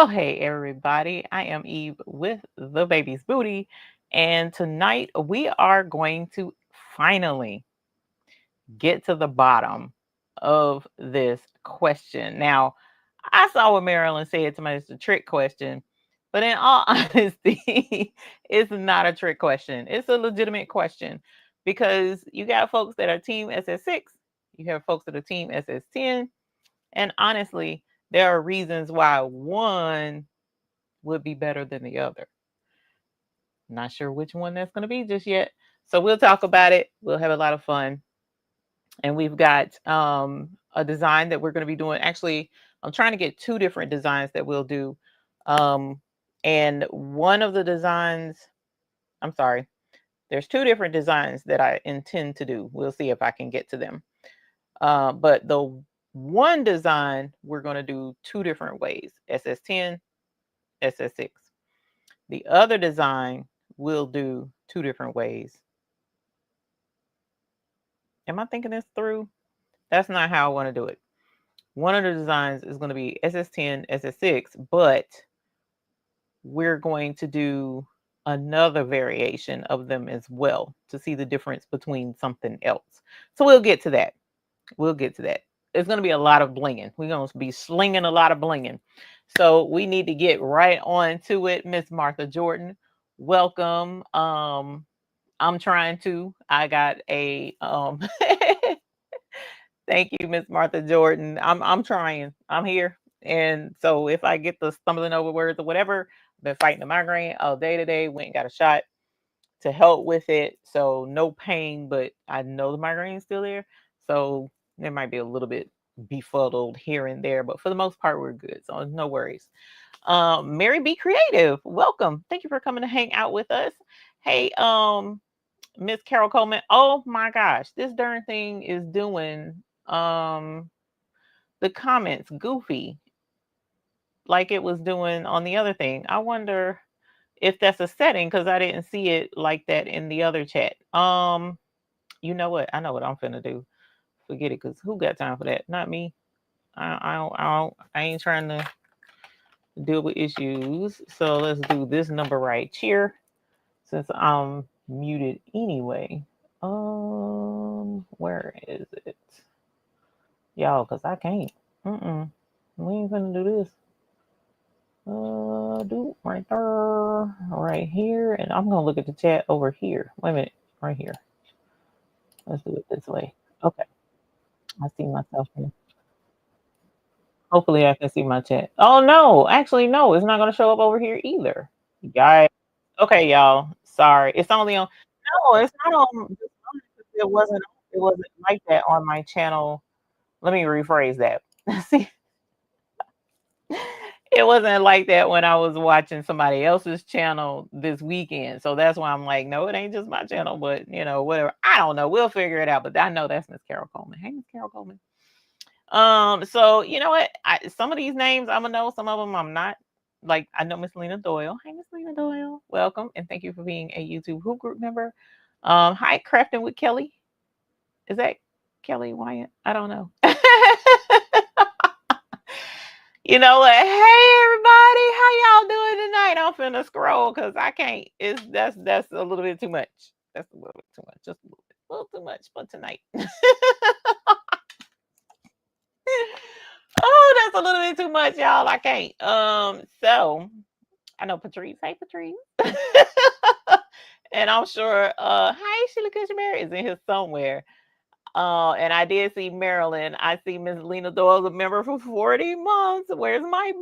Well, hey everybody, I am Eve with the baby's booty, and tonight we are going to finally get to the bottom of this question. Now, I saw what Marilyn said to me, it's a trick question, but in all honesty, it's not a trick question. It's a legitimate question because you got folks that are team SS6, you have folks that are team SS10, and honestly, there are reasons why one would be better than the other. Not sure which one that's going to be just yet. So we'll talk about it. We'll have a lot of fun. And we've got a design that we're going to be doing. Actually, I'm trying to get two different designs that we'll do. Um, and one of the designs, I'm sorry, there's two different designs that I intend to do. We'll see if I can get to them. But the one design, we're going to do two different ways, SS10, SS6. The other design we'll do two different ways. Am I thinking this through? That's not how I want to do it. One of the designs is going to be SS10, SS6, but we're going to do another variation of them as well to see the difference between something else. So we'll get to that. We'll get to that. There's going to be a lot of blinging. We're going to be slinging a lot of blinging. So we need to get right on to it. Miss Martha Jordan, welcome. I'm trying to. I got a thank you, Miss Martha Jordan. I'm trying. I'm here. And so if I get the stumbling over words or whatever, I've been fighting the migraine all day today. Went and got a shot to help with it. So no pain, but I know the migraine is still there. So there might be a little bit befuddled here and there, but for the most part, we're good. So no worries. Mary B. Creative, welcome. Thank you for coming to hang out with us. Hey, Miss Carol Coleman. Oh my gosh, this darn thing is doing the comments goofy like it was doing on the other thing. I wonder if that's a setting because I didn't see it like that in the other chat. You know what? I know what I'm finna do. Forget it, because who got time for that? Not me. I ain't trying to deal with issues. So let's do this number right here since I'm muted anyway. Where is it? Y'all, because I can't. We ain't gonna do this. Do right there, right here, and I'm gonna look at the chat over here. Wait a minute, right here. Let's do it this way. Okay, I see myself here. Hopefully, I can see my chat. Oh no, actually, no, it's not gonna show up over here either. Guys, okay, y'all. Sorry, it's only on. No, it's not on. It wasn't. It wasn't like that on my channel. Let me rephrase that. See, it wasn't like that when I was watching somebody else's channel this weekend. So that's why I'm like, no, it ain't just my channel, but whatever. I don't know. We'll figure it out. But I know that's Miss Carol Coleman. Hey, Miss Carol Coleman. So you know what? Some of these names I'm gonna know, some of them I'm not. Like I know Miss Lena Doyle. Hey, Miss Lena Doyle. Welcome and thank you for being a YouTube Who group member. Hi, Crafting with Kelly. Is that Kelly Wyatt? I don't know. You know what? Hey everybody, how y'all doing tonight? I'm finna scroll because I can't. That's a little bit too much. That's a little bit too much. Just a little too much for tonight. Oh, that's a little bit too much, y'all. I can't. So I know Patrice. Hey Patrice. And I'm sure hi Sheila Cushmere is in here somewhere. And I did see Marilyn. I see Miss Lena Doyle's a member for 40 months. Where's my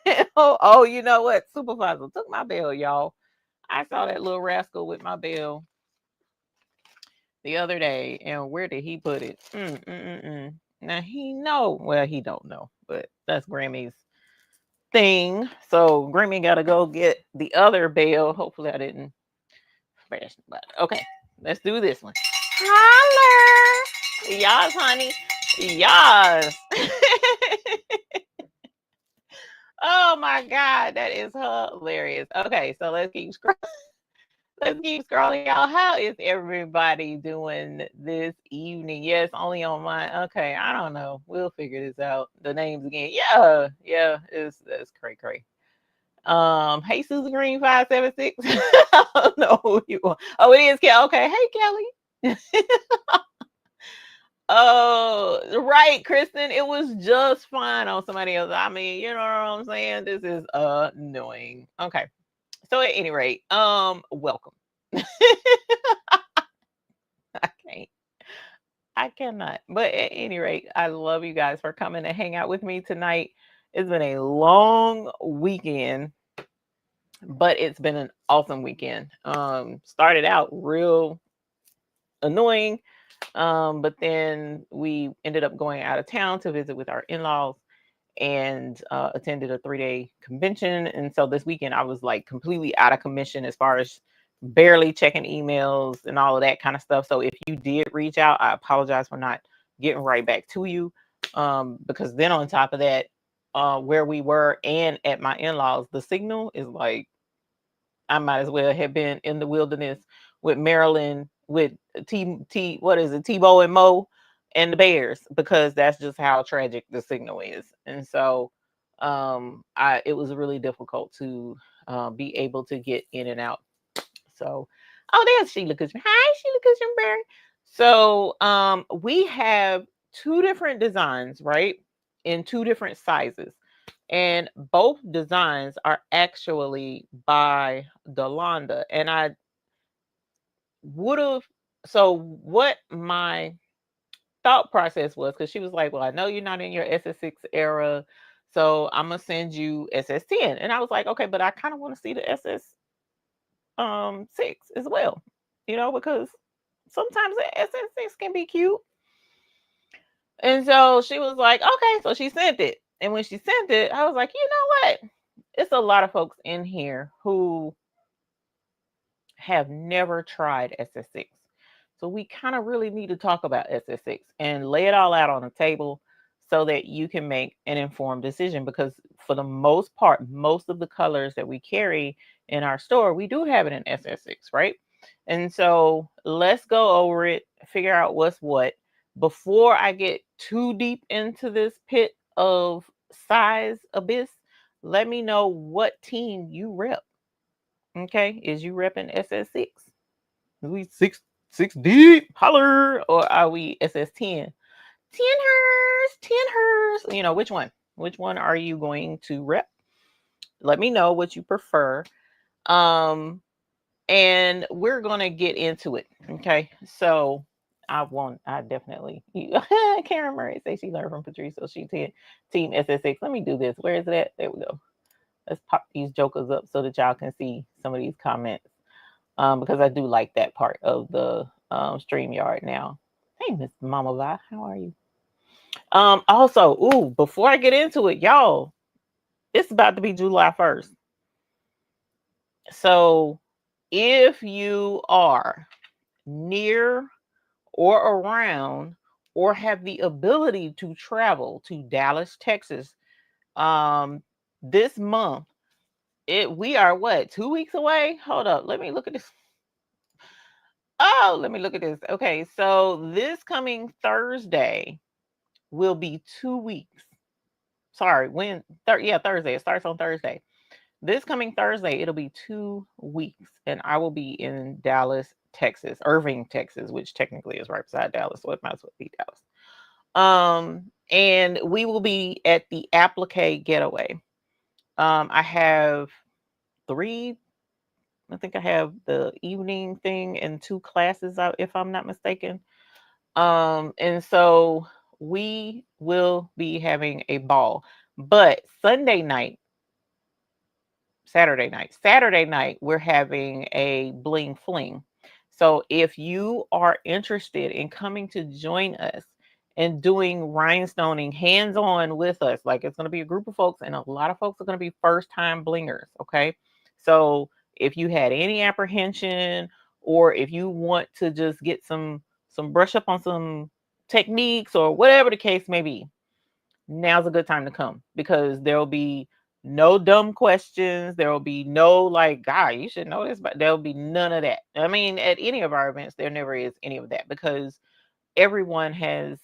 bill? Oh, you know what? Supervisor took my bill, y'all. I saw that little rascal with my bill the other day. And where did he put it? Now he know. Well, he don't know, but that's Grammy's thing. So Grammy got to go get the other bill. Hopefully I didn't crash. But okay, let's do this one. Holler. Yes, honey. Yes. Oh my God, that is hilarious. Okay, so let's keep scrolling. Let's keep scrolling, y'all. How is everybody doing this evening? Yes, only on mine. Okay, I don't know. We'll figure this out. The names again. Yeah, it's cray cray. Hey, Susan Green 576. I don't know who you are. Oh, it is Kelly. Okay. Hey, Kelly. Oh, right, Kristen. It was just fine on somebody else. I mean, you know what I'm saying? This is annoying. Okay. So at any rate, welcome. I can't. I cannot. But at any rate, I love you guys for coming to hang out with me tonight. It's been a long weekend, but it's been an awesome weekend. Started out real annoying, but then we ended up going out of town to visit with our in-laws and attended a 3-day convention. And so this weekend I was like completely out of commission as far as barely checking emails and all of that kind of stuff. So if you did reach out, I apologize for not getting right back to you. Because then on top of that, where we were and at my in-laws, the signal is like I might as well have been in the wilderness with Maryland with what is it, Tebow and Mo and the Bears, because that's just how tragic the signal is. And so it was really difficult to be able to get in and out. So there's Sheila Cushman. Hi, Sheila Cushman. So we have two different designs, right? In two different sizes. And both designs are actually by Delonda. And I would have, so what my thought process was, because she was like, well, I know you're not in your SS6 era, so I'm going to send you SS10. And I was like, okay, but I kind of want to see the SS6 as well, because sometimes the SS6 can be cute. And so she was like, okay, so she sent it. And when she sent it, I was like, you know what? It's a lot of folks in here who have never tried SS6. So we kind of really need to talk about SS6 and lay it all out on the table so that you can make an informed decision. Because for the most part, most of the colors that we carry in our store, we do have it in SS6, right? And so let's go over it, figure out what's what. Before I get too deep into this pit of size abyss, let me know what team you rep. Okay, is you repping SS6? Is we six deep, holler, or are we SS10? 10 hers, 10 hers. Which one? Which one are you going to rep? Let me know what you prefer. And we're gonna get into it. Okay, so I definitely Karen Murray say she learned from Patrice, so she team SS6. Let me do this. Where is it at? There we go. Let's pop these jokers up so that y'all can see some of these comments. Because I do like that part of the StreamYard now. Hey, Miss Mama Vi, how are you? Also, before I get into it, y'all, it's about to be July 1st. So if you are near or around or have the ability to travel to Dallas, Texas, this month, we are what, 2 weeks away? Hold up, let me look at this. Oh, let me look at this. Okay, so this coming Thursday will be 2 weeks. Sorry, Thursday. It starts on Thursday. This coming Thursday, it'll be 2 weeks, and I will be in Dallas, Texas, Irving, Texas, which technically is right beside Dallas, so it might as well be Dallas. And we will be at the Applique Getaway. I have three. I think I have the evening thing and 2 classes out, if I'm not mistaken. And so we will be having a ball. But Saturday night, we're having a Bling Fling. So if you are interested in coming to join us and doing rhinestoning hands-on with us, like it's going to be a group of folks, and a lot of folks are going to be first-time blingers. Okay. So if you had any apprehension, or if you want to just get some brush up on some techniques or whatever the case may be, now's a good time to come, because there'll be no dumb questions. There will be no like, God, you should know this, but there'll be none of that. I mean, at any of our events, there never is any of that, because everyone has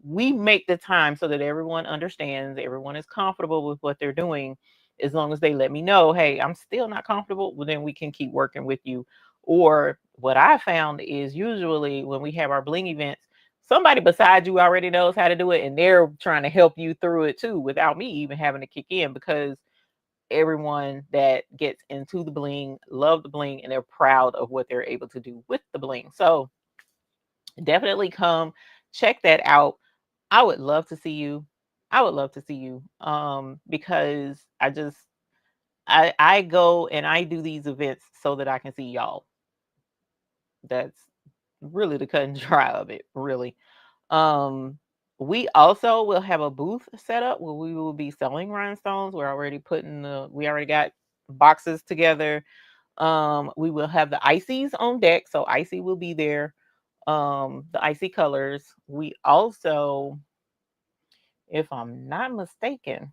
we make the time so that everyone understands, everyone is comfortable with what they're doing. as long as they let me know, hey, I'm still not comfortable, well, then we can keep working with you. Or what I found is usually when we have our bling events, somebody beside you already knows how to do it, and they're trying to help you through it too without me even having to kick in, because everyone that gets into the bling love the bling and they're proud of what they're able to do with the bling. So definitely come check that out. I would love to see you. I would love to see you, because I go and I do these events so that I can see y'all. That's really the cut and dry of it, really. Um, we also will have a booth set up where we will be selling rhinestones. We already got boxes together. We will have the ices on deck, so icy will be there. The icy colors. We also, if I'm not mistaken,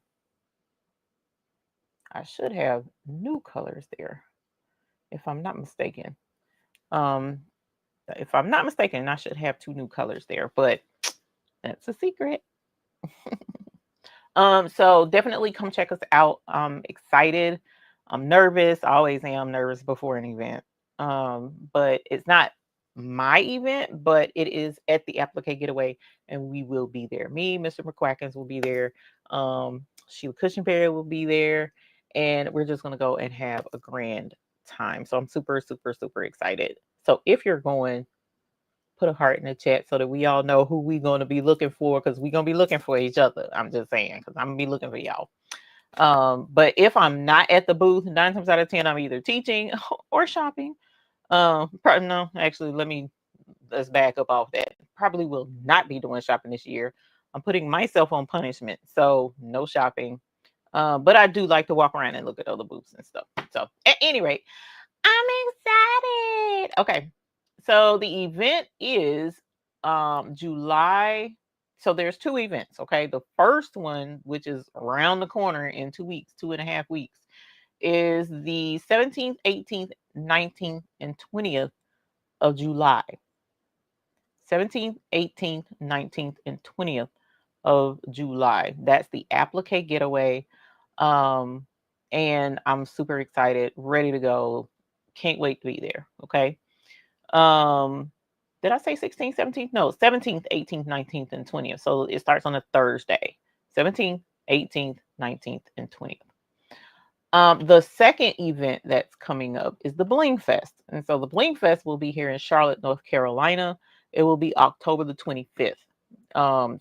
I should have new colors there. If I'm not mistaken. Um, if I'm not mistaken, I should have two new colors there, but that's a secret. So definitely come check us out. I'm excited. I'm nervous. I always am nervous before an event. But it's not my event, but it is at the Applique Getaway, and we will be there. Me, Mr. McQuackins will be there. Sheila Cushionberry will be there, and we're just gonna go and have a grand time. So I'm super, super, super excited. So if you're going, put a heart in the chat so that we all know who we going to be looking for, because we're going to be looking for each other. I'm just saying, because I'm going to be looking for y'all. But if I'm not at the booth, 9 times out of 10, I'm either teaching or shopping. No, actually, let's back up off that. Probably will not be doing shopping this year. I'm putting myself on punishment, so no shopping. But I do like to walk around and look at other booths and stuff. So at any rate, I'm excited. Okay. So the event is July. So there's two events. Okay. The first one, which is around the corner in 2 weeks, 2.5 weeks, is the 17th, 18th, 19th, and 20th of July. 17th, 18th, 19th, and 20th of July. That's the Applique Getaway. Um, and I'm super excited, ready to go. Can't wait to be there. Okay. Did I say 16th, 17th? No, 17th, 18th, 19th, and 20th. So it starts on a Thursday. 17th, 18th, 19th, and 20th. The second event that's coming up is the Bling Fest. And so the Bling Fest will be here in Charlotte, North Carolina. It will be October the 25th.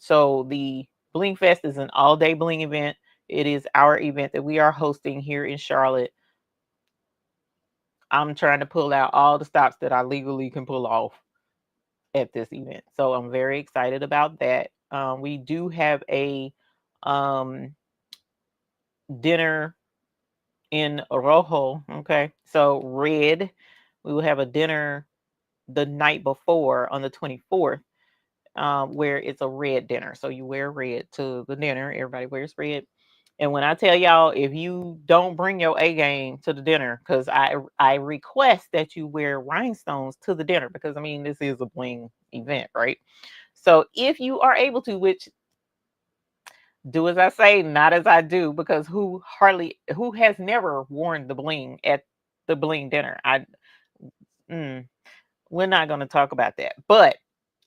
So the Bling Fest is an all-day bling event. It is our event that we are hosting here in Charlotte. I'm trying to pull out all the stops that I legally can pull off at this event. So I'm very excited about that. We do have a dinner in Rojo. Okay. So red. We will have a dinner the night before on the 24th, where it's a red dinner. So you wear red to the dinner. Everybody wears red. And when I tell y'all, if you don't bring your A game to the dinner, because I request that you wear rhinestones to the dinner, because I mean this is a bling event, right? So if you are able to, which do as I say, not as I do, because who has never worn the bling at the bling dinner? We're not going to talk about that. But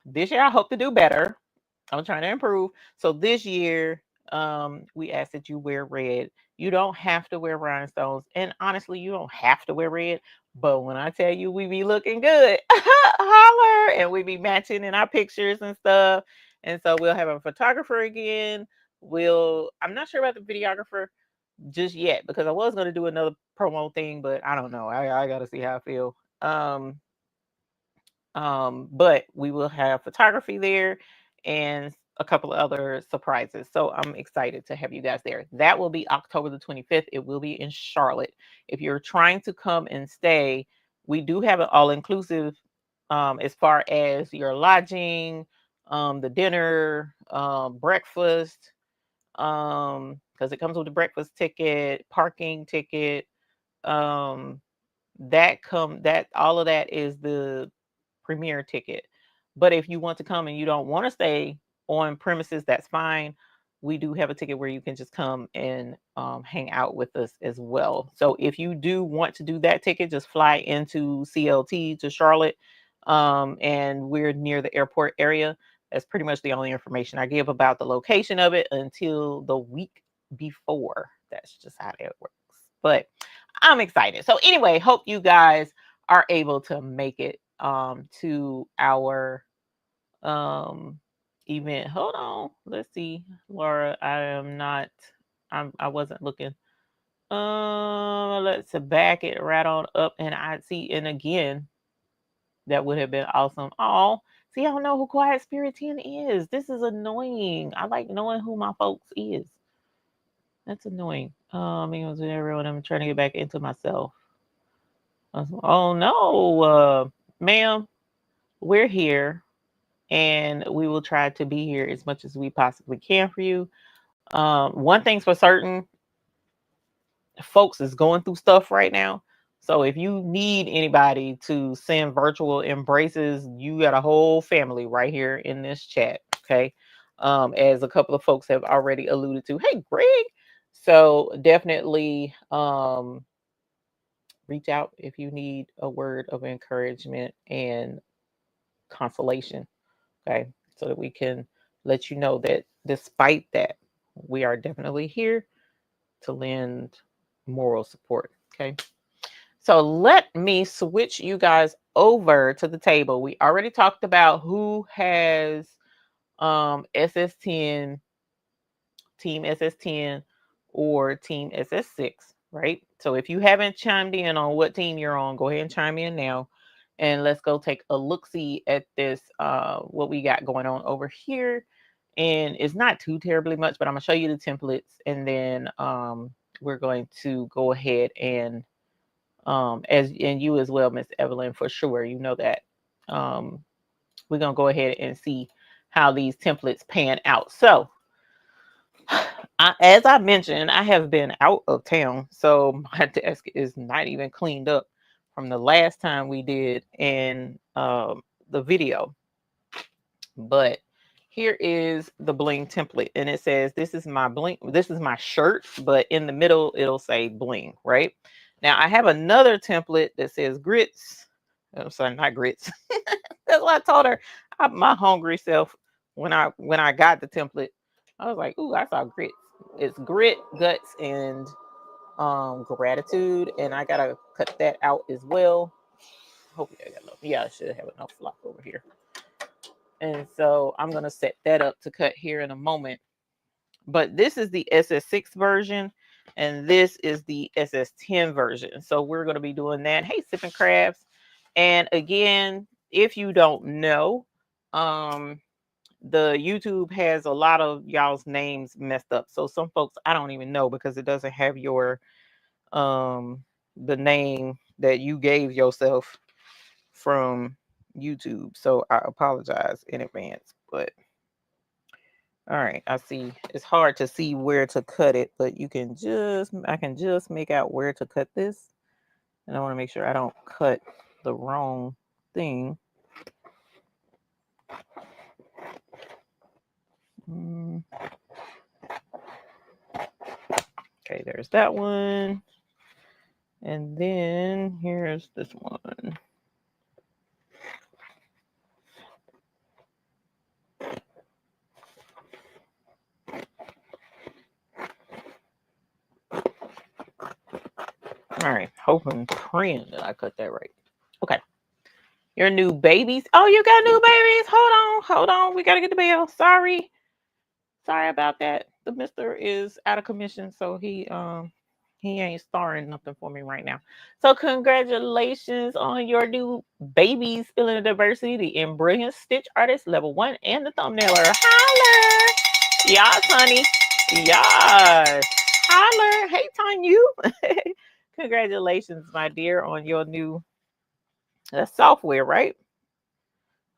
this year I hope to do better. I'm trying to improve. So this year, we ask that you wear red. You don't have to wear rhinestones, and honestly, you don't have to wear red. But when I tell you we be looking good, holler, and we be matching in our pictures and stuff. And so we'll have a photographer again. I'm not sure about the videographer just yet, because I was going to do another promo thing, but I don't know. I got to see how I feel. But we will have photography there and a couple of other surprises. So I'm excited to have you guys there. That will be October the 25th. It will be in Charlotte. If you're trying to come and stay, we do have an all-inclusive, as far as your lodging, the dinner, breakfast, because it comes with the breakfast ticket, parking ticket, um, that all of that is the premier ticket. But if you want to come and you don't want to stay on premises, that's fine. we do have a ticket where you can just come and hang out with us as well. So if you do want to do that ticket, just fly into CLT to Charlotte, and we're near the airport area. That's pretty much the only information I give about the location of it until the week before. That's just how that works. But I'm excited. So anyway, hope you guys are able to make it to our event. Hold on. Let's see. Laura, I wasn't looking. Let's back it right on up, and I see, and again, that would have been awesome. Oh, see, I don't know who Quiet Spirit 10 is. This is annoying. I like knowing who my folks is. That's annoying. It was everyone. I'm trying to get back into myself. Oh no, ma'am, we're here, and we will try to be here as much as we possibly can for you. One thing's for certain, folks is going through stuff right now. So if you need anybody to send virtual embraces, you got a whole family right here in this chat. Okay. As a couple of folks have already alluded to. Hey, Greg. So definitely reach out if you need a word of encouragement and consolation. Okay. So that we can let you know that despite that, we are definitely here to lend moral support. Okay. So let me switch you guys over to the table. We already talked about who has SS10, Team SS10 or Team SS6, right? So if you haven't chimed in on what team you're on, go ahead and chime in now. And let's go take a look-see at this, what we got going on over here. And it's not too terribly much, but I'm going to show you the templates. And then we're going to go ahead and and you as well, Miss Evelyn, for sure. You know that. We're gonna go ahead and see how these templates pan out. So, as I mentioned, I have been out of town, so my desk is not even cleaned up from the last time we did in the video. But here is the Bling template, and it says this is my Bling. This is my shirt, but in the middle it'll say Bling, right? Now I have another template that says grits. I'm sorry, not grits. That's what I told her. My hungry self, when I got the template, I was like, "Ooh, I saw grits." It's grit, guts, and gratitude, and I gotta cut that out as well. Hopefully, I got enough. Yeah, I should have enough flock over here. And so I'm gonna set that up to cut here in a moment. But this is the SS6 version, and this is the SS10 version. So we're gonna be doing that. Hey, Sipping Crabs. And again, if you don't know, the YouTube has a lot of y'all's names messed up. So some folks I don't even know because it doesn't have your the name that you gave yourself from YouTube. So I apologize in advance. But all right, I see it's hard to see where to cut it, but I can just make out where to cut this. And I want to make sure I don't cut the wrong thing. Okay, there's that one. And then here's this one. All right, hoping, praying that I cut that right. Okay. Your new babies. Oh, you got new babies. Hold on. We gotta get the bell. Sorry about that. The mister is out of commission, so he ain't starring nothing for me right now. So congratulations on your new babies, feeling the diversity, the embroidery stitch artist level 1, and the thumbnailer. Holler, yes, honey, yes, holler. Hey, Tanya. Congratulations, my dear, on your new software, right?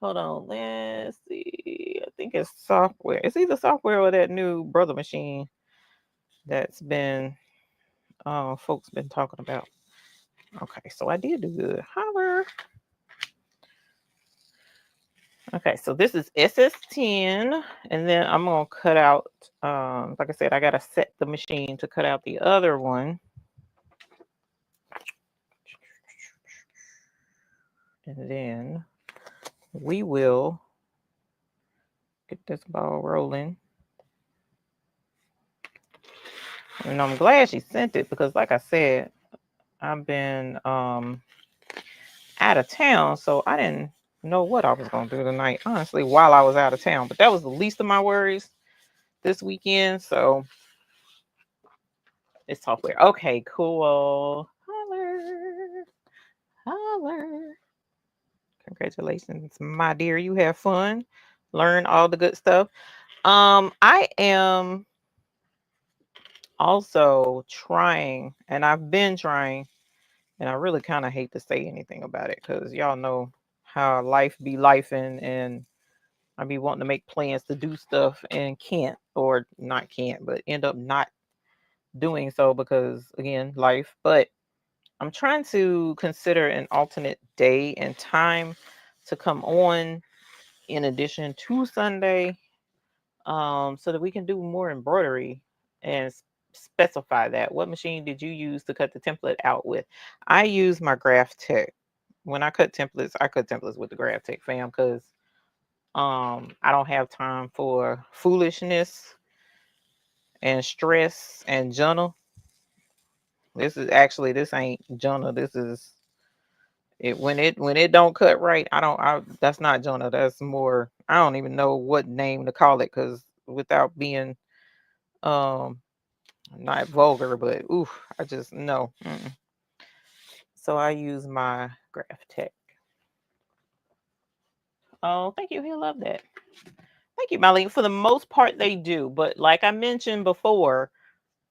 Hold on, let's see. I think it's software. It's either software or that new brother machine that's been folks been talking about. Okay, so I did do good. Holler. Okay, so this is SS10, and then I'm gonna cut out, like I said, I gotta set the machine to cut out the other one. And then we will get this ball rolling. And I'm glad she sent it because like I said, I've been out of town, so I didn't know what I was gonna do tonight, honestly, while I was out of town. But that was the least of my worries this weekend. So it's software. Okay, cool. Holler. Holler. Congratulations, my dear. You have fun. Learn all the good stuff. I am also trying, and I've been trying, and I really kind of hate to say anything about it because y'all know how life be lifing, and I be wanting to make plans to do stuff and can't, or not can't, but end up not doing so because again, life. But I'm trying to consider an alternate day and time to come on in addition to Sunday, so that we can do more embroidery and specify that. What machine did you use to cut the template out with? I use my Graph Tech. When I cut templates with the Graph Tech, fam, because I don't have time for foolishness and stress and journal. This ain't journal. This is it when it don't cut right. I that's not journal. That's more, I don't even know what name to call it because without being um not vulgar, but oof, I just no. So I use my Graph Tech. Oh, thank you. He'll love that. Thank you, Molly. For the most part, they do. But like I mentioned before,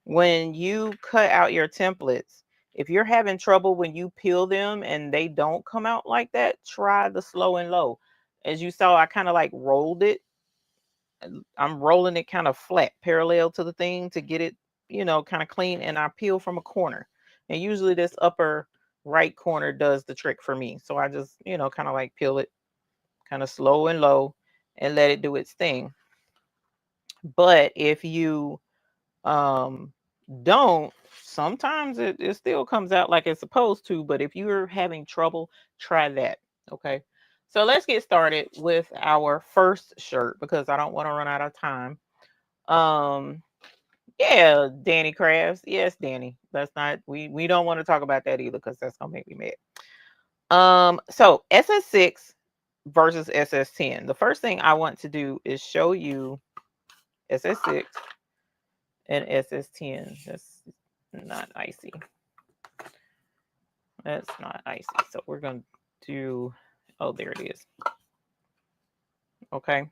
when you cut out your templates, if you're having trouble when you peel them and they don't come out like that, try the slow and low. As you saw, I kind of like rolled it. I'm rolling it kind of flat, parallel to the thing to get it, kind of clean. And I peel from a corner. And usually this upper right corner does the trick for me. So I just, kind of like peel it kind of slow and low and let it do its thing. But if you um don't, sometimes it still comes out like it's supposed to. But if you're having trouble, try that. Okay. So let's get started with our first shirt because I don't want to run out of time. Um yeah, Danny Crafts. Yes, Danny. That's not, we don't want to talk about that either because that's gonna make me mad. So SS6 versus SS10. The first thing I want to do is show you SS6 and SS10. That's not icy. That's not icy. So we're going to do, oh, there it is. Okay.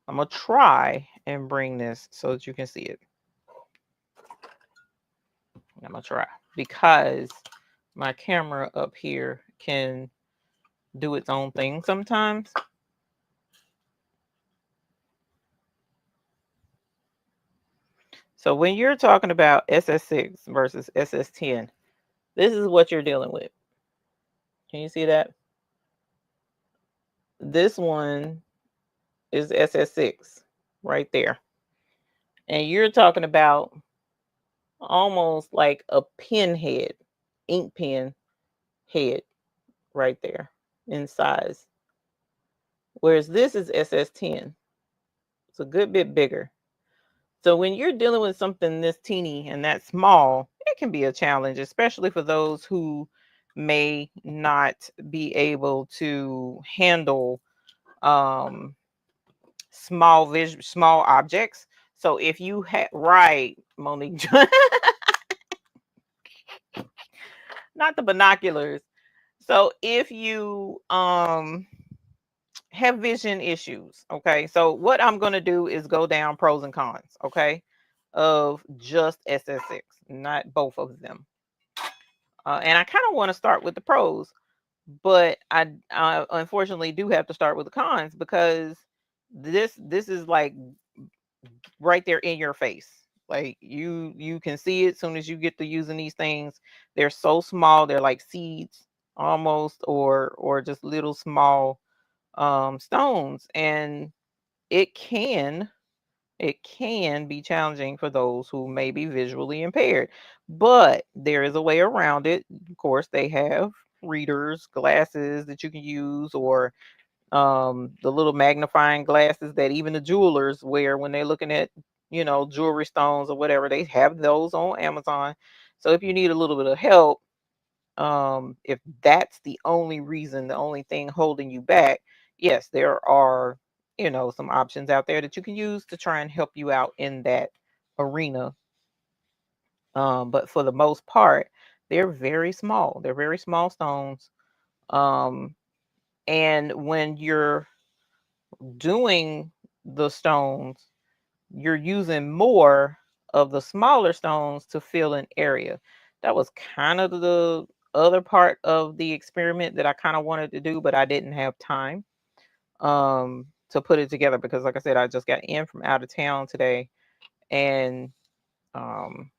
I'm going to try and bring this so that you can see it. I'm going to try because my camera up here can do its own thing sometimes. So when you're talking about SS6 versus SS10, this is what you're dealing with. Can you see that? This one is SS6 right there. And you're talking about almost like a pen head, ink pen head right there in size. Whereas this is SS10. It's a good bit bigger. So when you're dealing with something this teeny and that small, it can be a challenge, especially for those who may not be able to handle small objects. So if you had, right, Monique, not the binoculars. So if you have vision issues, okay? So what I'm going to do is go down pros and cons, okay? Of just SS6, not both of them. And I kind of want to start with the pros, but I unfortunately do have to start with the cons because this is like right there in your face. Like you can see it as soon as you get to using these things. They're so small, they're like seeds almost, or just little small stones, and it can be challenging for those who may be visually impaired, but there is a way around it. Of course, they have readers, glasses that you can use, or the little magnifying glasses that even the jewelers wear when they're looking at, jewelry stones or whatever. They have those on Amazon. So if you need a little bit of help, if that's the only reason, the only thing holding you back, yes, there are, some options out there that you can use to try and help you out in that arena. But for the most part, they're very small. They're very small stones. Um, and when you're doing the stones, you're using more of the smaller stones to fill an area. That was kind of the other part of the experiment that I kind of wanted to do, but I didn't have time to put it together because, like I said, I just got in from out of town today, and um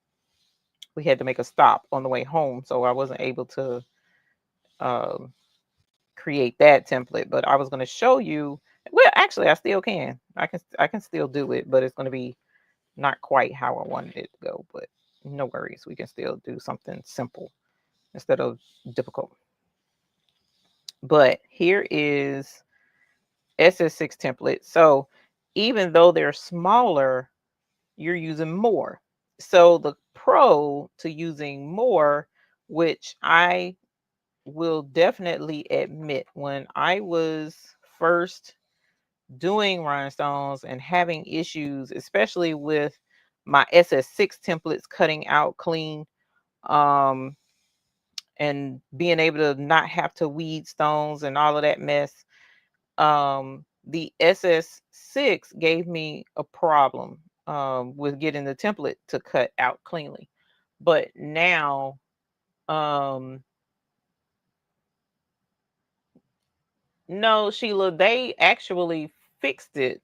we had to make a stop on the way home, so I wasn't able to um create that template. But I was going to show you. Well, actually, I still can. I can still do it, but it's going to be not quite how I wanted it to go, but no worries. We can still do something simple instead of difficult. But here is SS6 template. So even though they're smaller, you're using more. So the pro to using more, which I will definitely admit, when I was first doing rhinestones and having issues, especially with my SS6 templates cutting out clean, um, and being able to not have to weed stones and all of that mess. The SS6 gave me a problem with getting the template to cut out cleanly. But now, um, no, Sheila, they actually fixed it.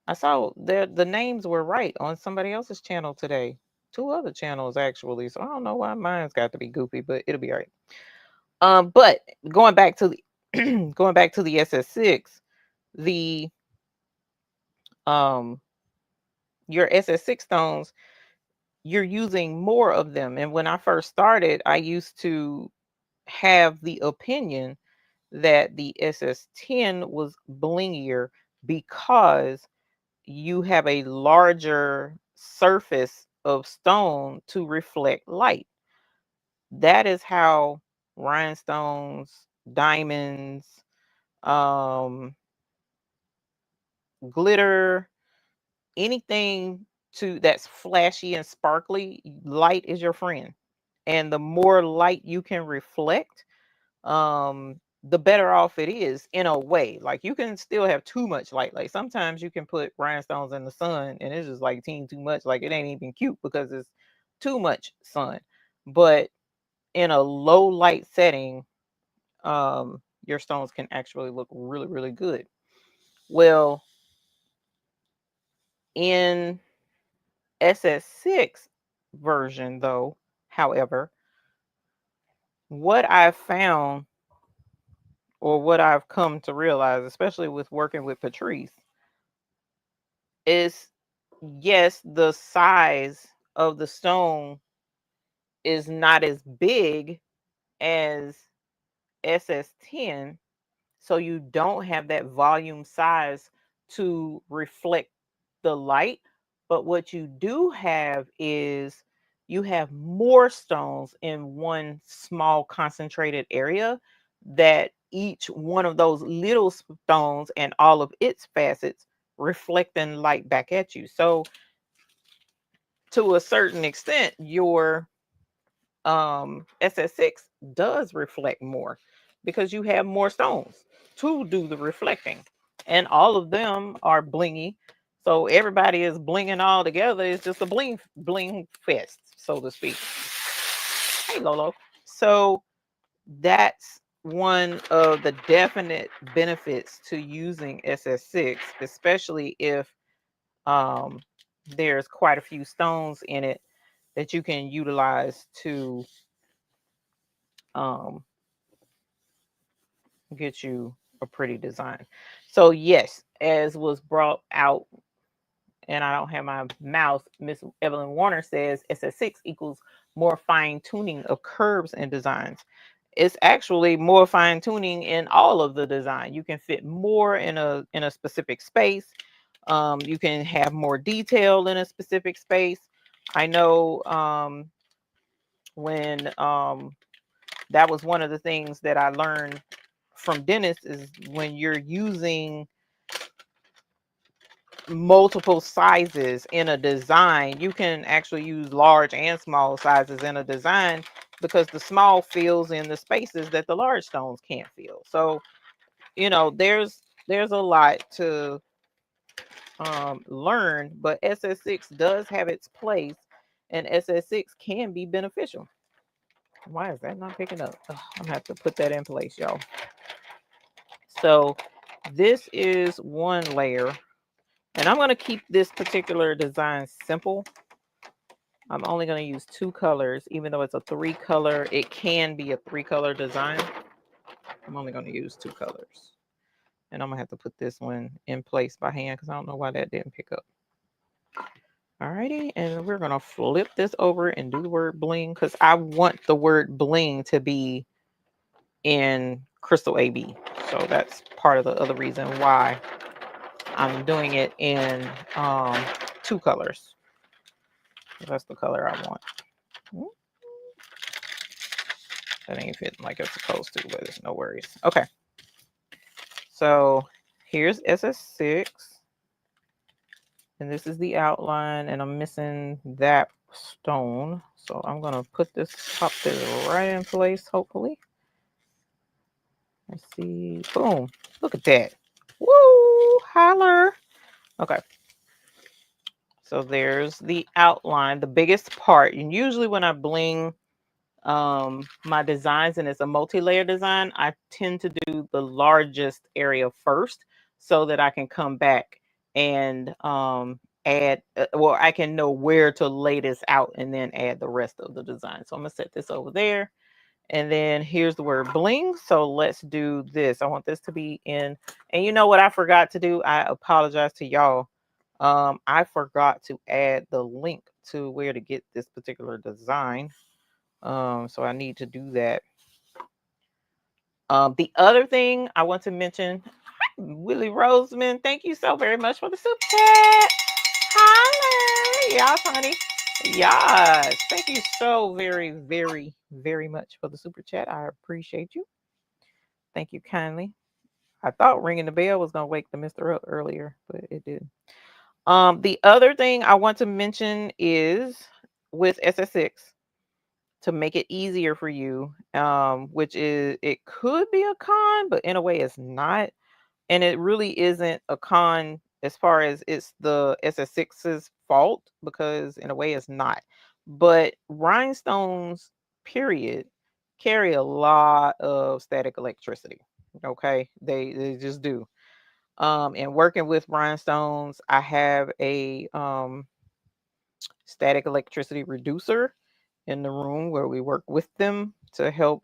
I saw the names were right on somebody else's channel today. Two other channels actually. So I don't know why mine's got to be goofy, but it'll be all right. But going back to the going back to the SS6, the um your SS6 stones, you're using more of them. And when I first started, I used to have the opinion that the SS10 was blingier because you have a larger surface of stone to reflect light. That is how rhinestones, diamonds, um, glitter, anything to that's flashy and sparkly, light is your friend. And the more light you can reflect, the better off it is in a way. Like you can still have too much light. Like sometimes you can put rhinestones in the sun and it's just like team too much. Like it ain't even cute because it's too much sun. But in a low light setting, your stones can actually look really, really good. Well, in SS6 version, though, however, what I've found or what I've come to realize, especially with working with Patrice, is yes, the size of the stone is not as big as SS10, so you don't have that volume size to reflect the light. But what you do have is you have more stones in one small concentrated area, that each one of those little stones and all of its facets reflecting light back at you. So to a certain extent, your SS6 does reflect more because you have more stones to do the reflecting, and all of them are blingy. So everybody is blinging all together. It's just a bling fest, so to speak. Hey Lolo. So that's one of the definite benefits to using SS6, especially if um, there's quite a few stones in it that you can utilize to um, get you a pretty design. So yes, as was brought out, and I don't have my mouse, Miss Evelyn Warner says SS6 equals more fine tuning of curves and designs. It's actually more fine tuning in all of the design. You can fit more in a specific space. You can have more detail in a specific space. I know when that was one of the things that I learned from Dennis is when you're using multiple sizes in a design, you can actually use large and small sizes in a design because the small fills in the spaces that the large stones can't fill. So, you know, there's a lot to learn, but SS6 does have its place and SS6 can be beneficial. Why is that not picking up? Ugh, I'm gonna have to put that in place, y'all. So this is one layer, and I'm going to keep this particular design simple. I'm only going to use 2 colors, even though it's a 3 color. It can be a 3 color design. I'm only going to use 2 colors. And I'm going to have to put this one in place by hand because I don't know why that didn't pick up. Alrighty, and we're going to flip this over and do the word bling because I want the word bling to be in Crystal AB. So that's part of the other reason why I'm doing it in 2 colors. That's the color I want. That ain't fitting like it's supposed to, but it's no worries. Okay. So here's SS6. And this is the outline, and I'm missing that stone. So I'm going to pop this right in place, hopefully. Let's see. Boom. Look at that. Woo! Holler. Okay. So there's the outline, the biggest part. And usually when I bling my designs and it's a multi-layer design, I tend to do the largest area first so that I can come back and add, well, I can know where to lay this out and then add the rest of the design. So I'm gonna set this over there, and then here's the word bling. So let's do this. I want this to be in, and you know what I forgot to do? I apologize to y'all. I forgot to add the link to where to get this particular design. So I need to do that. The other thing I want to mention, Willie Roseman, thank you so very much for the super chat. Holler, yes, honey. Yes, thank you so very, very, very much for the super chat. I appreciate you. Thank you kindly. I thought ringing the bell was gonna wake the mister up earlier, but it didn't. The other thing I want to mention is with SS6. To make it easier for you, which is it could be a con, but in a way it's not. And it really isn't a con as far as it's the SS6's fault, because in a way it's not. But rhinestones, period, carry a lot of static electricity. Okay, they just do. And working with rhinestones, I have a static electricity reducer in the room where we work with them to help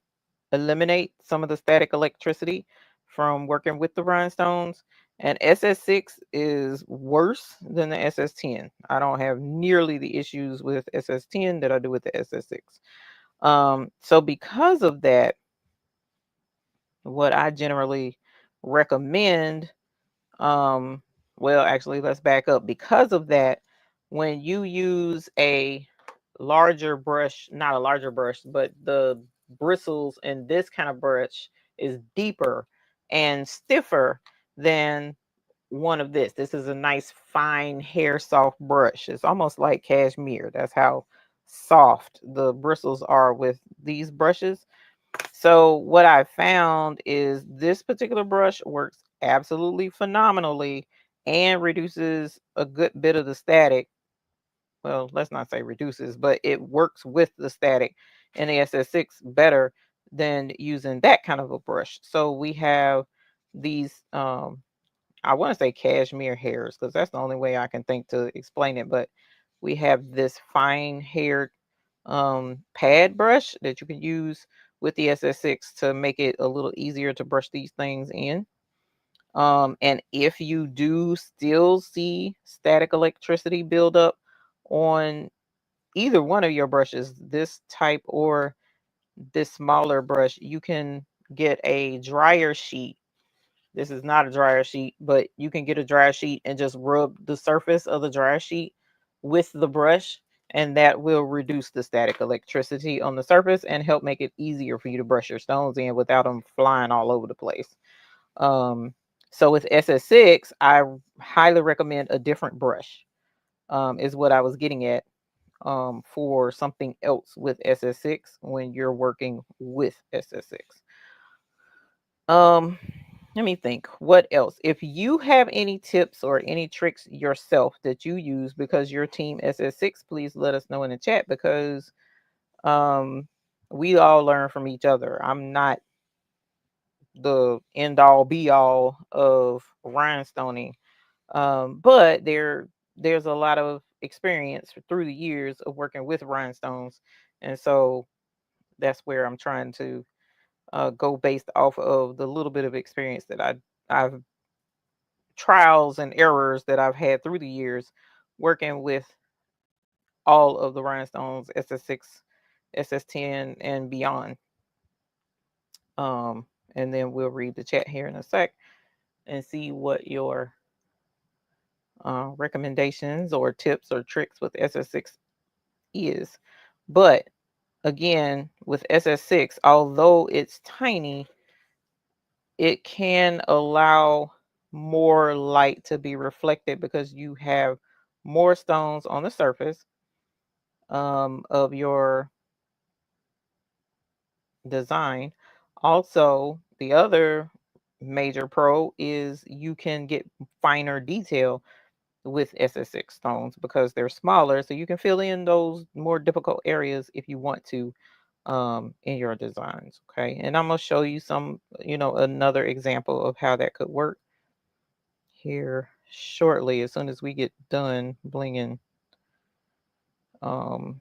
eliminate some of the static electricity from working with the rhinestones. And SS6 is worse than the SS10. I don't have nearly the issues with SS10 that I do with the SS6. So because of that, what I generally recommend, well, actually, let's back up. Because of that, when you use a larger brush, not a larger brush, but the bristles in this kind of brush is deeper and stiffer than one of this. This is a nice fine hair soft brush. It's almost like cashmere. That's how soft the bristles are with these brushes. So what I found is this particular brush works absolutely phenomenally and reduces a good bit of the static. Well, let's not say reduces, but it works with the static in the SS6 better than using that kind of a brush. So we have these, I want to say cashmere hairs because that's the only way I can think to explain it. But we have this fine haired pad brush that you can use with the SS6 to make it a little easier to brush these things in. And if you do still see static electricity build up on either one of your brushes, this type or this smaller brush, you can get a dryer sheet. This is not a dryer sheet, but you can get a dryer sheet and just rub the surface of the dryer sheet with the brush, and that will reduce the static electricity on the surface and help make it easier for you to brush your stones in without them flying all over the place. So with SS6, I highly recommend a different brush, is what I was getting at, for something else with SS6 when you're working with SS6. Um, Let me think. What else? If you have any tips or any tricks yourself that you use because your team SS6, please let us know in the chat, because um we all learn from each other. I'm not the end all be all of rhinestoning. But there's a lot of experience through the years of working with rhinestones, and so that's where I'm trying to go based off of the little bit of experience that I've trials and errors that I've had through the years working with all of the rhinestones, SS6, SS10, and beyond. Um, and then we'll read the chat here in a sec and see what your recommendations or tips or tricks with SS6 is. But again, with SS6, although it's tiny, it can allow more light to be reflected because you have more stones on the surface of your design. Also, the other major pro is you can get finer detail with SS6 stones because they're smaller, so you can fill in those more difficult areas if you want to, in your designs. Okay, and I'm gonna show you some, another example of how that could work here shortly as soon as we get done blinging um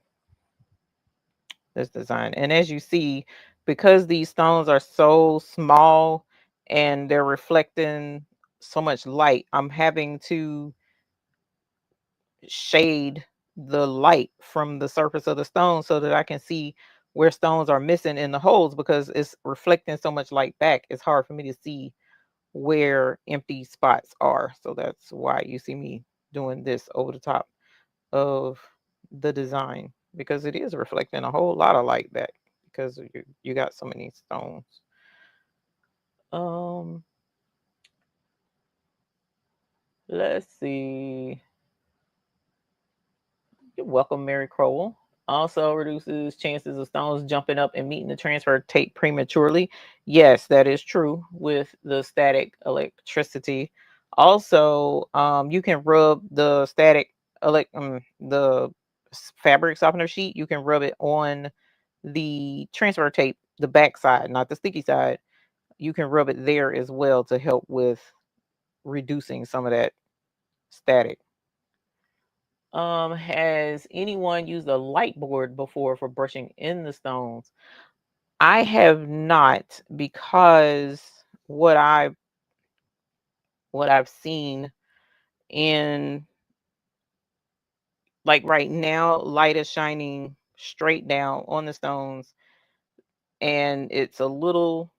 this design. And as you see, because these stones are so small and they're reflecting so much light, I'm having to shade the light from the surface of the stone so that I can see where stones are missing in the holes, because it's reflecting so much light back. It's hard for me to see where empty spots are. So that's why you see me doing this over the top of the design, because it is reflecting a whole lot of light back because you got so many stones. Um, let's see. You're welcome, Mary Crowell. Also reduces chances of stones jumping up and meeting the transfer tape prematurely. Yes, that is true with the static electricity. Also, you can rub the the fabric softener sheet. You can rub it on the transfer tape, the back side, not the sticky side. You can rub it there as well to help with reducing some of that static. Has anyone used a light board before for brushing in the stones? I have not, because what I what I've seen in, like right now, light is shining straight down on the stones and it's a little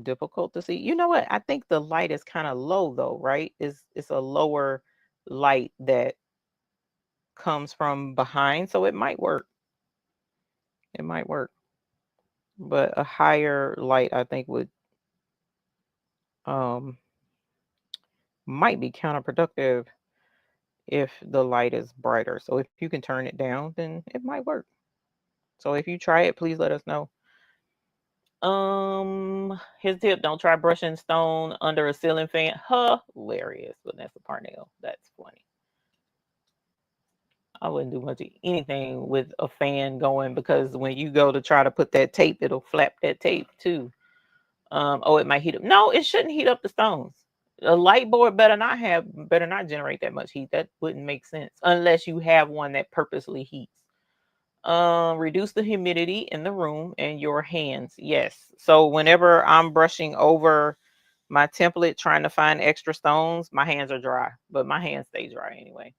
difficult to see. You know what? I think the light is kind of low though, right? It's a lower light that comes from behind, so it might work. It might work. But a higher light I think would um might be counterproductive if the light is brighter. So if you can turn it down, then it might work. So if you try it, please let us know. His tip: don't try brushing stone under a ceiling fan. Hilarious, Vanessa Parnell. That's funny. I wouldn't do much of anything with a fan going, because when you go to try to put that tape, it'll flap that tape too. Oh, it might heat up. No, it shouldn't heat up the stones. A light board better not generate that much heat. That wouldn't make sense unless you have one that purposely heats. Reduce the humidity in the room and your hands. Yes. So whenever I'm brushing over my template trying to find extra stones, my hands are dry, but my hands stay dry anyway.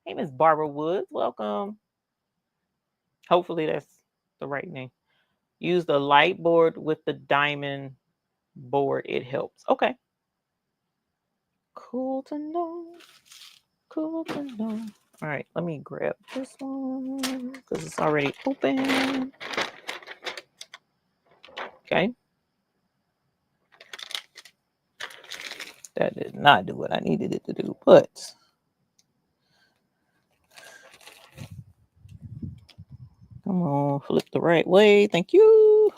Hey, Miss Barbara Woods, welcome. Hopefully that's the right name. Use the light board with the diamond board. It helps. Okay. Cool to know. Cool to know. All right, let me grab this one because it's already open. Okay. That did not do what I needed it to do, but come on, flip the right way. Thank you.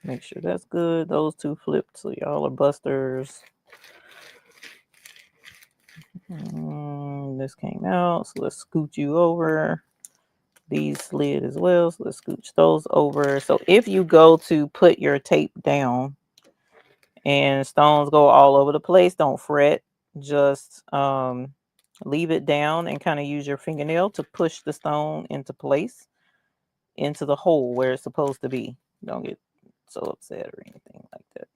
Make sure that's good. Those two flipped, so y'all are busters. This came out, so let's scoot you over. These slid as well, so let's scooch those over. So if you go to put your tape down and stones go all over the place, don't fret. Just leave it down and kind of use your fingernail to push the stone into place, into the hole where it's supposed to be. Don't get so upset or anything like that.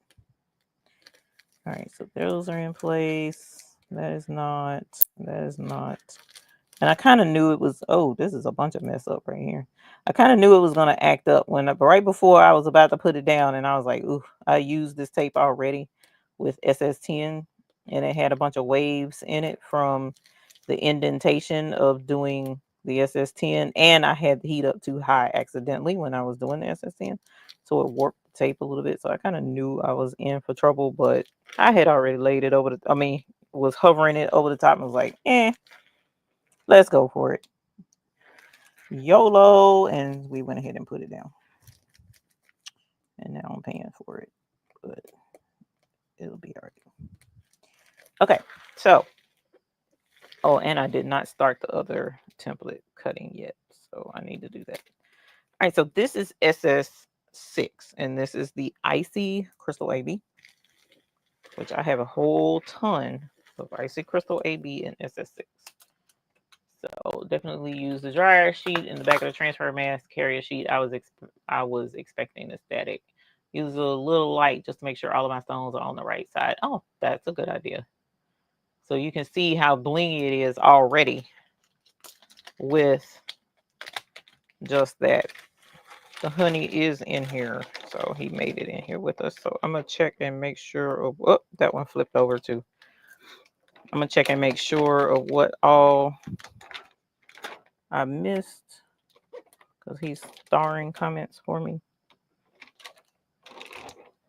All right, so those are in place. That is not. And I kind of knew it was, oh, this is a bunch of mess up right here. I kind of knew it was going to act up when, right before I was about to put it down, and I was like, ooh, I used this tape already with SS10, and it had a bunch of waves in it from the indentation of doing the SS10, and I had the heat up too high accidentally when I was doing the SS10, so it warped the tape a little bit, so I kind of knew I was in for trouble, but I had already laid it over the, was hovering it over the top and was like, let's go for it. YOLO, and we went ahead and put it down. And now I'm paying for it, but it'll be all right. Okay, so, oh, and I did not start the other template cutting yet, so I need to do that. All right, so this is SS6, and this is the Icy Crystal AB, which I have a whole ton of Icy Crystal AB and SS6. So definitely use the dryer sheet in the back of the transfer mask, carrier sheet. I was expecting a static. Use a little light just to make sure all of my stones are on the right side. Oh, that's a good idea. So you can see how blingy it is already with just that. The honey is in here, so he made it in here with us. So I'm gonna check and make sure of, oh, that one flipped over too. I'm gonna check and make sure of what all I missed because he's starring comments for me.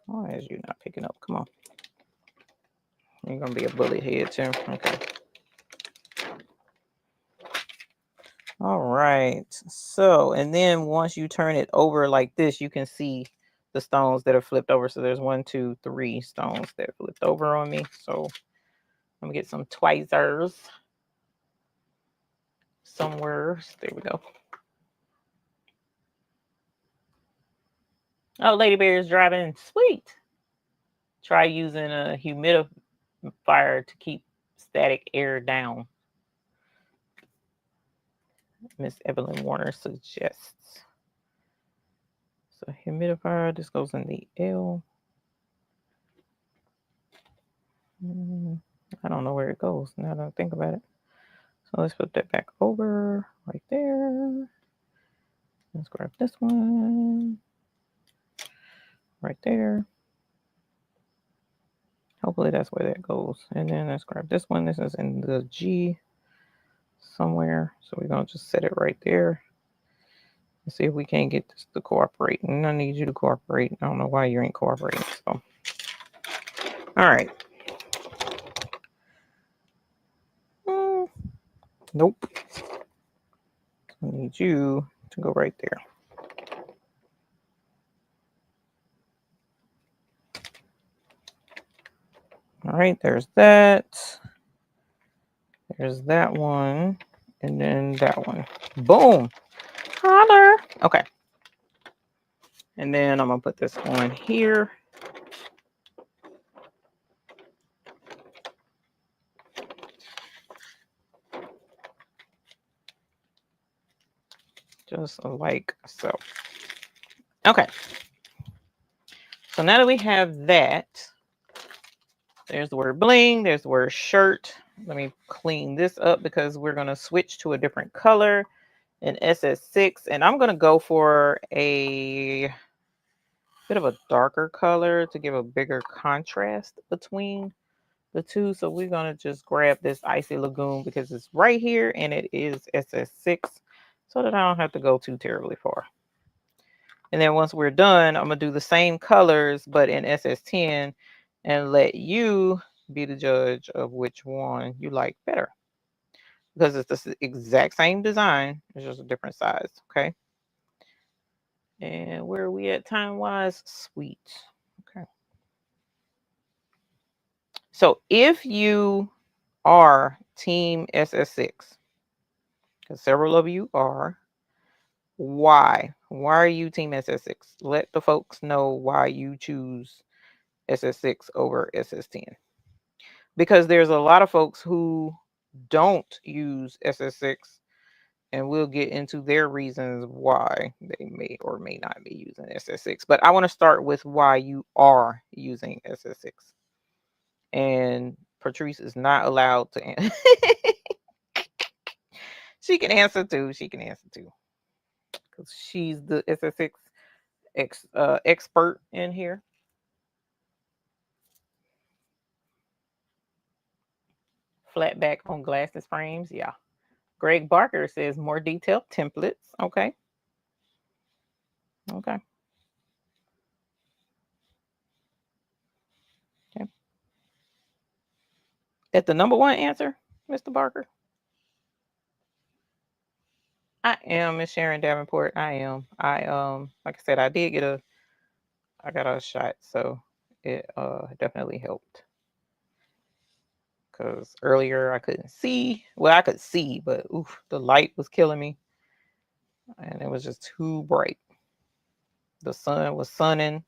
Why is you not picking up? Come on. You're gonna be a bullet head too. Okay. All right. So, and then once you turn it over like this, you can see the stones that are flipped over. So there's 1, 2, 3 stones that flipped over on me. So I'm gonna get some tweezers somewhere. There we go. Oh, Lady Bear is driving. Sweet. Try using a humidifier to keep static air down. Miss Evelyn Warner suggests. So humidifier, this goes in the L. I don't know where it goes now that I think about it. So let's put that back over right there. Let's grab this one right there. Hopefully that's where that goes. And then let's grab this one. This is in the G somewhere. So we're going to just set it right there. Let's see if we can't get this to cooperate. And I need you to cooperate. I don't know why you ain't cooperating. So, all right. Nope. I need you to go right there. All right, there's that. There's that one. And then that one. Boom. Holler. Okay. And then I'm going to put this on here. just like so. Okay. So now that we have that, there's the word bling, there's the word shirt. Let me clean this up because we're going to switch to a different color in SS6. And I'm going to go for a bit of a darker color to give a bigger contrast between the two. So we're going to just grab this Icy Lagoon because it's right here and it is SS6 so that I don't have to go too terribly far. And then once we're done, I'm going to do the same colors but in SS10 and let you be the judge of which one you like better. Because it's the exact same design, it's just a different size, okay? And where are we at time-wise? Sweet. Okay. So if you are Team SS6, because several of you are, why? Why are you Team SS6? Let the folks know why you choose SS6 over SS10. Because there's a lot of folks who don't use SS6, and we'll get into their reasons why they may or may not be using SS6. But I want to start with why you are using SS6. And Patrice is not allowed to answer. She can answer too. She can answer too. Because she's the SS6 expert in here. Flat back on glasses frames. Yeah. Greg Barker says more detailed templates. Okay. Okay. Okay. At the number one answer, Mr. Barker? I am Miss Sharon Davenport. I am. Like I said, I got a shot, so it definitely helped. Because earlier I couldn't see. Well, I could see, but oof, the light was killing me. And it was just too bright. The sun was sunning.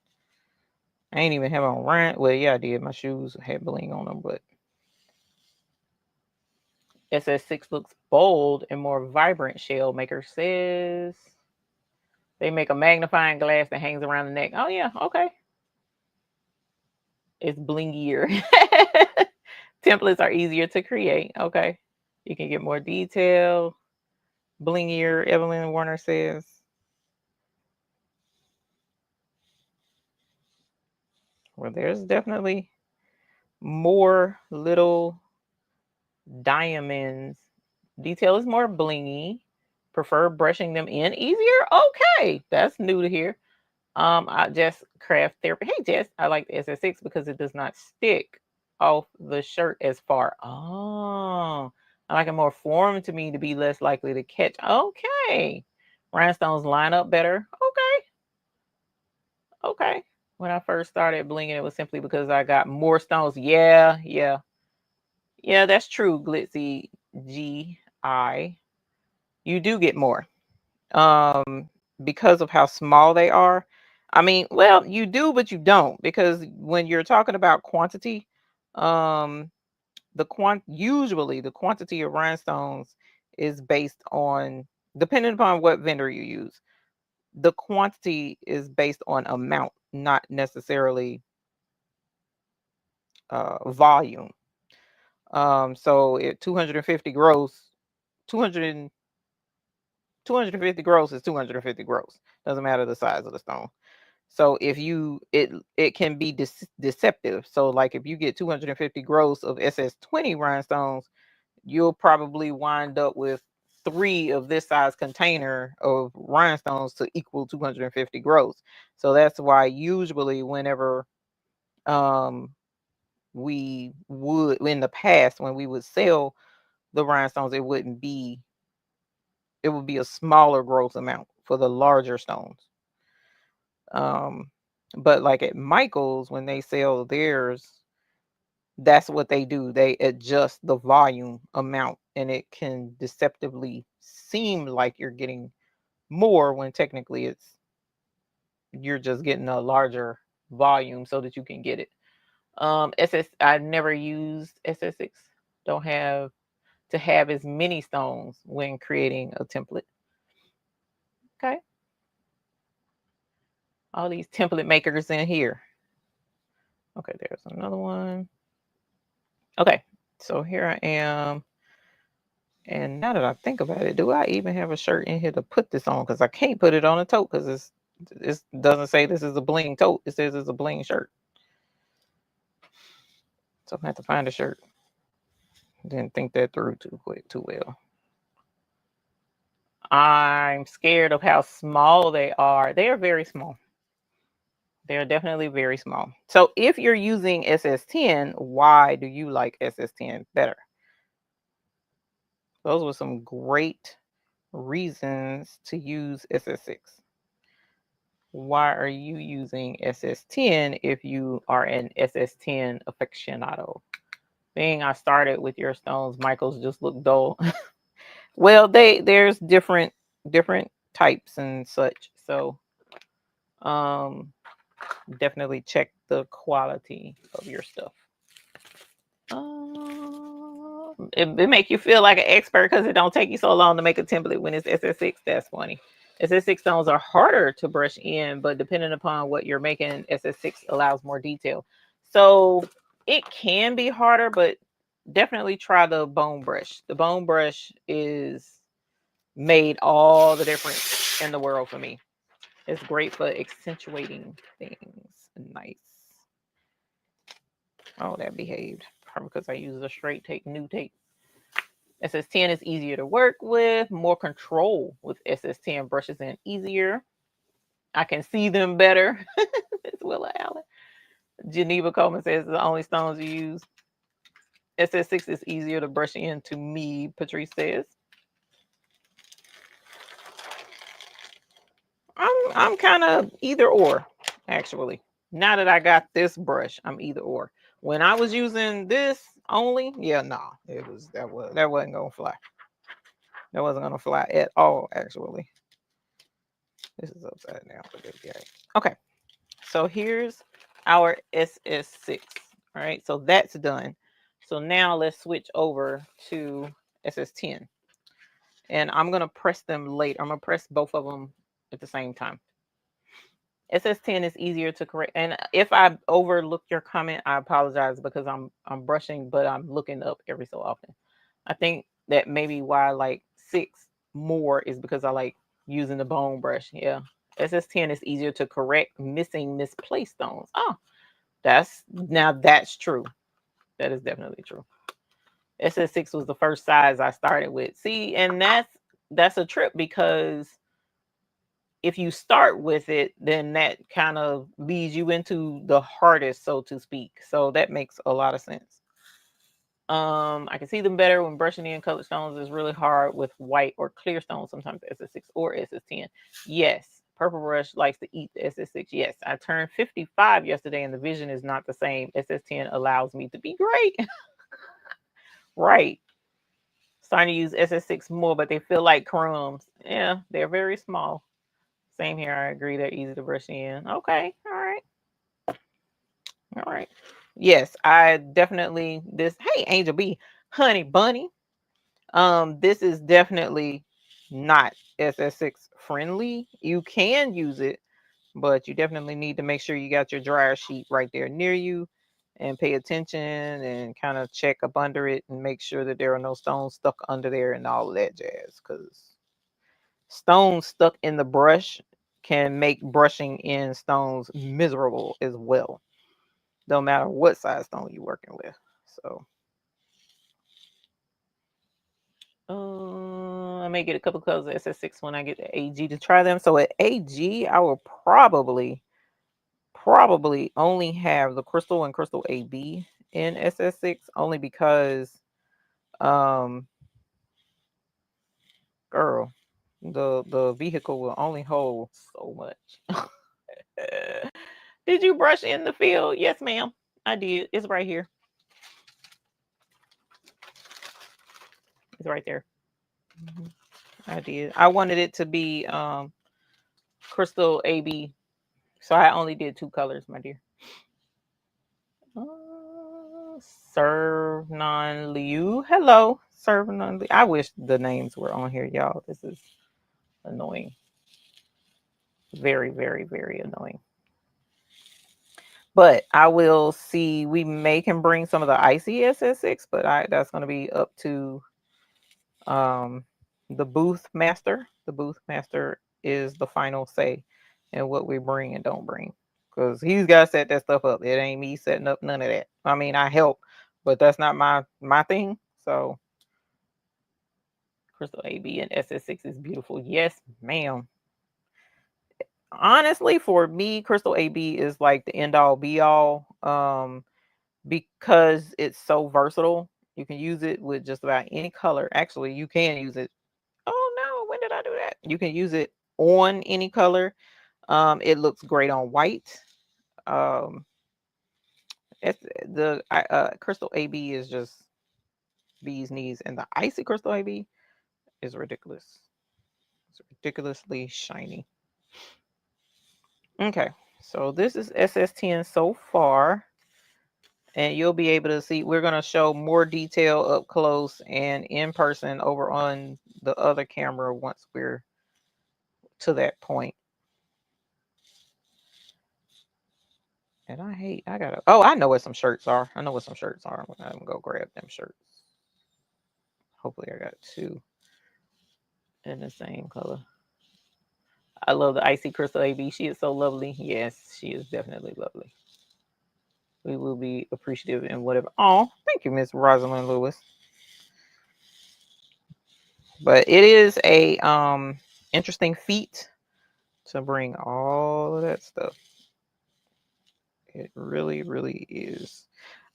I ain't even have on rent. Well, yeah, I did. My shoes had bling on them, but SS6 looks bold and more vibrant, Shell Maker says. They make a magnifying glass that hangs around the neck. Oh, yeah, okay. It's blingier. Templates are easier to create. Okay. You can get more detail. Blingier, Evelyn Warner says. Well, there's definitely more little diamonds. Detail is more blingy. Prefer brushing them in easier. Okay, that's new to hear. I Jess Craft Therapy. Hey Jess, I like the SS6 because it does not stick off the shirt as far. Oh, I like it more formed to me to be less likely to catch. Okay. Rhinestones line up better. Okay. Okay. When I first started blinging, it was simply because I got more stones. Yeah, yeah. Yeah, that's true, Glitzy GI. You do get more. Because of how small they are. I mean, well, you do, but you don't, because when you're talking about quantity, um, usually the quantity of rhinestones is based on, depending upon what vendor you use. The quantity is based on amount, not necessarily volume. So at 250 gross, 200 250 gross is 250 gross. Doesn't matter the size of the stone. So if you it can be deceptive. So like if you get 250 gross of SS20 rhinestones, you'll probably wind up with 3 of this size container of rhinestones to equal 250 gross. So that's why usually whenever we would, in the past when we would sell the rhinestones, it would be a smaller gross amount for the larger stones. But like at Michael's, when they sell theirs, that's what they do. They adjust the volume amount, and it can deceptively seem like you're getting more when technically you're just getting a larger volume so that you can get it. I've never used SS6. Don't have to have as many stones when creating a template. Okay. All these template makers in here. Okay, there's another one. Okay, so here I am. And now that I think about it, do I even have a shirt in here to put this on? Because I can't put it on a tote because it doesn't say this is a bling tote. It says it's a bling shirt. So I have to find a shirt. Didn't think that through too well. I'm scared of how small they are. They are very small. They're definitely very small. So if you're using SS10, why do you like SS10 better? Those were some great reasons to use SS6. Why are you using SS10 if you are an SS10 aficionado? Being I started with your stones, Michael's just look dull. Well, there's different types and such. So definitely check the quality of your stuff. It make you feel like an expert because it don't take you so long to make a template when it's SS6. That's funny. SS6 stones are harder to brush in, but depending upon what you're making, SS6 allows more detail. So it can be harder, but definitely try the bone brush. The bone brush is made all the difference in the world for me. It's great for accentuating things. Nice. Oh, that behaved. Probably because I use a straight tape, new tape. SS10 is easier to work with, more control with SS10 brushes in easier. I can see them better. It's Willa Allen. Geneva Coleman says the only stones you use. SS6 is easier to brush in to me, Patrice says. I'm kind of either or, actually. Now that I got this brush, I'm either or. When I was using this only, yeah, nah, that wasn't gonna fly. That wasn't gonna fly at all, actually. This is upside down. Okay, so here's our SS6. All right, so that's done. So now let's switch over to SS10. And I'm gonna press them later. I'm gonna press both of them at the same time. SS10 is easier to correct. And if I overlooked your comment, I apologize because I'm brushing, but I'm looking up every so often. I think that maybe why I like 6 more is because I like using the bone brush. Yeah. SS10 is easier to correct missing misplaced stones. Oh, that's true. That is definitely true. SS6 was the first size I started with. See, and that's a trip because if you start with it, then that kind of leads you into the hardest, so to speak. So that makes a lot of sense. I can see them better when brushing in colored stones is really hard with white or clear stones, sometimes SS6 or SS10. Yes, purple brush likes to eat the SS6. Yes, I turned 55 yesterday and the vision is not the same. SS10 allows me to be great. Right. Starting to use SS6 more, but they feel like crumbs. Yeah, they're very small. Same here. I agree. They're easy to brush in. Okay. All right. All right. Yes, I definitely hey, Angel B, honey bunny. This is definitely not SS6 friendly. You can use it, but you definitely need to make sure you got your dryer sheet right there near you and pay attention and kind of check up under it and make sure that there are no stones stuck under there and all of that jazz. Because stones stuck in the brush can make brushing in stones miserable as well. No matter what size stone you're working with. So I may get a couple colors of SS6 when I get to AG to try them. So at AG, I will probably only have the crystal and crystal AB in SS6 only because girl, the vehicle will only hold so much. Did you brush in the field? Yes, ma'am. I did. It's right here. It's right there. Mhm. I did. I wanted it to be crystal AB, so I only did 2 colors, my dear. Serve non Liu. Hello, Serve non Liu. I wish the names were on here, y'all. This is annoying. Very, very, very annoying. But I will see. We may can bring some of the icy SS6, but that's going to be up to um, the booth master. The booth master is the final say in what we bring and don't bring, because he's got to set that stuff up. It ain't me setting up none of that. I mean, I help, but that's not my thing. So Crystal AB and SS6 is beautiful. Yes, ma'am. Honestly, for me, Crystal AB is like the end all be all. Because it's so versatile. You can use it with just about any color. Actually, you can use it. Oh no, when did I do that? You can use it on any color. It looks great on white. Um, it's the Crystal AB is just bee's knees, and the icy Crystal AB is ridiculous. It's ridiculously shiny. Okay, so this is SS10 so far. And you'll be able to see, we're going to show more detail up close and in person over on the other camera once we're to that point. And I know what some shirts are. I know what some shirts are. I'm going to go grab them shirts. Hopefully I got two in the same color. I love the Icy Crystal AB. She is so lovely. Yes, she is definitely lovely. We will be appreciative in whatever. Oh, thank you, Miss Rosalind Lewis. But it is a interesting feat to bring all of that stuff. It really, really is.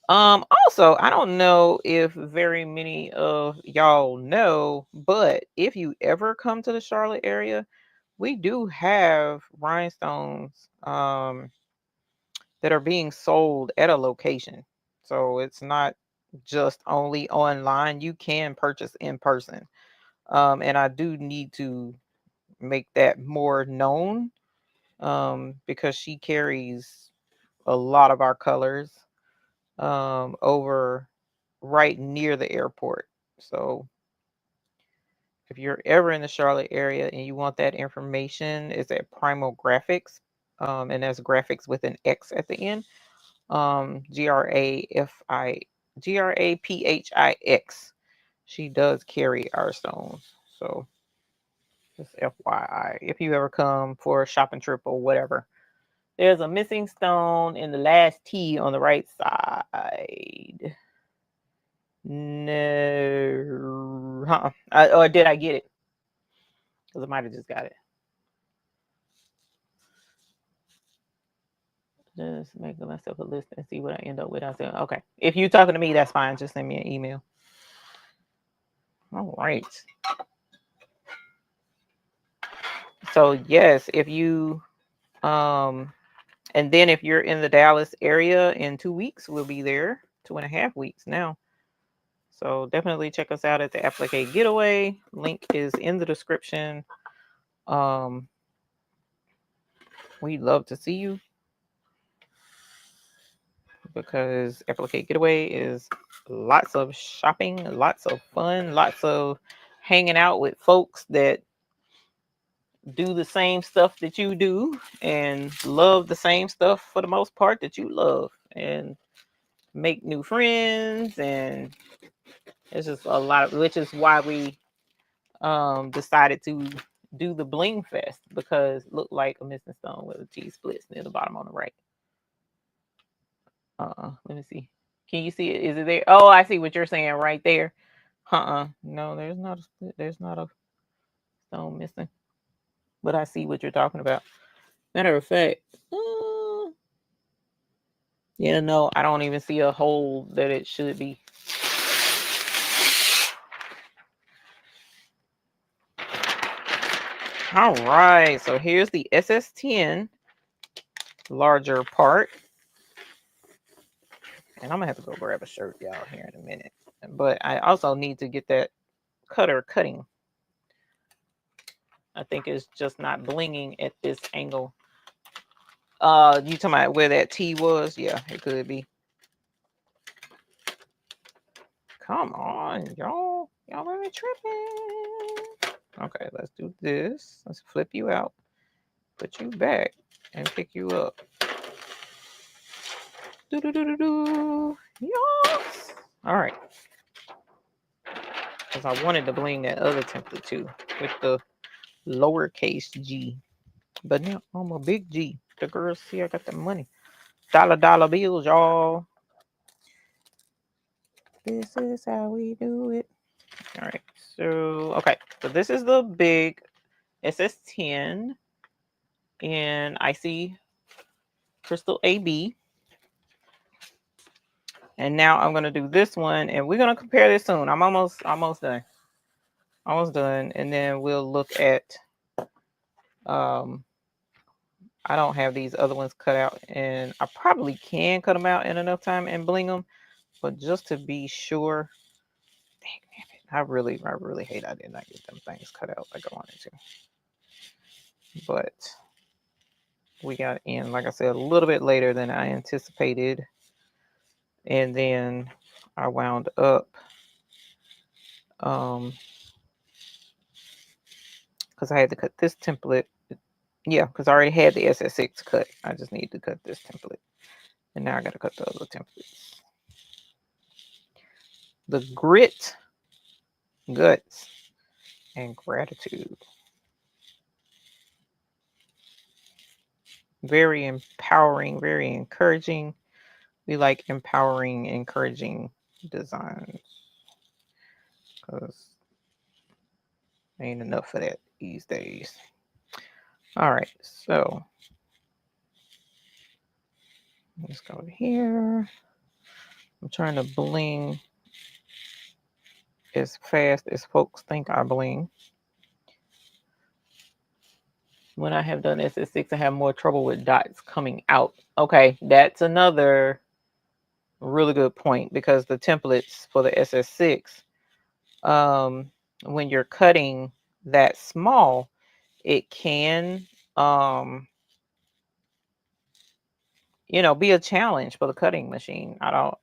Also, I don't know if very many of y'all know, but if you ever come to the Charlotte area, we do have rhinestones that are being sold at a location. So it's not just only online. You can purchase in person. And I do need to make that more known because she carries a lot of our colors over right near the airport. So if you're ever in the Charlotte area and you want that information, it's at Primal Graphics, and that's graphics with an X at the end. GRAPHIX. She does carry our stones. So just FYI, if you ever come for a shopping trip or whatever. There's a missing stone in the last T on the right side. No. Or did I get it? Because I might have just got it. Just making myself a list and see what I end up with. I said, okay. If you're talking to me, that's fine. Just send me an email. All right. So yes, if you and then if you're in the Dallas area in 2 weeks, we'll be there. 2.5 weeks now. So definitely check us out at the Applique Getaway. Link is in the description. We'd love to see you because Applique Getaway is lots of shopping, lots of fun, lots of hanging out with folks that do the same stuff that you do and love the same stuff for the most part that you love, and make new friends. And it's just a lot of, which is why we decided to do the Bling Fest, because it looked like a missing stone with a T splits near the bottom on the right. Let me see. Can you see it? Is it there? Oh, I see what you're saying right there. No, there's not a split. There's not a stone missing. But I see what you're talking about. Matter of fact, yeah, no, I don't even see a hole that it should be. All right, so here's the SS10 larger part. And I'm gonna have to go grab a shirt, y'all, here in a minute. But I also need to get that cutter cutting. I think it's just not blinging at this angle. You talking about where that T was? Yeah, it could be. Come on, y'all. Y'all really tripping. Okay, let's do this. Let's flip you out. put you back and pick you up. Do do do do do. Yes. All right. Because I wanted to bling that other template too with the lowercase g. But now I'm a big G. The girls see I got the money. Dollar bills, y'all. This is how we do it. All right. So, okay. So this is the big SS10 in Icy Crystal AB. And now I'm going to do this one, and we're going to compare this soon. I'm almost done. Almost done. And then we'll look at, I don't have these other ones cut out, and I probably can cut them out in enough time and bling them. But just to be sure, dang it, I really hate I did not get them things cut out like I wanted to. But we got in, like I said, a little bit later than I anticipated. And then I wound up, because I had to cut this template. Yeah, because I already had the SS6 cut. I just need to cut this template. And now I got to cut the other templates. The grit, guts, and gratitude. Very empowering, very encouraging. We like empowering, encouraging designs. Because ain't enough of that these days. All right, so let's go over here. I'm trying to bling as fast as folks think I bling. When I have done SS6, I have more trouble with dots coming out. Okay, that's another really good point, because the templates for the SS6, when you're cutting that small, it can, be a challenge for the cutting machine. I don't,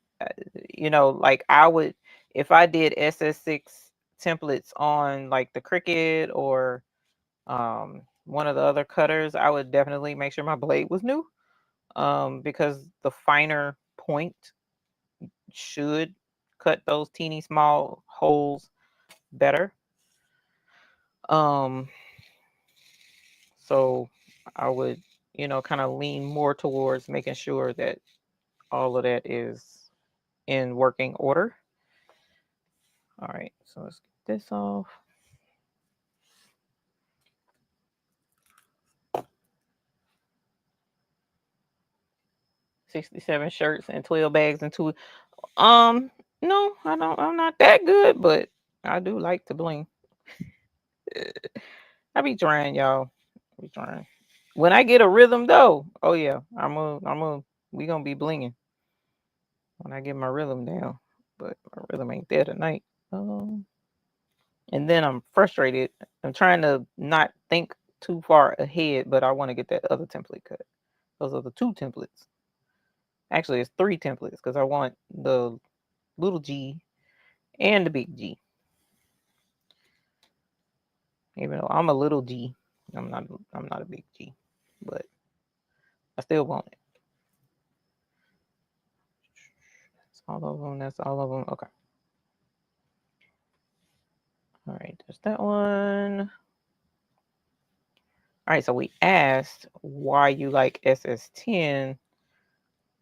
like I would, if I did SS6 templates on like the Cricut or one of the other cutters, I would definitely make sure my blade was new, because the finer point should cut those teeny small holes better. So I would, kind of lean more towards making sure that all of that is in working order. All right, so let's get this off. $67 shirts and 12 bags and two. No, I don't. I'm not that good, but I do like to bling. I be trying, y'all. I be trying. When I get a rhythm, though, oh yeah, we gonna be blinging when I get my rhythm down. But my rhythm ain't there tonight. And then I'm frustrated. I'm trying to not think too far ahead, but I want to get that other template cut. Those are the two templates. Actually, it's three templates, because I want the little G and the big G. Even though I'm a little G, I'm not a big G, but I still want it. That's all of them. That's all of them. Okay. All right, there's that one. All right, so we asked why you like SS10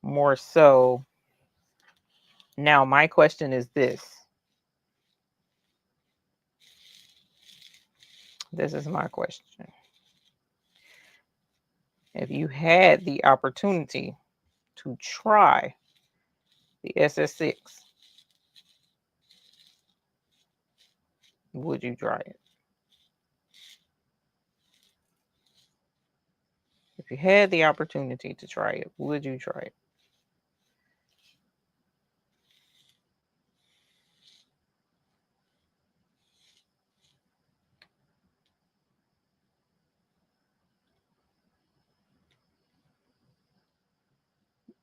more so. Now, my question is this. This is my question. If you had the opportunity to try the SS6, would you try it? If you had the opportunity to try it, would you try it?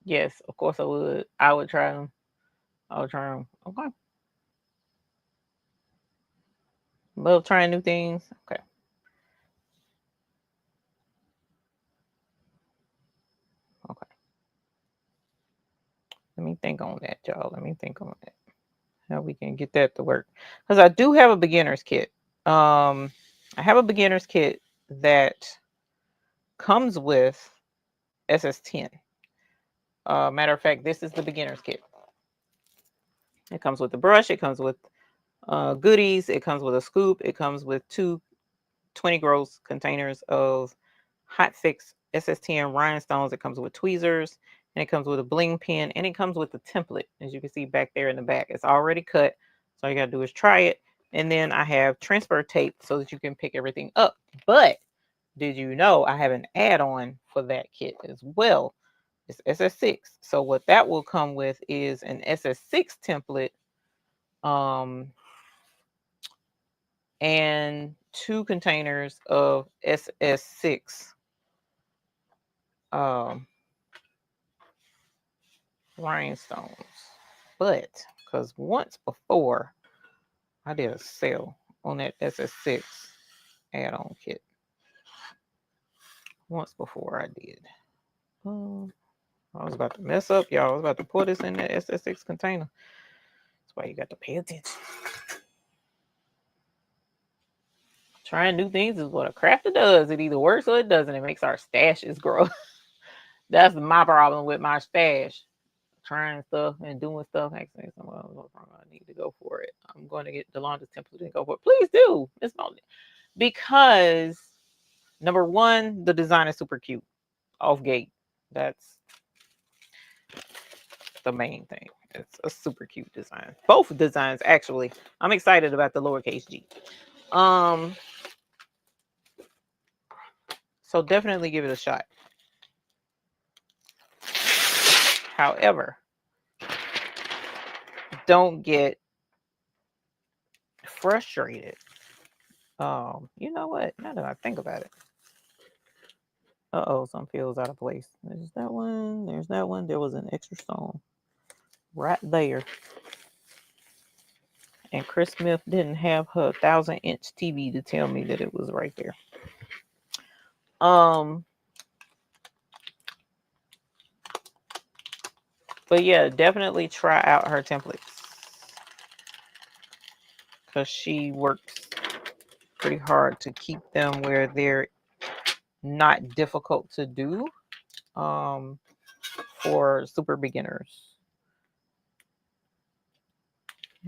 Yes, of course I would. I would try them. I would try them. Okay. Love trying new things. Okay. think on that, y'all. Let me think on that. How we can get that to work. Because I do have a beginner's kit. I have a beginner's kit that comes with SS10. Matter of fact, this is the beginner's kit. It comes with the brush. It comes with goodies. It comes with a scoop. It comes with two 20 gross containers of Hotfix SS10 rhinestones. It comes with tweezers, and it comes with a bling pen, and it comes with the template, as you can see back there in the back. It's already cut, so all you gotta do is try it. And then I have transfer tape so that you can pick everything up. But did you know I have an add-on for that kit as well? It's SS6. So what that will come with is an SS6 template, and 2 containers of SS6 rhinestones. But because once before I did a sale on that SS6 add-on kit. Once before I did. I was about to mess up, y'all. I was about to pour this in that SS6 container. That's why you got to pay attention. Trying new things is what a crafter does. It either works or it doesn't. It makes our stashes grow. That's my problem with my stash. Trying stuff and doing stuff. Actually, I need to go for it. I'm going to get Delonda's template and go for it. Please do. It's not because number one, the design is super cute. Off gate. That's the main thing. It's a super cute design. Both designs, actually. I'm excited about the lowercase g. So definitely give it a shot. However, don't get frustrated. You know what? Now that I think about it. Some feels out of place. There's that one. There's that one. There was an extra stone right there. And Chris Smith didn't have her 1,000-inch TV to tell me that it was right there. But yeah, definitely try out her templates because she works pretty hard to keep them where they're not difficult to do for super beginners.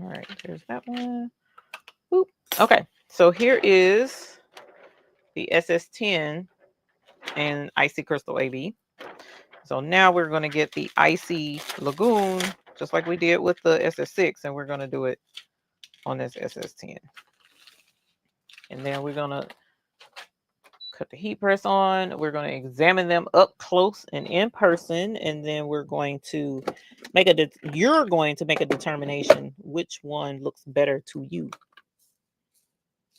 All right, there's that one. Oop. Okay, so here is the SS10 and Icy Crystal AB. So now we're going to get the Icy Lagoon, just like we did with the SS6, and we're going to do it on this SS10. And then we're going to cut the heat press on. We're going to examine them up close and in person, and then we're going to make you're going to make a determination which one looks better to you.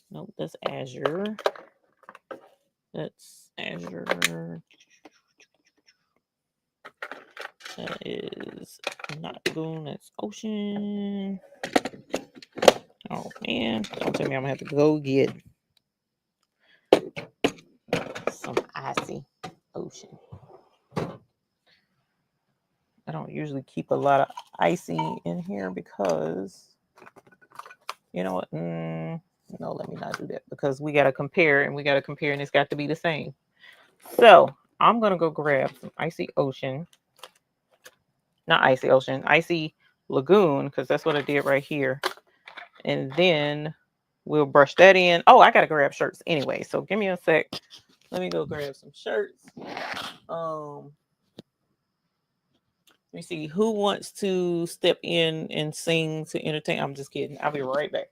Nope, that's Azure. That's Azure. That is not Lagoon, that's Ocean. Oh man, don't tell me I'm gonna have to go get some Icy Ocean. I don't usually keep a lot of Icy in here because, you know what? No, let me not do that because we gotta compare and it's got to be the same. So I'm gonna go grab some Icy Ocean. Not Icy Ocean, Icy Lagoon, because that's what I did right here. And then we'll brush that in. Oh, I gotta grab shirts anyway. So give me a sec. Let me go grab some shirts. Let me see who wants to step in and sing to entertain. I'm just kidding. I'll be right back.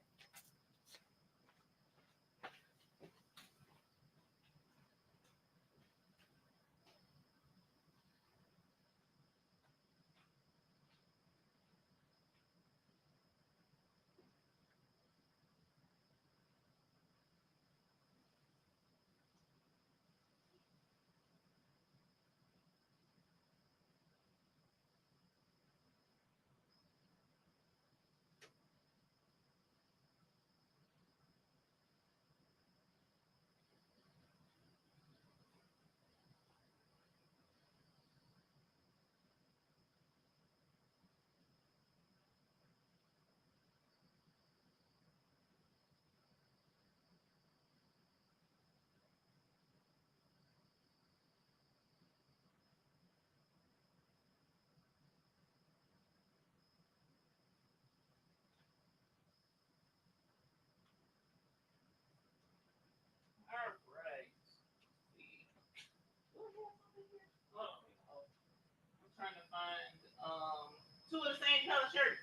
shirts.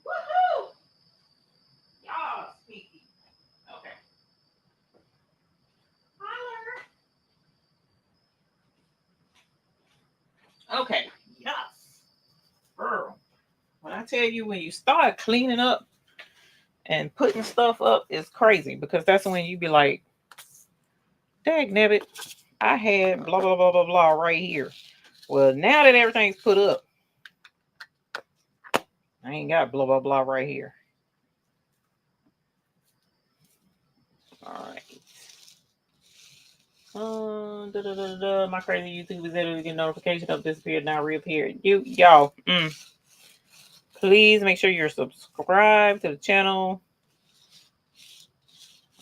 Woohoo! Y'all speaking. Okay. Okay. Yes. Girl. When I tell you, when you start cleaning up and putting stuff up, it's crazy, because that's when you be like, dag nabbit, I had blah blah blah blah blah right here. Well, now that everything's put up, I ain't got blah blah blah right here. All right. My crazy YouTube is able to get notification of disappeared, now reappeared. Y'all, please make sure you're subscribed to the channel.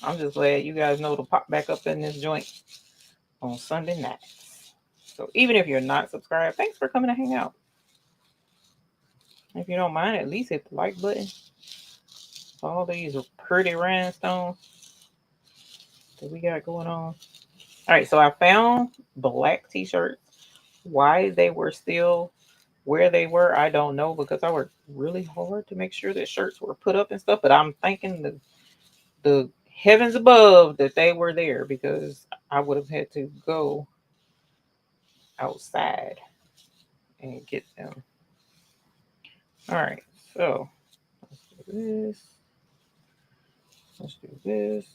I'm just glad you guys know to pop back up in this joint on Sunday nights. So even if you're not subscribed, thanks for coming to hang out. If you don't mind, at least hit the like button. All these pretty rhinestones that we got going on. All right, so I found black t-shirts. Why they were still where they were, I don't know, because I worked really hard to make sure that shirts were put up and stuff. But I'm thanking the heavens above that they were there, because I would have had to go outside and get them. All right, so let's do this. Let's do this.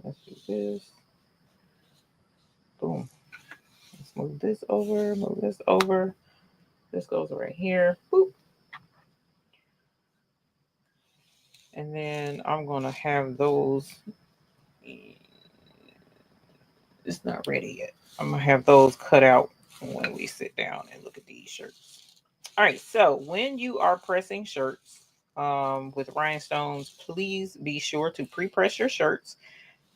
Let's do this. Boom. Let's move this over. Move this over. This goes right here. Boop. And then I'm going to have those. It's not ready yet. I'm going to have those cut out when we sit down and look at these shirts. All right. So when you are pressing shirts with rhinestones, please be sure to pre-press your shirts.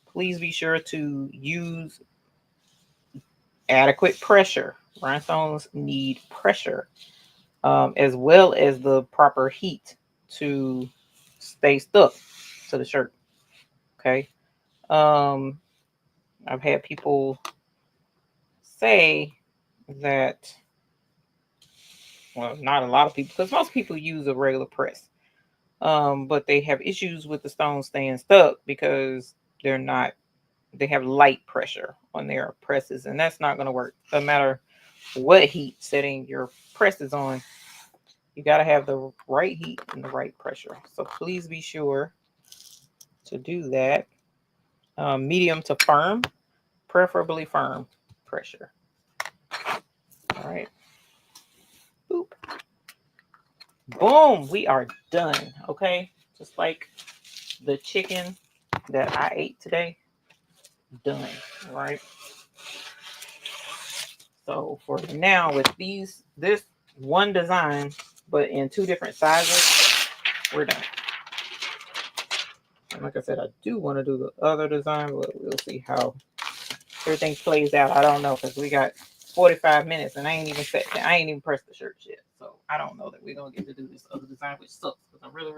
Please be sure to use adequate pressure. Rhinestones need pressure, as well as the proper heat to stay stuck to the shirt. Okay. I've had people say that, well, not a lot of people, because most people use a regular press, but they have issues with the stones staying stuck because they have light pressure on their presses, and that's not going to work. No matter what heat setting your press is on, you got to have the right heat and the right pressure. So please be sure to do that. Medium to firm, preferably firm pressure. All right. Boop. Boom. We are done. Okay. Just like the chicken that I ate today. Done. All right. So for now, with this one design, but in two different sizes, we're done. And like I said, I do want to do the other design, but we'll see how everything plays out. I don't know, because we got 45 minutes and I ain't even pressed the shirts yet. So I don't know that we're gonna get to do this other design, which sucks, because I really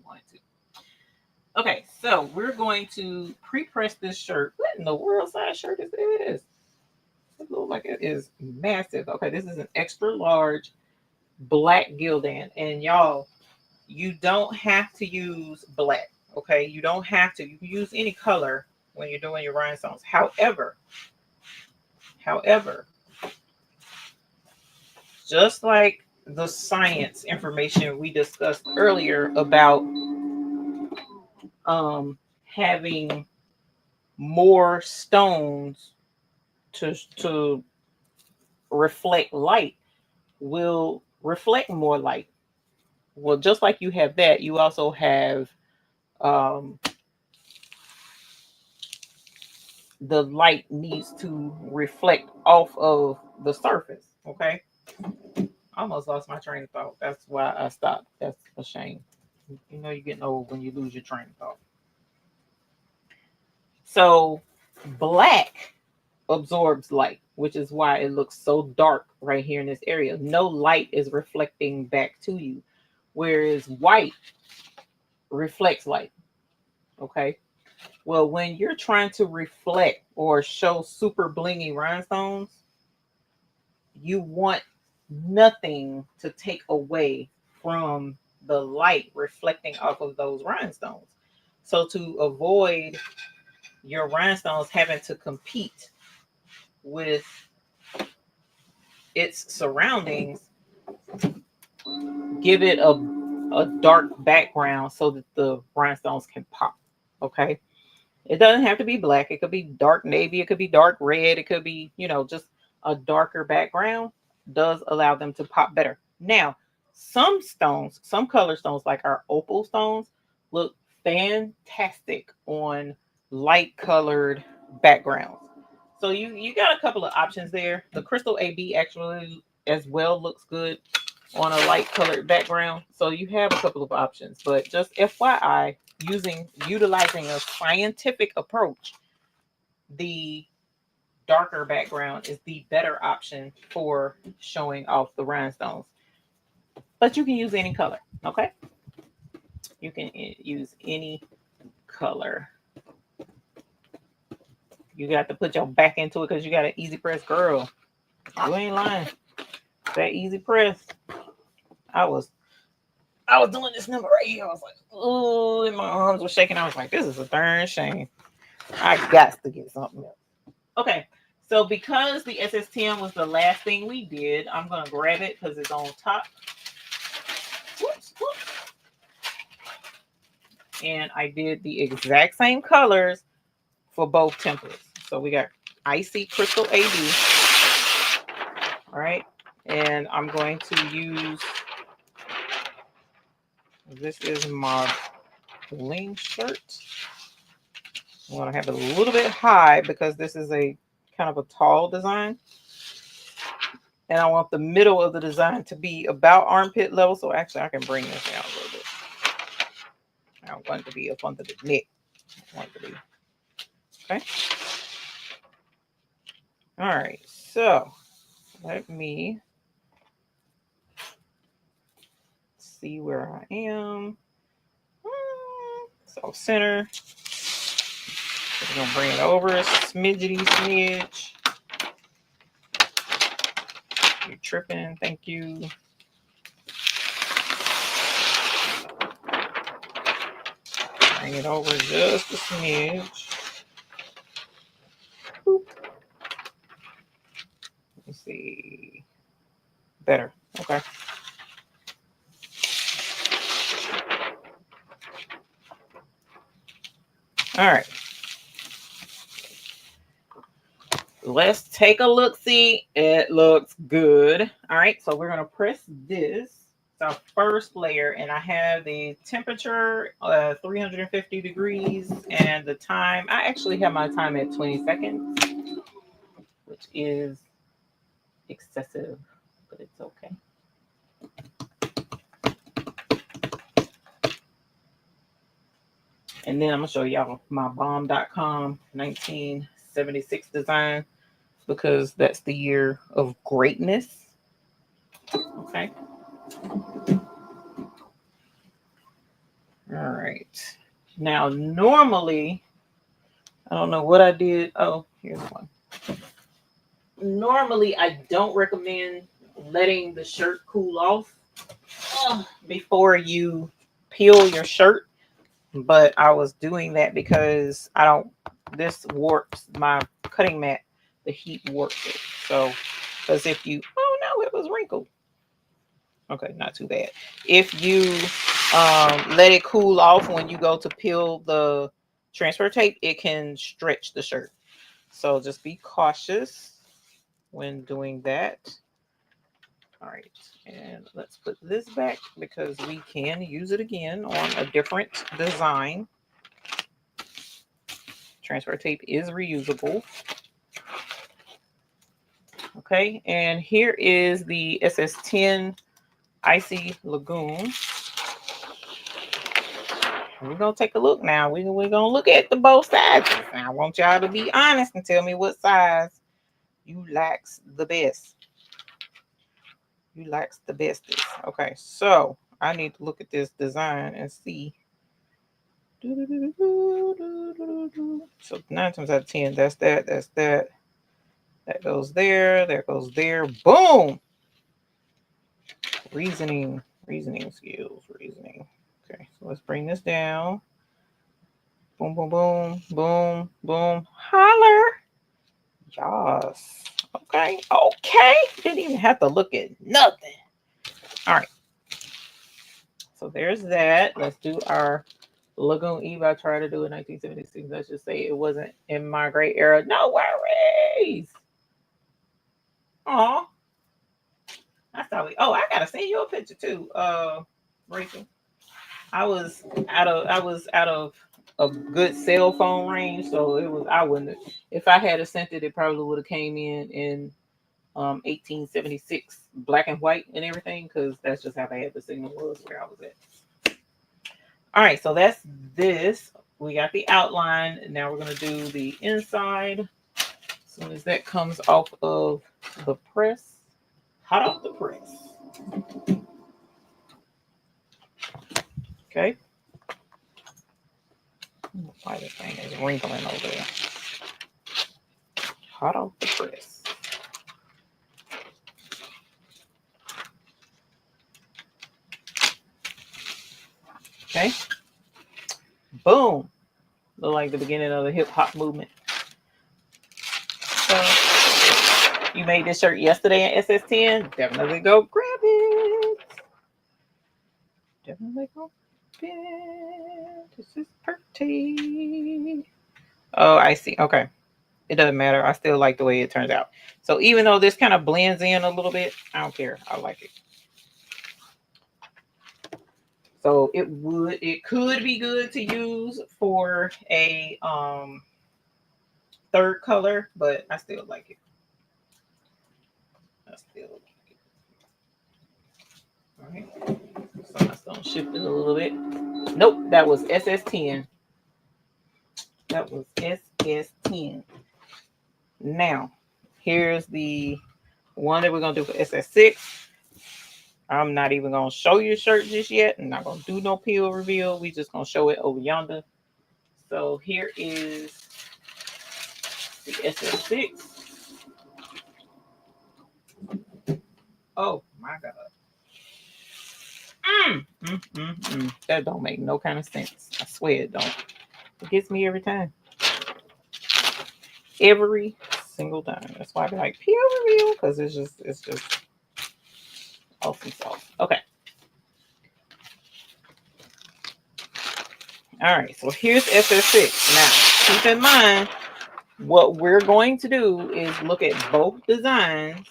wanted to. Okay, so we're going to pre-press this shirt. What in the world size shirt is this? It looks like it is massive. Okay, this is an extra large black Gildan. And y'all, you don't have to use black. Okay, you don't have to. You can use any color when you're doing your rhinestones. However, just like the science information we discussed earlier about having more stones to reflect light will reflect more light. Well, just like you have that, you also have the light needs to reflect off of the surface. Okay. I almost lost my train of thought. That's why I stopped. That's a shame. You know, you're getting old when you lose your train of thought. So black absorbs light, which is why it looks so dark right here in this area. No light is reflecting back to you. whereas white reflects light. Okay. Well, when you're trying to reflect or show super blingy rhinestones, you want nothing to take away from the light reflecting off of those rhinestones. So to avoid your rhinestones having to compete with its surroundings, give it a dark background so that the rhinestones can pop. Okay. It doesn't have to be black. It could be dark navy. It could be dark red. It could be, just a darker background does allow them to pop better. Now, some stones, some color stones like our opal stones look fantastic on light colored backgrounds. So you got a couple of options there. The crystal AB actually as well looks good on a light colored background. So you have a couple of options, but just FYI, utilizing a scientific approach, the darker background is the better option for showing off the rhinestones. But you can use any color, okay? You can use any color. You got to put your back into it because you got an easy press, girl. You ain't lying. That easy press. I was doing this number right here. I was like, oh, and my arms were shaking. I was like, this is a darn shame. I got to get something else. Okay, so because the SS10 was the last thing we did, I'm going to grab it because it's on top. Whoops, whoops. And I did the exact same colors for both templates. So we got Icy Crystal AB. All right, and I'm going to use, this is my Bling shirt. I'm going to have it a little bit high because this is a kind of a tall design. And I want the middle of the design to be about armpit level. So actually I can bring this down a little bit. I don't want it to be up under the neck. I want it to be. Okay. All right. So let me see where I am. So center. We're going to bring it over a smidgety smidge. You're tripping. Thank you. Bring it over just a smidge. Boop. Let me see. Better. Okay. All right. Let's take a look. See, it looks good. All right. So we're going to press this. It's our first layer. And I have the temperature 350 degrees. And the time, I actually have my time at 20 seconds, which is excessive, but it's okay. And then I'm going to show y'all my bomb.com 1976 design because that's the year of greatness. Okay. All right. Now, normally, I don't know what I did. Oh, here's one. Normally, I don't recommend letting the shirt cool off before you peel your shirt. But I was doing that because this warps my cutting mat. The heat warps it. So, because if you, oh no, it was wrinkled. Okay, not too bad. If you let it cool off when you go to peel the transfer tape, it can stretch the shirt. So just be cautious when doing that. All right, and let's put this back because we can use it again on a different design. Transfer tape is reusable. Okay, and here is the SS10 Icy Lagoon. We're going to take a look now. We're going to look at the both sides. I want y'all to be honest and tell me what size you likes the best. You likes the bestest. Okay, so I need to look at this design and see. So 9 times out of 10, that's that, that's that. That goes there, that goes there. Boom! Reasoning skills, reasoning. Okay, so let's bring this down. Boom, boom, boom, boom, boom. Holler. Yes. Okay, okay. Didn't even have to look at nothing. All right. So there's that. Let's do our Lagoon Eve. I tried to do it in 1976. Let's just say it wasn't in my great era. No worries. Aw. I thought we. Oh, I gotta send you a picture too, Rachel. I was out of a good cell phone range, so it was. I wouldn't. If I had sent it, it probably would have came in 1876, black and white and everything, because that's just how bad the signal was where I was at. All right, so that's this. We got the outline. Now we're gonna do the inside. As soon as that comes off of the press, hot off the press. Okay. Why this thing is wrinkling over there? Hot off the press. Okay. Boom. Look like the beginning of the hip hop movement. So you made this shirt yesterday in SS10. Definitely go grab it. Definitely go grab it. This is pretty. Oh, I see. Okay. It doesn't matter. I still like the way it turns out. So even though this kind of blends in a little bit, I don't care. I like it. So it could be good to use for a third color, but I still like it. I still like it. All right. So I'm gonna shift it a little bit. Nope, that was SS10. That was SS10. Now, here's the one that we're gonna do for SS6. I'm not even gonna show you the shirt just yet. I'm not gonna do no peel reveal. We just gonna show it over yonder. So here is the SS6. Oh my god. That don't make no kind of sense. I swear it don't. It gets me every time. Every single time. That's why I be like peel reveal, because it's just awesome sauce. Okay. All right, so here's SS6. Now, keep in mind, what we're going to do is look at both designs.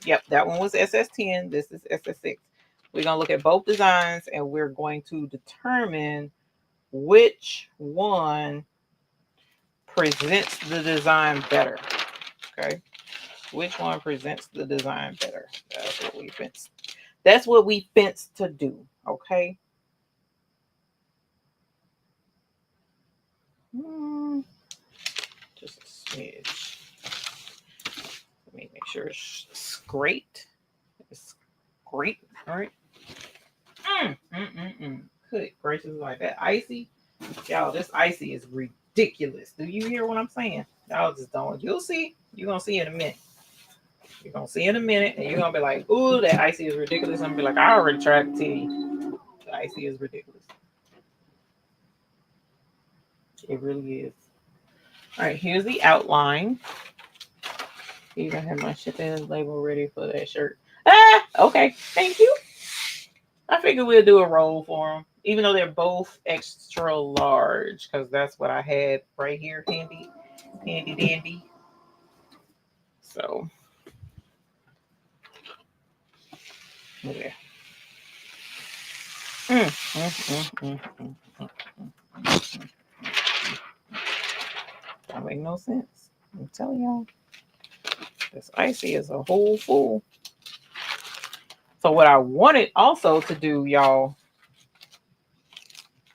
Yep, that one was SS10. This is SS6. We're going to look at both designs, and we're going to determine which one presents the design better. Okay, which one presents the design better? That's what we fence to do. Okay. Just a smidge. Let me make sure it's great. It's great. All right. Good gracious, like that icy. Y'all, this icy is ridiculous. Do you hear what I'm saying? Y'all just don't. You'll see. You're going to see in a minute. You're going to see in a minute, and you're going to be like, ooh, that icy is ridiculous. I'm going to be like, I already tried to tell you. The icy is ridiculous. It really is. All right, here's the outline. Even have my shipping label ready for that shirt. Ah, okay. Thank you. I figure we'll do a roll for them, even though they're both extra large, because that's what I had right here, handy dandy. So, yeah. That make no sense. I'm telling y'all, this icy is a whole fool. So what I wanted also to do, y'all.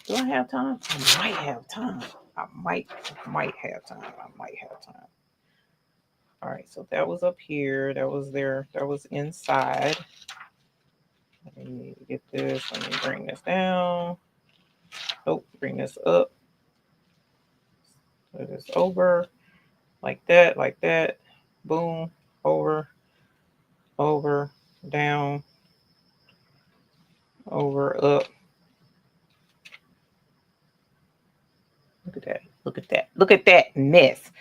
Do I have time? I might have time. I might have time. All right, so that was up here. That was there. That was inside. Let me get this. Let me bring this down. Oh, bring this up. Put this over. Like that. Boom. Over. Over. Down. Over. Up. Look at that. Look at that. Look at that mess.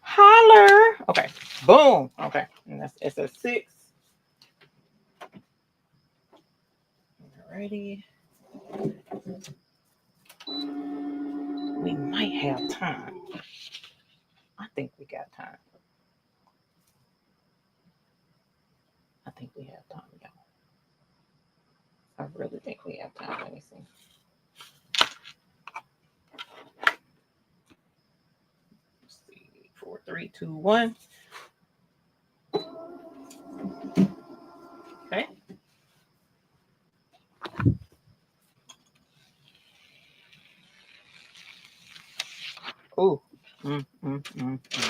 Holler. Okay. Boom. Okay. And that's SS6. Alrighty. We might have time. I think we got time. I think we have time, y'all. I really think we have time. Let me see. Let's see. 4, 3, 2, 1. Okay. Ooh. Mm, mm, mm, mm.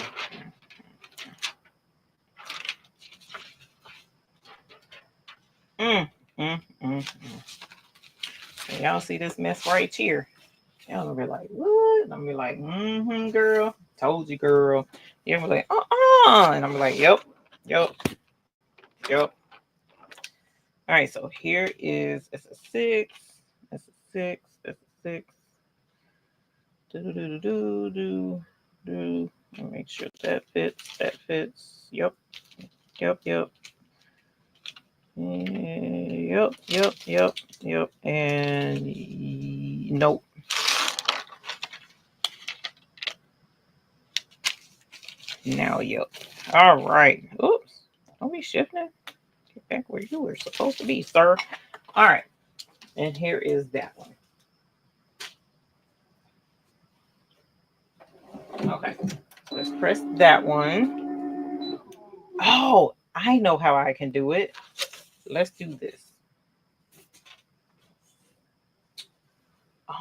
Mm, mm, mm, mm. Y'all see this mess right here? Y'all gonna be like, what? And I'm gonna be like, mm-hmm, girl. Told you, girl. You're gonna be like, and I'm like, yep. All right, so here is SS6, SS6, SS6. Do. Make sure that fits. Yep. Yep. And nope. Now, yep. All right. Oops. Don't be shifting. Get back where you were supposed to be, sir. All right. And here is that one. Okay. Let's press that one. Oh, I know how I can do it. Let's do this.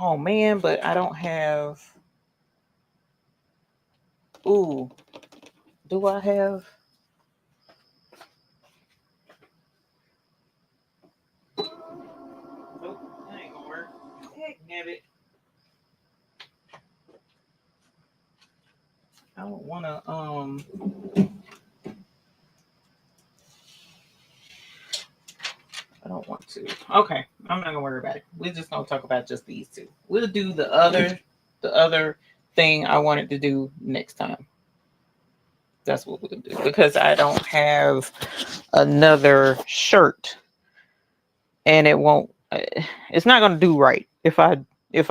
Oh, man, but I don't have... Ooh. Do I have... Nope, that ain't gonna work. Heck, nabbit. I don't wanna, I don't want to. Okay, I'm not gonna worry about it. We're just gonna talk about just these two. We'll do the other thing I wanted to do next time. That's what we'll do because I don't have another shirt, and it won't. It's not gonna do right if I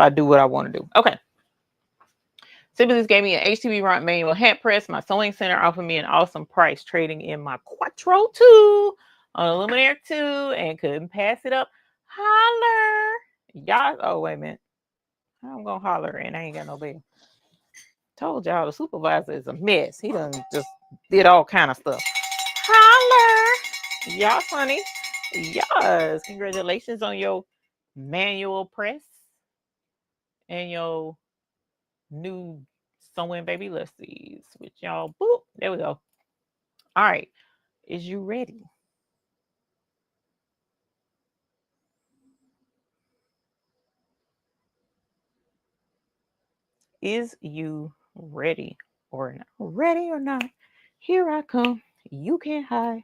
do what I want to do. Okay. Siblings gave me an HTV Ront manual hand press. My sewing center offered me an awesome price trading in my Quattro 2 on a Luminaire 2 and couldn't pass it up. Holler. Y'all, oh, wait a minute. I'm going to holler and I ain't got no bill. Told y'all the supervisor is a mess. He done just did all kind of stuff. Holler. Y'all funny. Yes. Congratulations on your manual press and your new sewing, baby. Let's see. Switch y'all. Boop. There we go. All right. Is you ready? Is you ready or not? Ready or not? Here I come. You can't hide.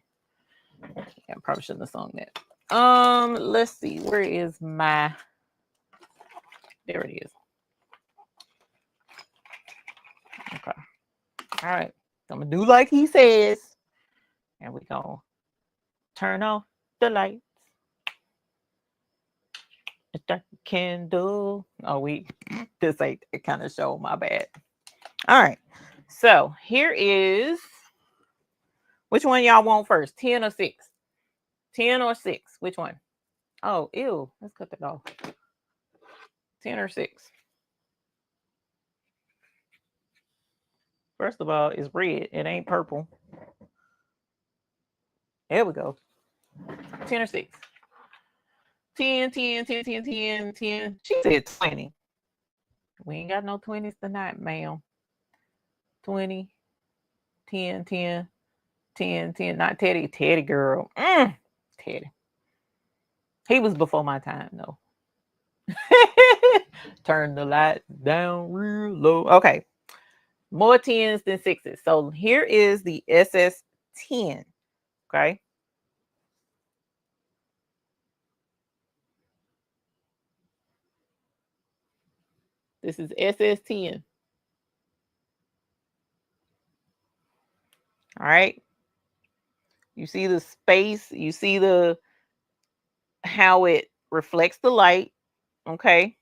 I probably shouldn't have sung that. Let's see. Where is my... There it is. Okay. All right. I'm gonna do like he says. And we're gonna turn off the lights. Start the candle. Oh, this ain't it kind of show, my bad. All right. So here is, which one y'all want first? 10 or 6? 10 or 6? Which one? Oh, ew. Let's cut that off. 10 or 6? First of all, it's red. It ain't purple. There we go. 10 or 6? 10. She said 20. We ain't got no 20s tonight, ma'am. 20, 10. Not Teddy. Teddy girl. Teddy. He was before my time, though. Turn the light down real low. Okay. More 10s than 6s. So here is the SS10. Okay. This is SS10. All right. You see the space, you see the how it reflects the light. Okay.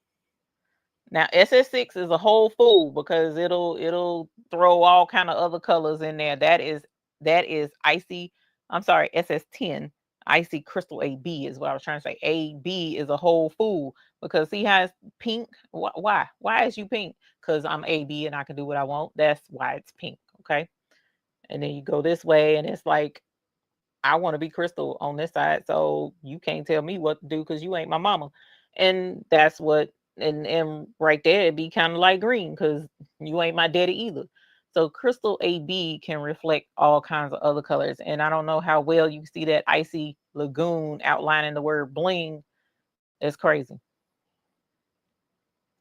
Now SS6 is a whole fool because it'll throw all kind of other colors in there. That is icy. I'm sorry, SS10. Icy crystal AB is what I was trying to say. AB is a whole fool because he has pink. Why? Why is you pink? Because I'm AB and I can do what I want. That's why it's pink. Okay. And then you go this way and it's like I want to be crystal on this side, so you can't tell me what to do because you ain't my mama. And that's what and right there it'd be kind of like green because you ain't my daddy either. So crystal AB can reflect all kinds of other colors. And I don't know how well you see that icy lagoon outlining the word bling. It's crazy.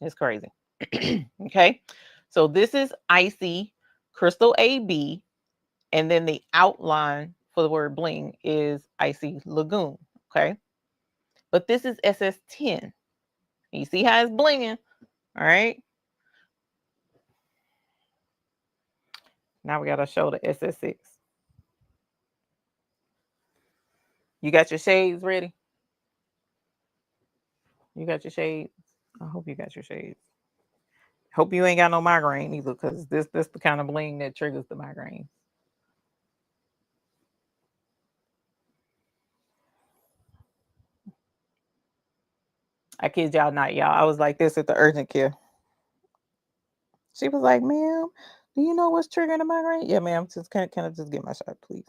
It's crazy. Okay. So this is icy crystal AB. And then the outline for the word bling is icy lagoon. Okay. But this is SS10. You see how it's blinging. All right. Now we got to show the SS6. You got your shades ready? You got your shades? I hope you got your shades. Hope you ain't got no migraine either, because this the kind of bling that triggers the migraine. I kid y'all not, y'all. I was like this at the urgent care. She was like, "Ma'am, do you know what's triggering a migraine?" "Yeah, ma'am. Just can I just get my shot, please?"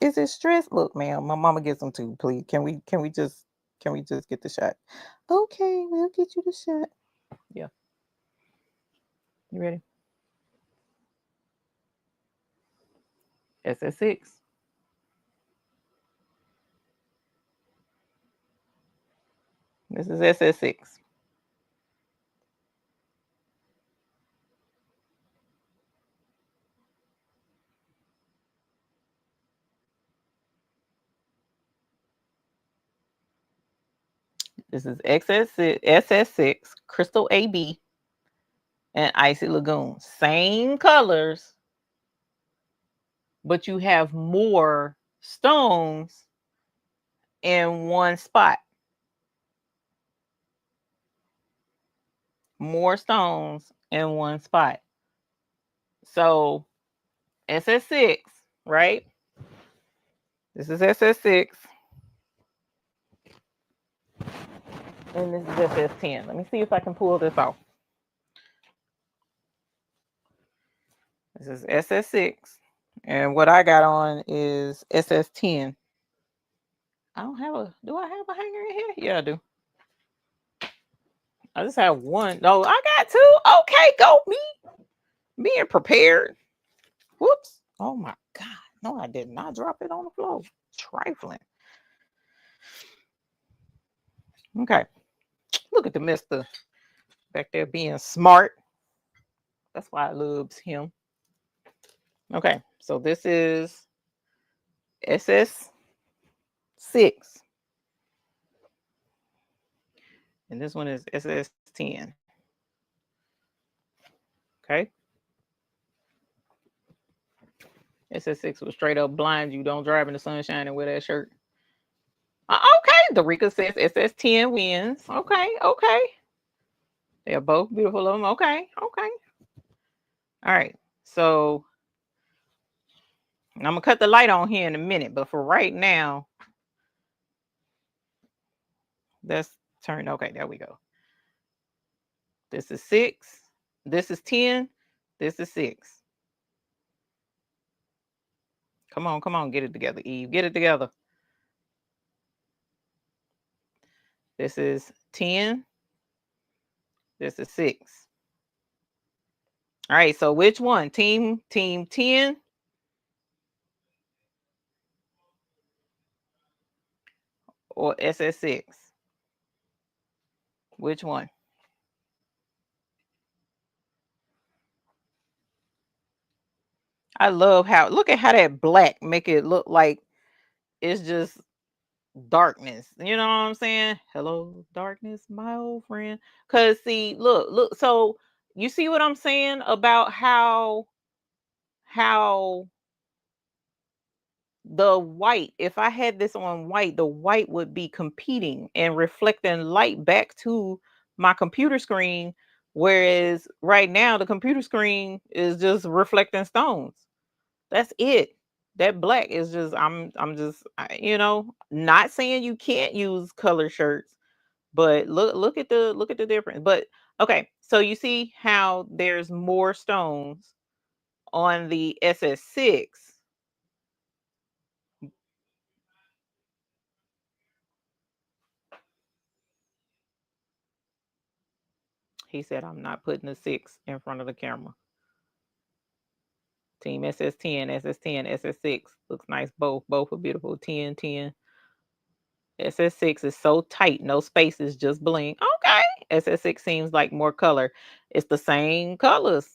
"Is it stress?" "Look, ma'am, my mama gets them too. Please, can we just get the shot?" "Okay, we'll get you the shot." Yeah, you ready? SS6. This is SS6. This is SS6, Crystal AB, and Icy Lagoon. Same colors, but you have more stones in one spot. More stones in one spot. So SS6, right? This is SS6. And this is SS10. Let me see if I can pull this off. This is SS6. And what I got on is SS10. I don't have a, do I have a hanger in here? Yeah, I do. I just have one. No, I got two. Okay, go me. Being prepared. Whoops. Oh my God. No, I did not drop it on the floor. Trifling. Okay. Look at the mister back there being smart. That's why I loves him. Okay. So this is SS6. And this one is SS10. Okay. SS6 will straight up blind you. Don't drive in the sunshine and wear that shirt. Okay. Darika says SS10 wins. Okay. Okay. They're both beautiful of them. Okay. Okay. All right. So I'm going to cut the light on here in a minute. But for right now, let's turn. Okay. There we go. This is 6. This is 10. This is 6. Come on. Come on. Get it together, Eve. Get it together. This is 10. This is 6. All right. So which one? Team 10. or SS6? Which one? I love how, look at how that black make it look like it's just darkness. You know what I'm saying? Hello, darkness, my old friend. Cause see, look. So you see what I'm saying about how the white, if I had this on white, the white would be competing and reflecting light back to my computer screen. Whereas right now the computer screen is just reflecting stones. That's it. That black is just, I'm just not saying you can't use color shirts, but look at the difference. But okay, so you see how there's more stones on the SS6. He said I'm not putting the 6 in front of the camera. Team SS10, SS10, SS6 looks nice. Both are beautiful. 10, 10. SS6 is so tight, no spaces, just bling. Okay. SS6 seems like more color. It's the same colors,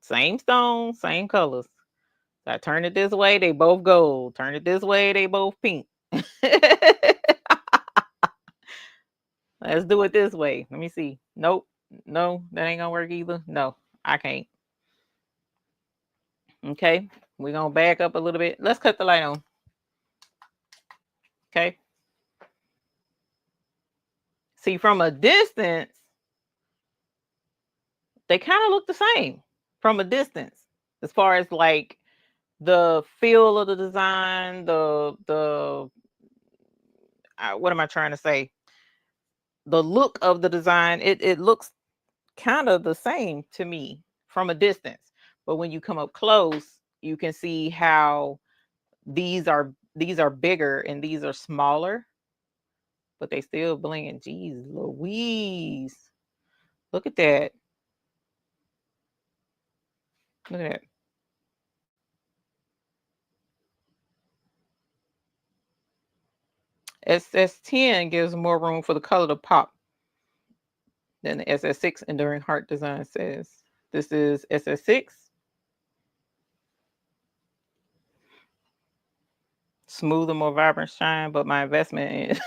same stone, same colors. So I turn it this way, they both gold. Turn it this way, they both pink. Let's do it this way. Let me see. Nope. No, that ain't gonna work either. No, I can't. Okay. We're gonna back up a little bit. Let's cut the light on. Okay. See, from a distance, they kind of look the same from a distance, as far as like the feel of the design, the what am I trying to say? The look of the design, it looks kind of the same to me from a distance. But when you come up close, you can see how these are bigger and these are smaller, but they still blinging. Jeez Louise. Look at that. Look at that. SS10 gives more room for the color to pop than the SS6 Enduring Heart design says. This is SS6. Smoother, more vibrant shine, but my investment is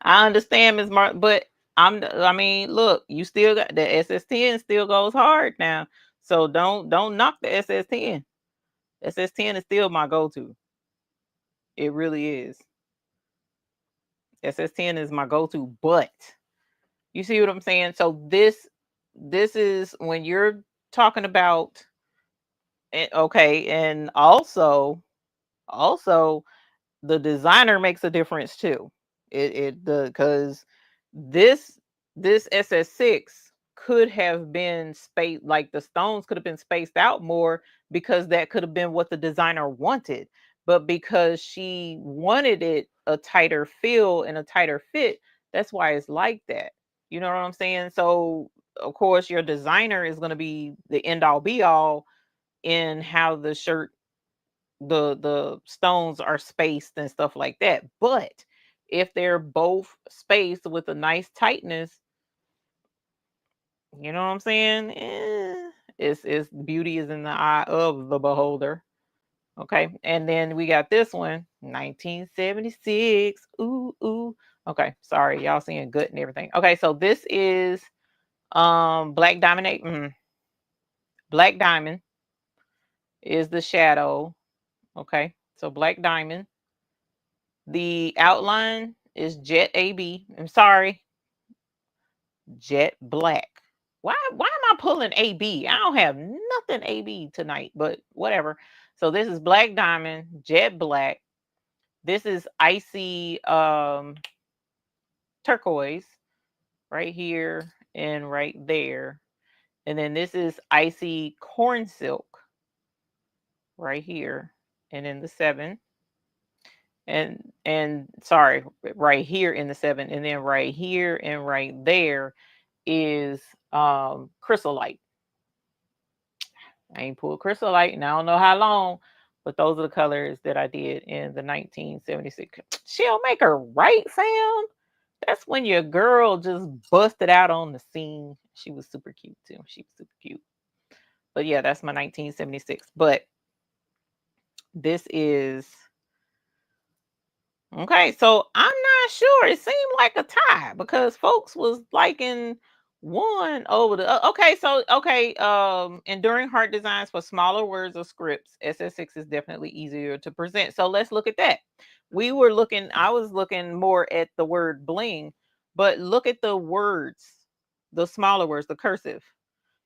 I understand, Ms. Mark, but I mean, look, you still got the SS10 still goes hard now. So don't knock the SS10. SS10 is still my go-to. It really is. SS10 is my go-to, but you see what I'm saying? So this is when you're talking about okay, and also the designer makes a difference too. The because this this SS6 could have been spaced, like the stones could have been spaced out more, because that could have been what the designer wanted. But because she wanted it a tighter feel and a tighter fit, that's why it's like that. You know what I'm saying? So of course your designer is going to be the end all be all in how the shirt, the stones are spaced and stuff like that. But if they're both spaced with a nice tightness, you know what I'm saying? It's beauty is in the eye of the beholder. Okay. And then we got this one, 1976. Ooh, ooh. Okay. Sorry, y'all seeing good and everything. Okay, so this is black diamond. Black diamond is the shadow. Okay. So black diamond. The outline is jet AB. I'm sorry, jet black. Why am I pulling AB? I don't have nothing AB tonight, but whatever. So this is black diamond, jet black. This is icy turquoise right here and right there. And then this is icy corn silk right here and in the 7. And sorry, right here in the 7, and then right here and right there is chrysolite. I ain't pulled chrysolite and I don't know how long, But those are the colors that I did in the 1976. She'll make her right sound. That's when your girl just busted out on the scene. She was super cute too. She was super cute. But yeah, that's my 1976. But this is okay. So I'm not sure. It seemed like a tie because folks was liking one over the okay. So okay. Enduring heart designs for smaller words or scripts. SS6 is definitely easier to present. So let's look at that. I was looking more at the word bling, but look at the words, the smaller words, the cursive.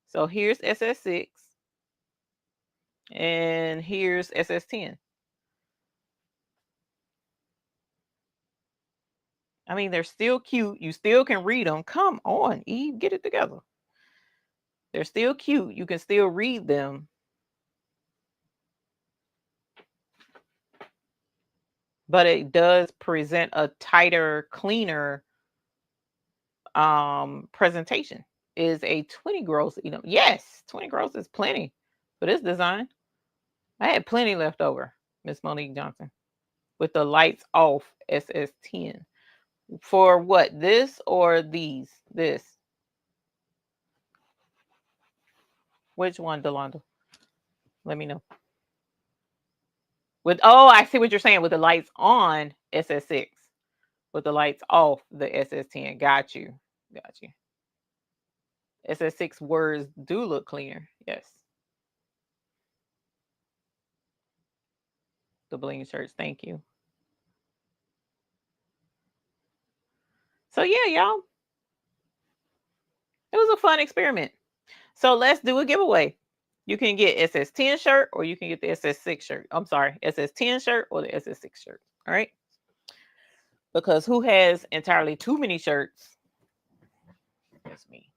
So here's SS6 and here's SS10. I mean, they're still cute. You still can read them. Come on, Eve, get it together. They're still cute. You can still read them. But it does present a tighter, cleaner presentation. Is a 20 gross, yes, 20 gross is plenty for this design. I had plenty left over, Miss Monique Johnson, with the lights off SS10. For what? This or these? This. Which one, Delonda? Let me know. I see what you're saying. With the lights on SS6. With the lights off the SS10. Got you. Got you. SS6 words do look cleaner. Yes. The bling shirts. Thank you. So yeah, y'all. It was a fun experiment. So let's do a giveaway. You can get SS10 shirt or you can get the SS6 shirt. I'm sorry, SS10 shirt or the SS6 shirt. All right. Because who has entirely too many shirts? That's me.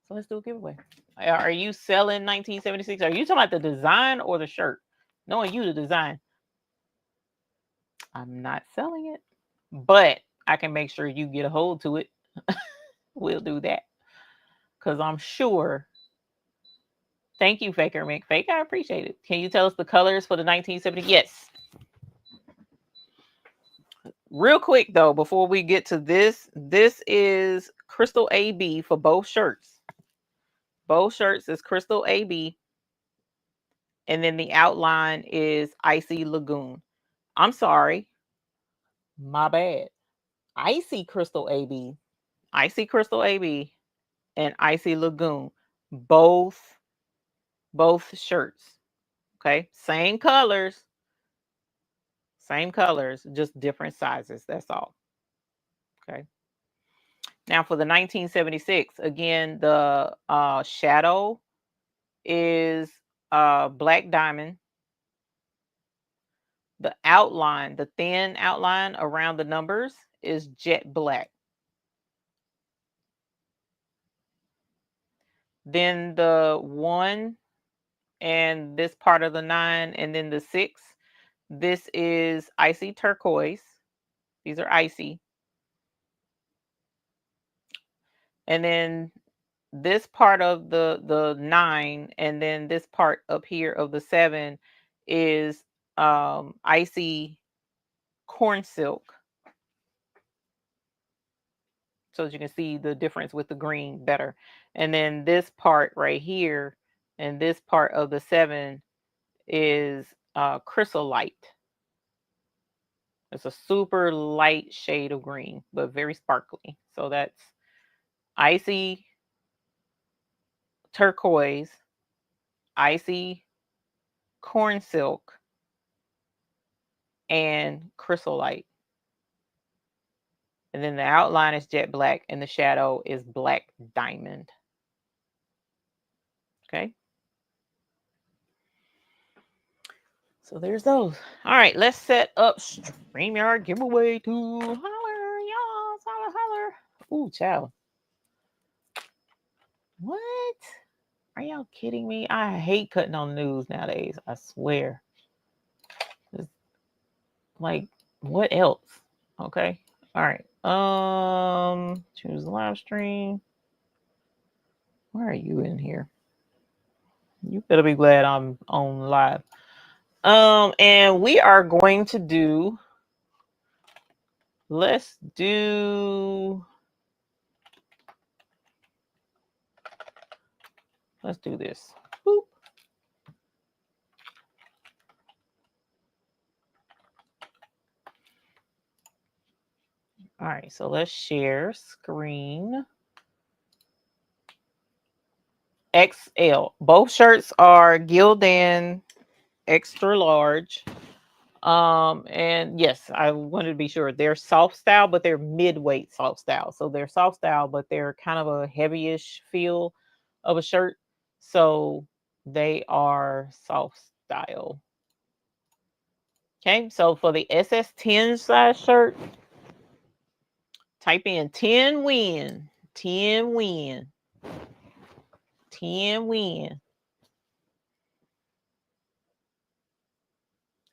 So let's do a giveaway. Are you selling 1976? Are you talking about the design or the shirt? Knowing you, the design. I'm not selling it, but I can make sure you get a hold to it. We'll do that. Because I'm sure. Thank you, Faker Mick. Fake, I appreciate it. Can you tell us the colors for the 1970? Yes. Real quick, though, before we get to this is Crystal AB for both shirts. Both shirts is Crystal AB. And then the outline is Icy Lagoon. I'm sorry. My bad. Icy Crystal AB. Icy Crystal AB and Icy Lagoon. Both shirts. Okay. Same colors, just different sizes. That's all. Okay. Now for the 1976, again, the shadow is black diamond. The outline, the thin outline around the numbers is jet black. Then the 1 and this part of the 9 and then the 6, this is icy turquoise. These are icy. And then this part of the 9 and then this part up here of the 7 is icy corn silk. So as you can see the difference with the green better. And then this part right here and this part of the 7 is chrysolite. It's a super light shade of green, but very sparkly. So that's icy turquoise, icy corn silk, and chrysolite. And then the outline is jet black and the shadow is black diamond. Okay. So there's those. All right, let's set up StreamYard giveaway to holler, y'all. Holler, holler. Ooh, child. What? Are y'all kidding me? I hate cutting on news nowadays. I swear. It's like, what else? Okay. All right. Choose live stream. Where are you in here? You better be glad I'm on live. And we are going to do, let's do this. Boop. All right, so let's share screen. XL. Both shirts are Gildan extra large. And yes, I wanted to be sure they're soft style, but they're mid-weight soft style. So they're soft style, but they're kind of a heavyish feel of a shirt. So they are soft style. Okay, so for the SS10 size shirt, type in 10 win, 10 win, 10 win.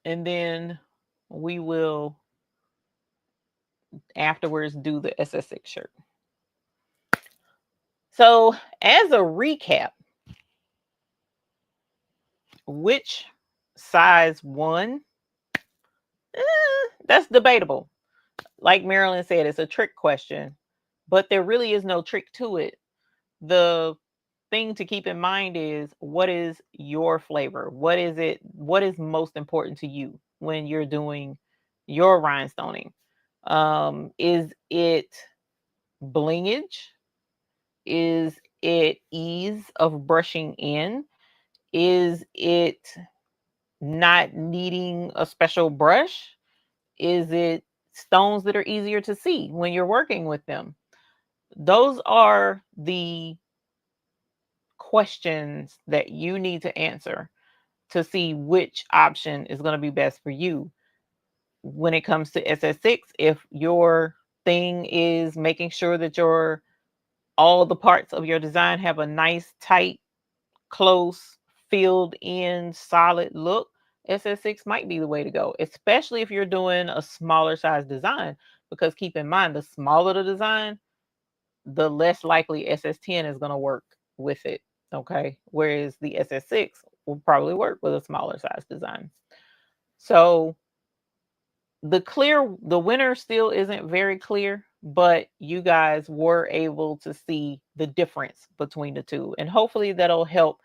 And then we will afterwards do the SS6 shirt. So, as a recap, which size one? That's debatable. Like Marilyn said, it's a trick question, but there really is no trick to it. The thing to keep in mind is, what is your flavor? What is it? What is most important to you when you're doing your rhinestoning? Is it blingage? Is it ease of brushing in? Is it not needing a special brush? Is it stones that are easier to see when you're working with them? Those are the questions that you need to answer to see which option is going to be best for you. When it comes to SS6, if your thing is making sure that your all the parts of your design have a nice, tight, close, filled in, solid look, SS6 might be the way to go, especially if you're doing a smaller size design. Because keep in mind, the smaller the design, the less likely SS10 is going to work with it. Okay. Whereas the SS6 will probably work with a smaller size design. So the winner still isn't very clear, but you guys were able to see the difference between the two, and hopefully that'll help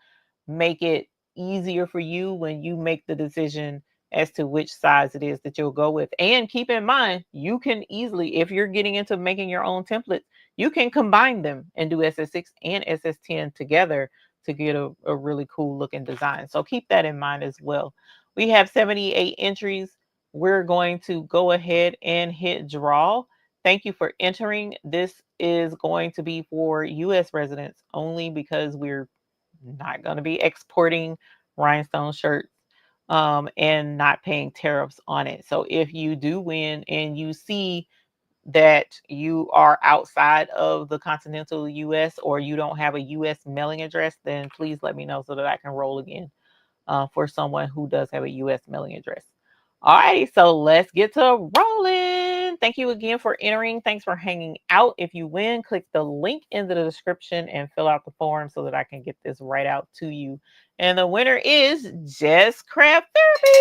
make it easier for you when you make the decision as to which size it is that you'll go with. And keep in mind, you can easily, if you're getting into making your own templates, you can combine them and do SS6 and SS10 together to get a really cool looking design. So keep that in mind as well. We have 78 entries. We're going to go ahead and hit draw. Thank you for entering. This is going to be for US residents only, because we're not going to be exporting rhinestone shirts and not paying tariffs on it. So if you do win and you see that you are outside of the continental US, or you don't have a US mailing address, then please let me know so that I can roll again for someone who does have a US mailing address. All righty, so let's get to rolling. Thank you again for entering. Thanks for hanging out. If you win, click the link in the description and fill out the form so that I can get this right out to you. And the winner is Jess Craft Therapy.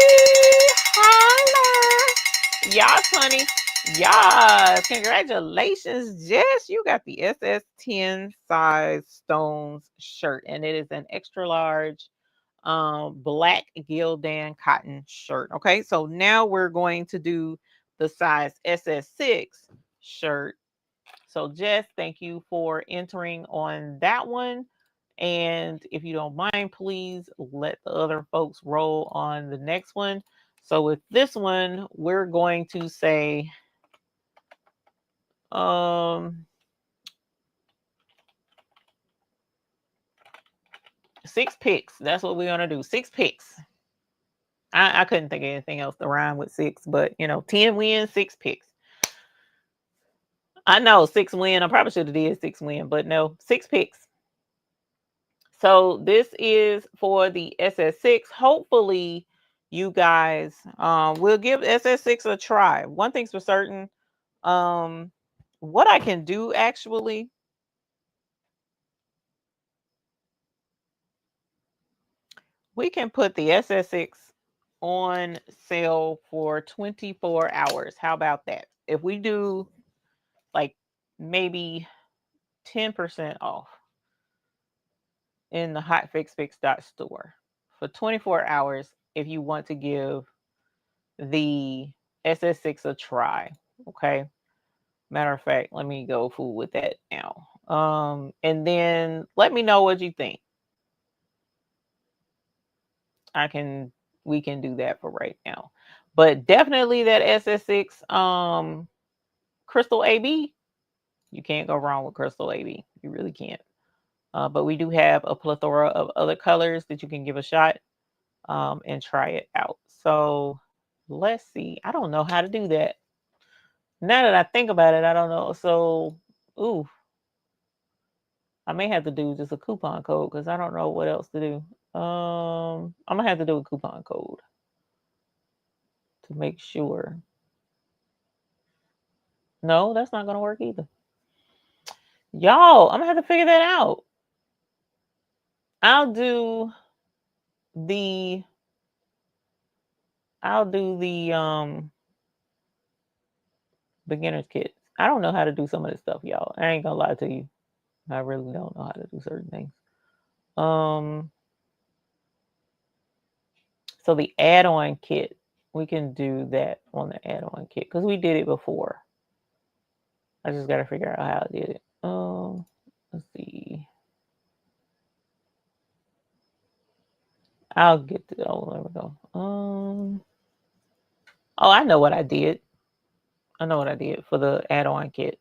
Holla. Yes, honey. Yes. Congratulations, Jess. You got the SS10 size stones shirt, and it is an extra large black Gildan cotton shirt. Okay, so now we're going to do the size SS6 shirt. So Jess, thank you for entering on that one. And if you don't mind, please let the other folks roll on the next one. So with this one, we're going to say um 6 picks. That's what we're gonna do. 6 picks. I couldn't think of anything else to rhyme with 6, but 10 wins, 6 picks. I know 6 win. I probably should have did 6 win, but no, 6 picks. So this is for the SS6. Hopefully, you guys will give SS6 a try. One thing's for certain. What I can do actually, we can put the SS6 on sale for 24 hours. How about that? If we do like maybe 10% off in the hotfixfix.store for 24 hours if you want to give the SS6 a try. Okay. Matter of fact, let me go fool with that now. And then let me know what you think. We can do that for right now. But definitely that SS6 Crystal AB, you can't go wrong with Crystal AB. You really can't. But we do have a plethora of other colors that you can give a shot and try it out. So let's see. I don't know how to do that. Now that I think about it, I don't know. So, ooh, I may have to do just a coupon code because I don't know what else to do. I'm gonna have to do a coupon code to make sure. No, that's not gonna work either. Y'all, I'm gonna have to figure that out. I'll do the I'll do the beginner's kit. I don't know how to do some of this stuff, y'all. I ain't gonna lie to you. I really don't know how to do certain things. So the add-on kit, we can do that on the add-on kit because we did it before. I just gotta figure out how I did it. Let's see. I'll get to there we go. Oh, I know what I did. I know what I did for the add-on kit.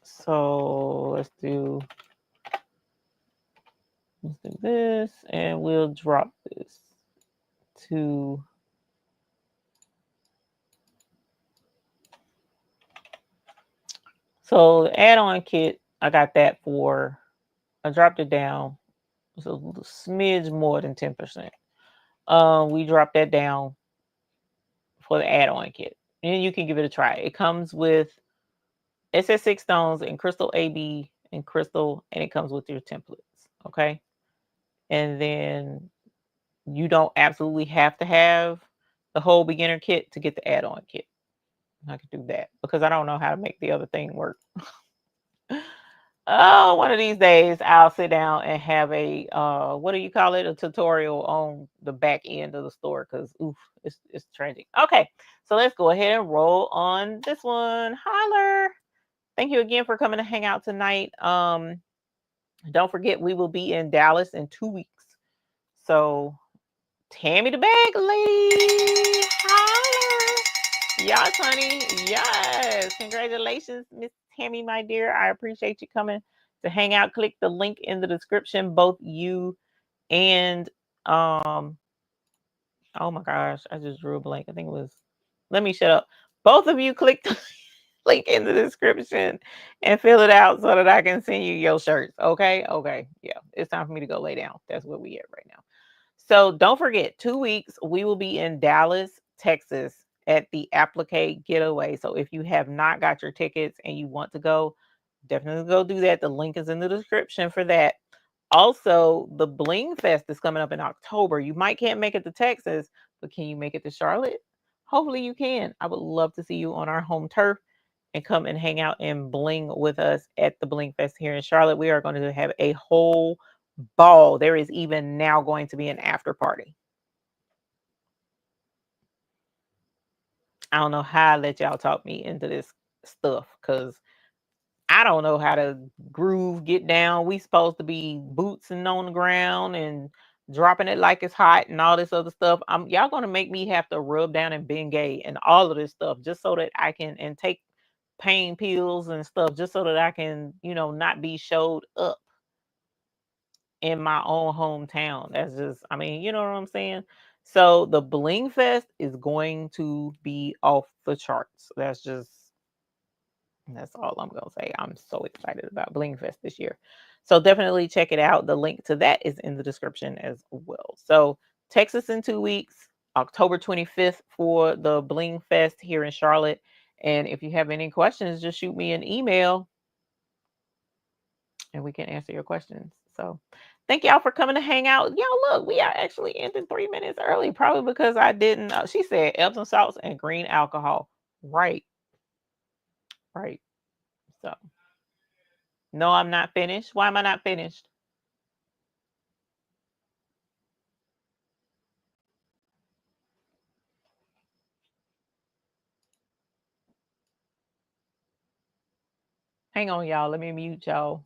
So let's do this and we'll drop this to so the add-on kit, I got that for I dropped it down. It's a little smidge more than 10%. We dropped that down for the add-on kit. And you can give it a try. It comes with SS6 stones and crystal AB and crystal, and it comes with your templates. Okay. And then you don't absolutely have to have the whole beginner kit to get the add-on kit. I could do that because I don't know how to make the other thing work. Oh, one of these days I'll sit down and have a what do you call it? A tutorial on the back end of the store because oof, it's tragic. Okay, so let's go ahead and roll on this one. Holler. Thank you again for coming to hang out tonight. Don't forget we will be in Dallas in 2 weeks. So Tammy the bag lady. Holler. Yes, honey. Yes. Congratulations, Miss Tammy, my dear. I appreciate you coming to hang out. Click the link in the description. Both you and oh my gosh, I just drew a blank. I think it was let me shut up. Both of you click the link in the description and fill it out so that I can send you your shirts. Okay. Okay. Yeah. It's time for me to go lay down. That's where we at right now. So don't forget, 2 weeks, we will be in Dallas, Texas at the Applique Getaway. So if you have not got your tickets and you want to go, definitely go do that. The link is in the description for that. Also, the Bling Fest is coming up in October. You might can't make it to Texas, but can you make it to Charlotte? Hopefully you can. I would love to see you on our home turf and come and hang out and bling with us at the Bling Fest here in Charlotte. We are going to have a whole ball. There is even now going to be an after party. I don't know how I let y'all talk me into this stuff because I don't know how to groove, get down. We supposed to be bootsing on the ground and dropping it like it's hot and all this other stuff. Y'all gonna make me have to rub down and Bengay and all of this stuff just so that I can and take pain pills and stuff just so that I can, not be showed up in my own hometown. That's just, I mean, you know what I'm saying? So the Bling Fest is going to be off the charts. That's all I'm going to say. I'm so excited about Bling Fest this year. So definitely check it out. The link to that is in the description as well. So Texas in 2 weeks, October 25th for the Bling Fest here in Charlotte. And if you have any questions, just shoot me an email and we can answer your questions. So thank y'all for coming to hang out. Y'all, look, we are actually ending 3 minutes early, probably because I didn't. She said Epsom salts and green alcohol. Right, right. So no, I'm not finished. Why am I not finished? Hang on, y'all. Let me mute y'all.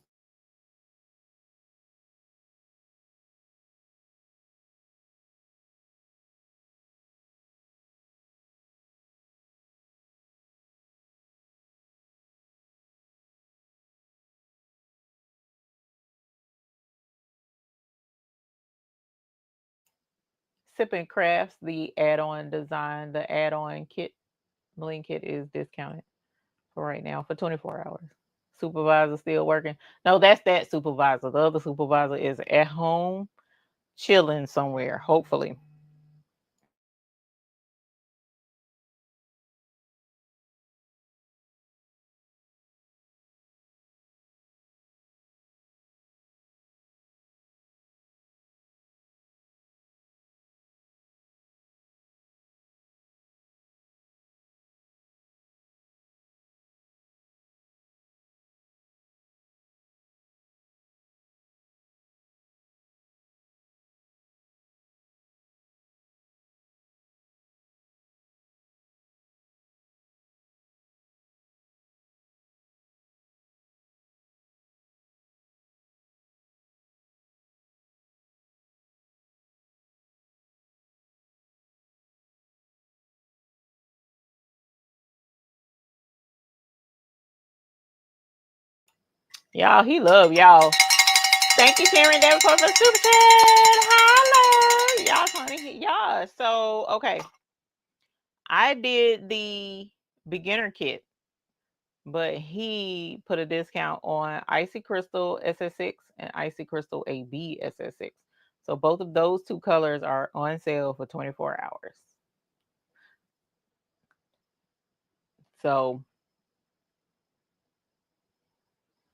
Sipping Crafts, the add-on design, the add-on kit, Bling kit is discounted for right now for 24 hours. Supervisor still working. No, that's that supervisor. The other supervisor is at home chilling somewhere, hopefully. Y'all, he love y'all. Thank you, Karen Davis, for the super chat. Holla. Y'all trying to hit y'all. So, okay. I did the beginner kit, but he put a discount on Icy Crystal SS6 and Icy Crystal AB SS6. So both of those two colors are on sale for 24 hours. So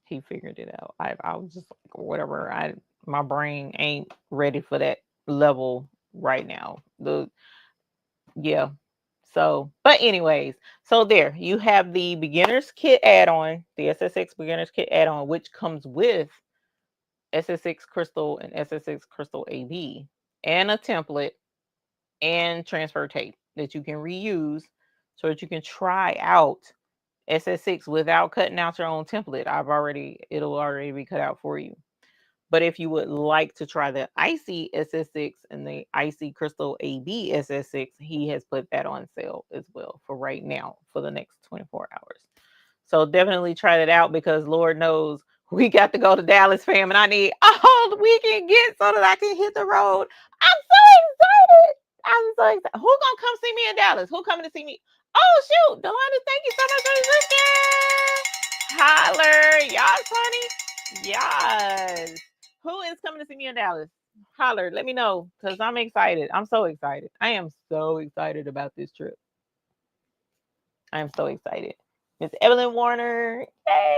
he figured it out. I was just like, whatever. My brain ain't ready for that level right now. Yeah. So, but anyways, so there you have the beginners kit add-on, the SS6 beginners kit add-on, which comes with SS6 crystal and SS6 crystal AB and a template and transfer tape that you can reuse so that you can try out SS6 without cutting out your own template. It'll already be cut out for you. But if you would like to try the Icy SS6 and the Icy Crystal AB SS6, he has put that on sale as well for right now for the next 24 hours. So definitely try that out because Lord knows we got to go to Dallas, fam, and I need all the we can get so that I can hit the road. I'm so excited. I'm so excited. Who gonna come see me in Dallas? Who coming to see me? Oh shoot, Delana, thank you so much for the gift. Holler, yes, honey. Yes. Who is coming to see me in Dallas? Holler, let me know because I'm excited. I'm so excited. I am so excited about this trip. I'm so excited. Miss Evelyn Warner, yay!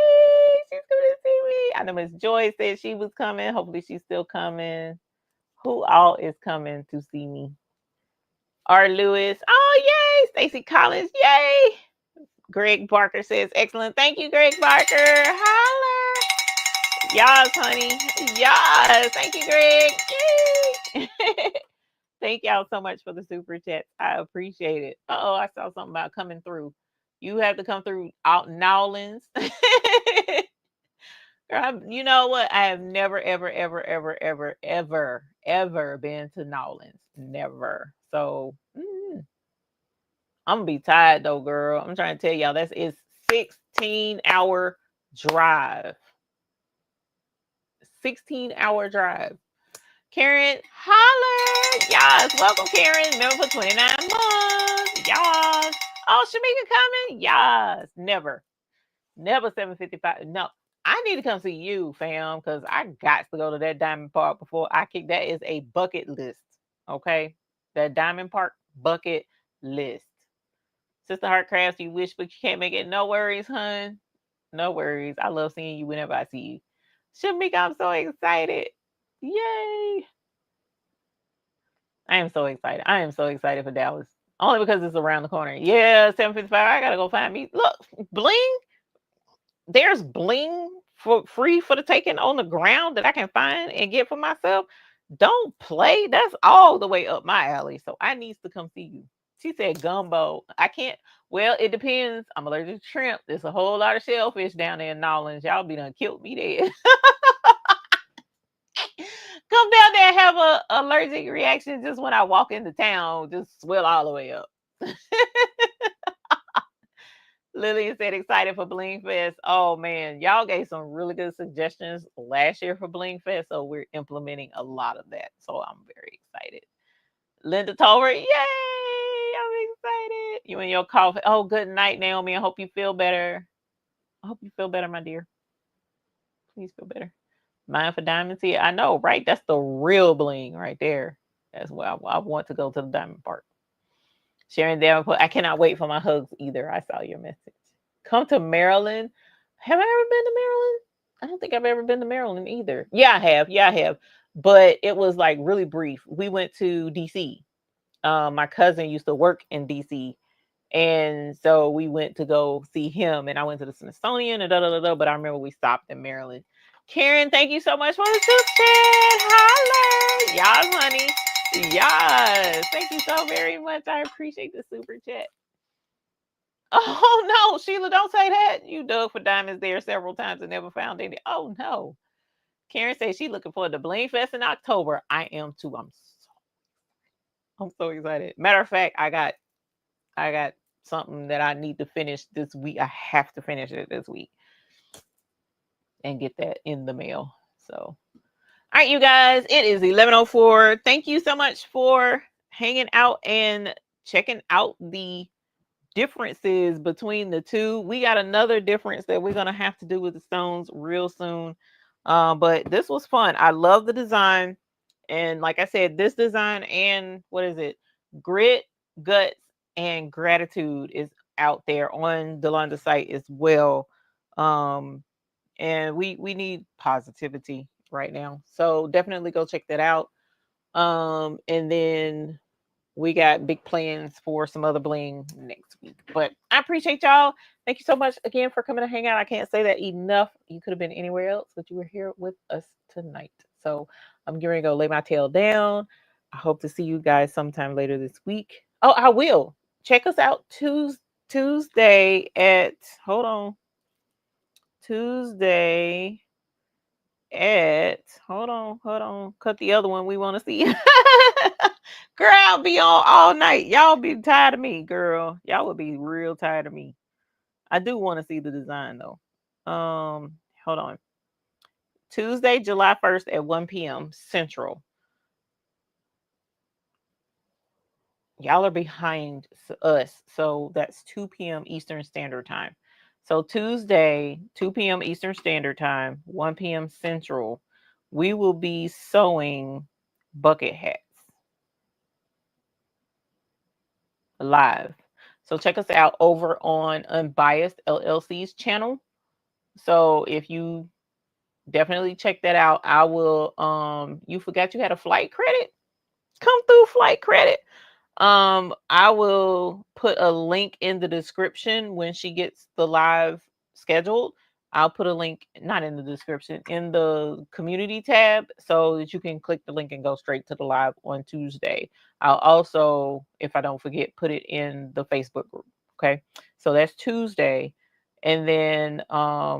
She's coming to see me. I know Miss Joy said she was coming. Hopefully, she's still coming. Who all is coming to see me? R. Lewis, oh yay! Stacy Collins, yay! Greg Barker says excellent. Thank you, Greg Barker. Holler! Yes, honey. Yes. Thank you, Greg. Yay! Thank y'all so much for the super chats. I appreciate it. Oh, I saw something about coming through. You have to come through out Nowlands. Girl, you know what? I have never, ever, ever, ever, ever, ever, ever been to Nowlands. Never. So I'm gonna be tired though, girl. I'm trying to tell y'all it's 16-hour drive. 16-hour drive. Karen, holler. Yes. Welcome, Karen. Member for 29 months. Yes. Oh, Shamika coming? Yes. Never. Never 755. No. I need to come see you, fam, because I got to go to that Diamond Park before I kick. That is a bucket list. Okay. That Diamond Park bucket list. Sister Heart Crafts, you wish, but you can't make it. No worries, hun. No worries. I love seeing you whenever I see you. Shamika, I'm so excited. Yay. I am so excited. I am so excited for Dallas. Only because it's around the corner. Yeah, 7:55. I gotta go find me. Look, Bling. There's Bling for free for the taking on the ground that I can find and get for myself. Don't play. That's all the way up my alley. So I needs to come see you. She said gumbo. I can't. Well, it depends. I'm allergic to shrimp. There's a whole lot of shellfish down there in Nolans. Y'all be done killed me dead. Come down there and have a allergic reaction just when I walk into town, just swell all the way up. Lily said excited for Bling Fest. Oh man, y'all gave some really good suggestions last year for Bling Fest, so we're implementing a lot of that. So I'm very excited. Linda told her, "Yay! I'm excited." You and your coffee. Oh, good night, Naomi. I hope you feel better. I hope you feel better, my dear. Please feel better. Mine for Diamond Tea. I know, right? That's the real Bling right there. That's why I want to go to the Diamond Park. Sharon Davenport, I cannot wait for my hugs either. I saw your message. Come to Maryland. Have I ever been to Maryland? I don't think I've ever been to Maryland either. Yeah, I have. Yeah, I have. But it was like really brief. We went to DC. My cousin used to work in DC. And so we went to go see him. And I went to the Smithsonian and da da da da. But I remember we stopped in Maryland. Karen, thank you so much for the soup chat. Holla. Yes, honey. Yes. Thank you so very much. I appreciate the super chat. Oh no, Sheila, don't say that. You dug for diamonds there several times and never found any. Oh no. Karen says she's looking forward to Bling Fest in October. I am too. I'm so excited. Matter of fact, I got something that I need to finish this week. I have to finish it this week and get that in the mail. So, all right, you guys, it is 11:04. Thank you so much for hanging out and checking out the differences between the two. We got another difference that we're gonna have to do with the stones real soon. But this was fun. I love the design, and like I said, this design and what is it? Grit, guts, and gratitude is out there on Delonda's site as well. Um, and we need positivity right now, so definitely go check that out. And then we got big plans for some other bling next week. But I appreciate y'all. Thank you so much again for coming to hang out. I can't say that enough. You could have been anywhere else, but you were here with us tonight. So I'm getting ready to go lay my tail down. I hope to see you guys sometime later this week. Oh, I will. Check us out Tuesday at hold on. Tuesday at hold on. Cut the other one we want to see. Girl, I'll be on all night. Y'all be tired of me, girl. Y'all would be real tired of me. I do want to see the design though. Hold on. Tuesday, July 1st at 1 p.m. Central. Y'all are behind us. So that's 2 p.m. Eastern Standard Time. So Tuesday, 2 p.m. Eastern Standard Time, 1 p.m. Central, we will be sewing bucket hats live. So check us out over on Unbiased LLC's channel. So if you definitely check that out, I will you forgot you had a flight credit? Come through flight credit. I will put a link in the description when she gets the live scheduled. I'll put a link, not in the description, in the community tab so that you can click the link and go straight to the live on Tuesday. I'll also, if I don't forget, put it in the Facebook group. Okay. So that's Tuesday. And then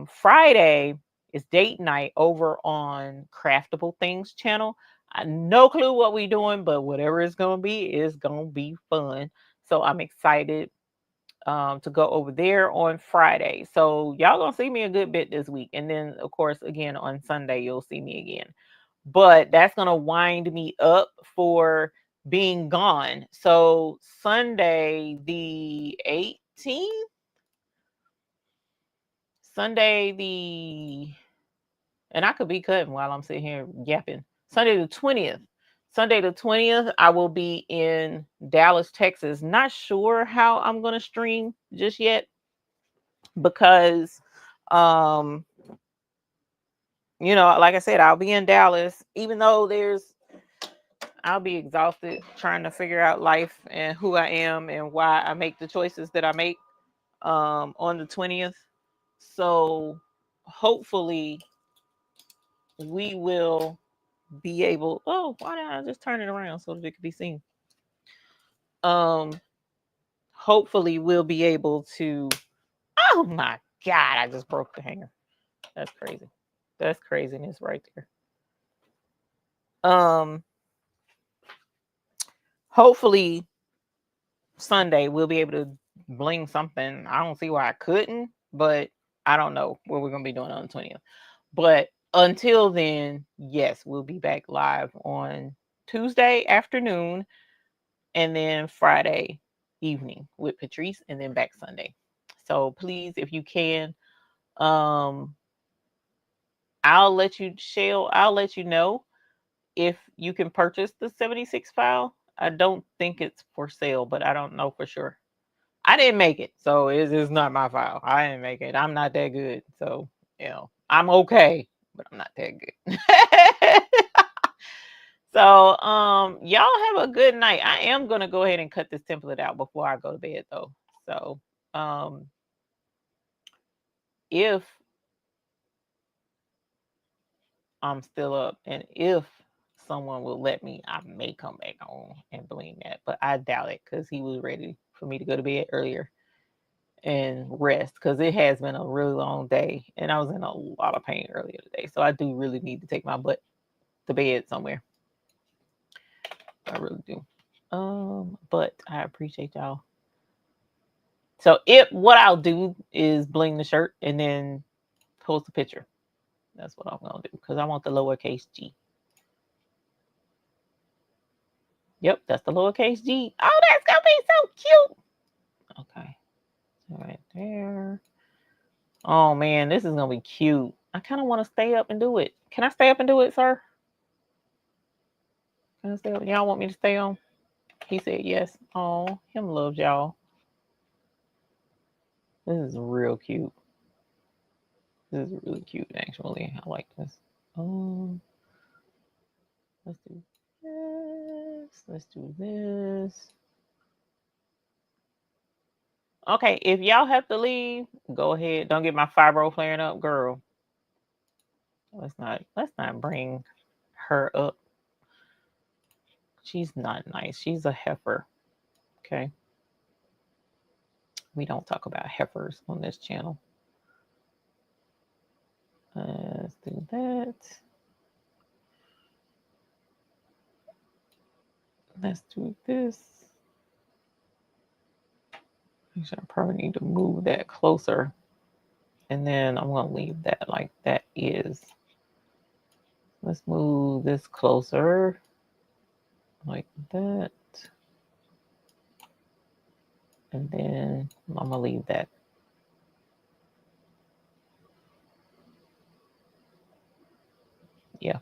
Friday is date night over on Craftable Things channel. I no clue what we're doing, but whatever it's gonna be, it's gonna be fun. So I'm excited to go over there on Friday. So y'all gonna see me a good bit this week, and then of course again on Sunday you'll see me again. But that's gonna wind me up for being gone. So Sunday the 18th, Sunday the and I could be cutting while I'm sitting here yapping. Sunday the 20th. Sunday the 20th, I will be in Dallas, Texas. Not sure how I'm going to stream just yet because you know, like I said, I'll be in Dallas, even though I'll be exhausted trying to figure out life and who I am and why I make the choices that I make on the 20th. So hopefully we will be able. Oh, why did I just turn it around so that it could be seen? Um, hopefully we'll be able to. Oh my God! I just broke the hanger. That's crazy. That's craziness right there. Um, hopefully Sunday we'll be able to bling something. I don't see why I couldn't, but I don't know what we're gonna be doing on the 20th. But until then, yes, we'll be back live on Tuesday afternoon and then Friday evening with Patrice and then back Sunday. So please, if you can, um, I'll let you I'll let you know if you can purchase the 76 file. I don't think it's for sale, but I don't know for sure. I didn't make it, so it's not my file. I didn't make it. I'm not that good. So, you know, I'm okay, but I'm not that good. So, y'all have a good night. I am gonna go ahead and cut this template out before I go to bed though. So, um, if I'm still up and if someone will let me, I may come back on and bling that, but I doubt it because he was ready for me to go to bed earlier and rest because it has been a really long day and I was in a lot of pain earlier today. So I do really need to take my butt to bed somewhere. I really do. But I appreciate y'all. So what I'll do is bling the shirt and then post a picture. That's what I'm gonna do because I want the lowercase g. Yep, that's the lowercase g. Oh, that's gonna be so cute. Okay, right there. Oh man, this is gonna be cute. I kind of want to stay up and do it. Can I stay up and do it, sir? Can I stay up? Y'all want me to stay on? He said yes. Oh, him loves y'all. This is real cute. This is really cute, actually. I like this. Um, let's do this. Let's do this. Okay, if y'all have to leave, go ahead. Don't get my fibro flaring up, girl. Let's not bring her up. She's not nice. She's a heifer. Okay. We don't talk about heifers on this channel. Let's do that. Let's do this. Actually, I probably need to move that closer. And then I'm going to leave that like that is. Let's move this closer. Like that. And then I'm going to leave that. Yeah.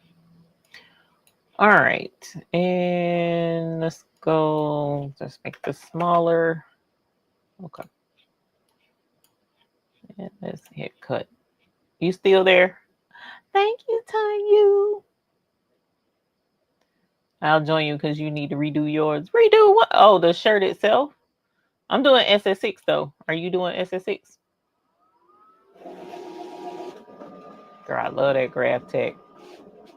All right. And let's go. Just make this smaller. Okay. And let's hit cut. You still there? Thank you, Tanya. I'll join you because you need to redo yours. Redo what? Oh, the shirt itself. I'm doing SS6 though. Are you doing SS6? Girl, I love that graph tech.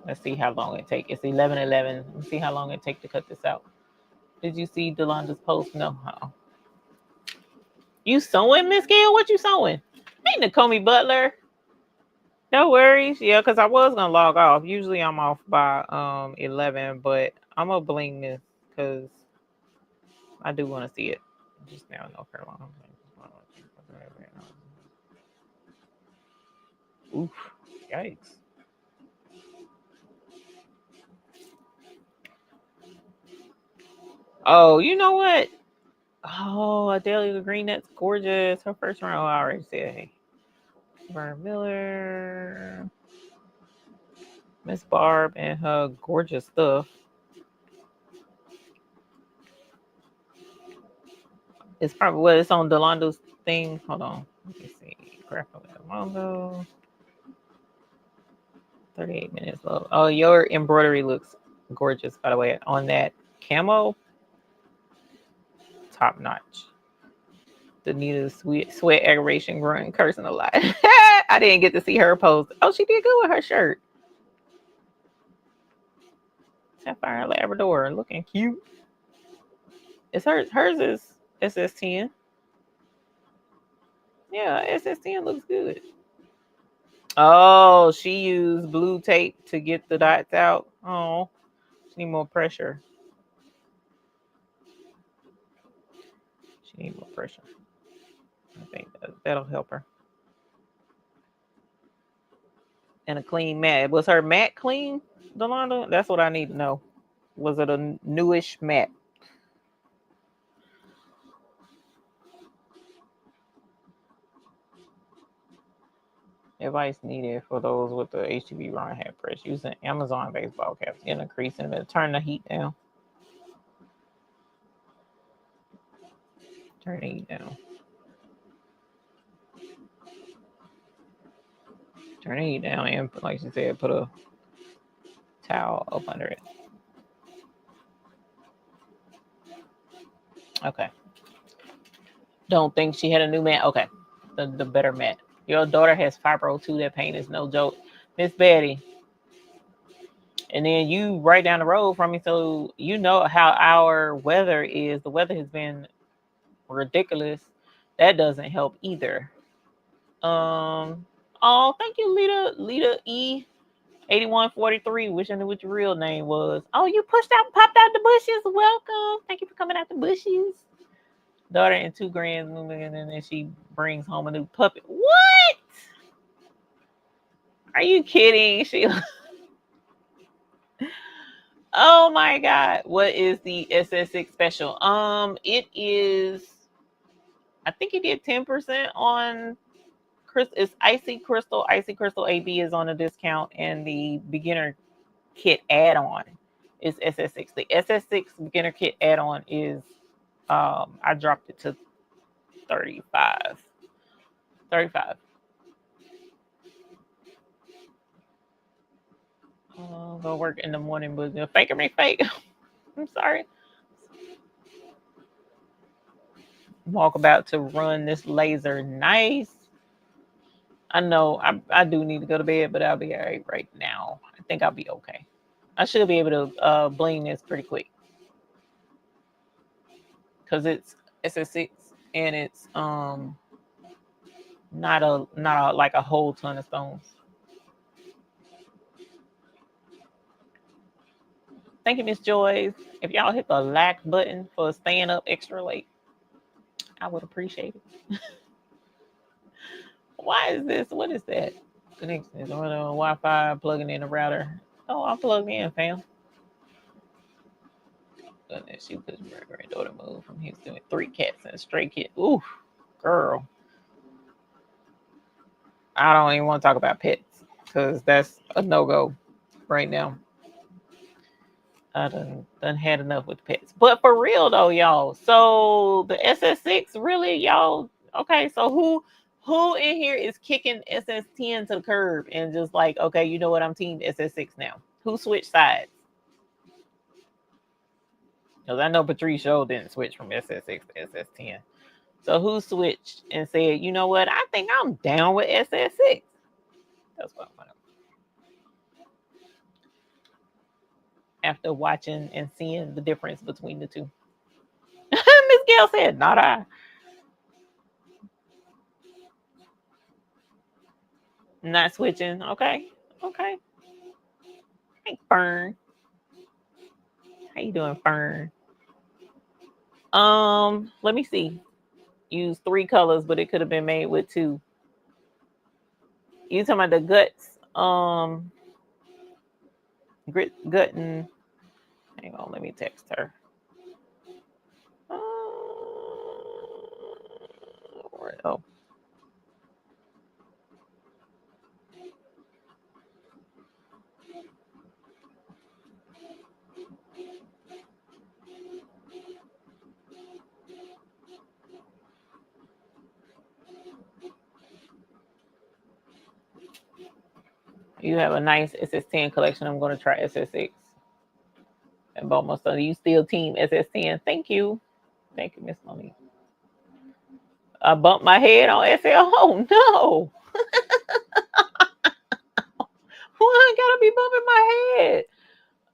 Let's see how long it take. It's 11:11. Let's see how long it take to cut this out. Did you see Delanda's post? No. You sewing, Miss Gail? What you sewing? Hey, Nakomi Butler. No worries. Yeah, because I was gonna log off. Usually I'm off by 11, but I'm gonna bling this because I do want to see it. Just now, North Carolina. Oof! Yikes! Oh, you know what? Oh, Adelia Green, that's gorgeous. Her first round, I already said, hey. Vern Miller, Miss Barb, and her gorgeous stuff. It's probably what it's on Delando's thing. Hold on. Let me see. Graphic Delondo. 38 minutes low. Oh, your embroidery looks gorgeous, by the way, on that camo. Top notch. Danita's sweat aggravation grunt cursing a lot. I didn't get to see her post. Oh, she did good with her shirt. Sapphire Labrador looking cute. It's hers is SS10. Yeah, SS10 looks good. Oh, she used blue tape to get the dots out. Oh, she need more pressure. She need more pressure. I think that'll help her. And a clean mat. Was her mat clean, Delonda? That's what I need to know. Was it a newish mat? Advice needed for those with the HTV run hand press using Amazon baseball caps in a crease and turn the heat down. Turn the heat down. Turn the heat down and, like she said, put a towel up under it. Okay. Don't think she had a new mat. Okay. The better mat. Your daughter has fibro too. That pain is no joke. Miss Betty. And then you right down the road from me, so you know how our weather is. The weather has been ridiculous. That doesn't help either. Oh, thank you, Lita E 8143. Wish I knew what your real name was. Oh, you popped out the bushes. Welcome. Thank you for coming out the bushes. Daughter and 2 grands moving, and then she brings home a new puppy. What? Are you kidding, Sheila? Oh my God. What is the SS6 special? It is, I think it did 10% on it's Icy Crystal. Icy Crystal AB is on a discount, and the beginner kit add-on is SS6. The SS6 beginner kit add-on is I dropped it to 35. 35. Go work in the morning, but faker me fake. I'm sorry. Walk about to run this laser. Nice. I know I do need to go to bed, but I'll be all right now. I think I'll be okay. I should be able to bling this pretty quick because it's SS6 and it's not a like a whole ton of stones. Thank you, Miss Joyce. If y'all hit the like button for staying up extra late, I would appreciate it. Why is this? What is that? Connection is on Wi-Fi, plugging in the router. Oh, I'm plugged in, fam. Goodness, she was my granddaughter moved from Houston with 3 cats and a stray kid. Ooh, girl. I don't even want to talk about pets because that's a no-go right now. I done had enough with pets. But for real though, y'all. So the SS6, really, y'all. Okay, so who in here is kicking SS10 to the curb and just like, okay, you know what? I'm team SS6 now. Who switched sides? Because I know Patrice Show didn't switch from SS6 to SS10. So who switched and said, you know what? I think I'm down with SS6. That's what I want to. After watching and seeing the difference between the two. Miss Gail said, not I. Not switching. Okay. Okay. Hey, Fern. How you doing, Fern? Let me see. Use 3 colors, but it could have been made with 2. You talking about the guts? Gut and hang on, let me text her. Oh. You have a nice SS10 collection. I'm going to try SS6. And almost done. You still team SS10. Thank you. Thank you, Miss Monique. I bumped my head on SL. Oh, no. Why I gotta be bumping my head?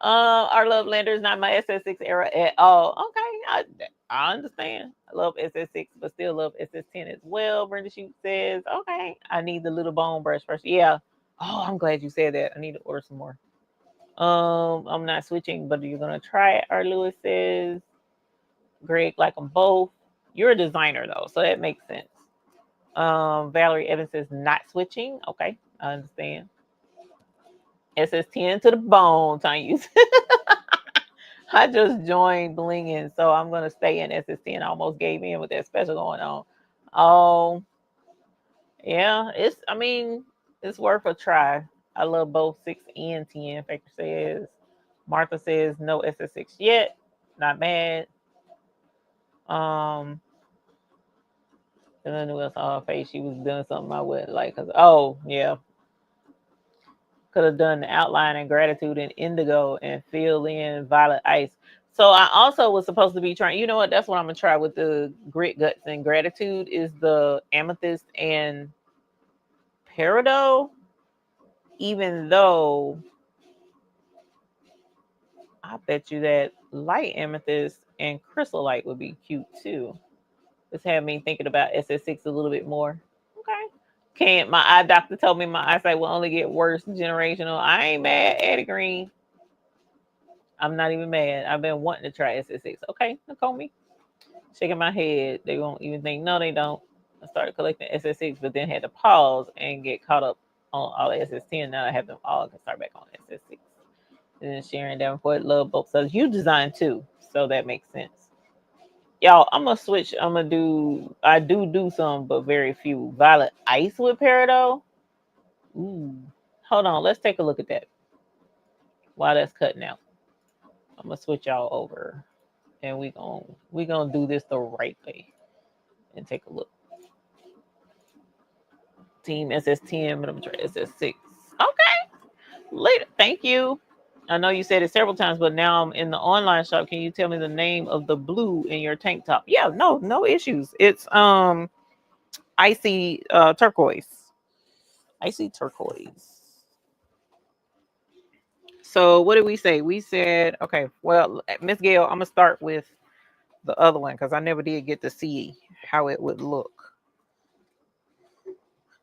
Our love lender is not my SS6 era at all. Okay, I understand. I love SS6, but still love SS10 as well. Brenda Shoot says, okay, I need the little bone brush first. Yeah. Oh, I'm glad you said that. I need to order some more. I'm not switching, but you're gonna try it. Our Lewis says, Greg, like them both. You're a designer though, so that makes sense. Valerie Evans says not switching. Okay, I understand. SS10 to the bone, Tanya. I just joined Blinging, so I'm gonna stay in SS10. I almost gave in with that special going on. Oh, yeah, I mean, it's worth a try. I love both 6 and 10. Factor says, Martha says no SS6 yet. Not mad. And I knew I saw her face. She was doing something I wouldn't like. Cause yeah, could have done the outline and gratitude in indigo and fill in violet ice. So I also was supposed to be trying. You know what? That's what I'm gonna try with the grit guts and gratitude is the amethyst and peridot. Even though I bet you that light amethyst and chrysolite would be cute too. This had me thinking about SS6 a little bit more. Okay. Can't my eye doctor told me my eyesight will only get worse generational. I ain't mad, Eddie Green. I'm not even mad. I've been wanting to try SS6. Okay, Nicole me. Shaking my head. They won't even think, no, they don't. I started collecting SS6, but then had to pause and get caught up on all the SS10. Now I have them all. I can start back on SS6. And then Sharon Davenport, love both. So you design too. So that makes sense. Y'all, I'm gonna switch. I do some, but very few. Violet ice with peridot. Ooh. Hold on, let's take a look at that. While that's cutting out. I'm gonna switch y'all over and we gonna do this the right way and take a look. Team SS10, but I'm trying SS6. Okay, later. Thank you. I know you said it several times, but now I'm in the online shop. Can you tell me the name of the blue in your tank top? Yeah, no issues. It's icy turquoise. Icy turquoise. So what did we say? We said, okay, well, Miss Gail, I'm gonna start with the other one because I never did get to see how it would look.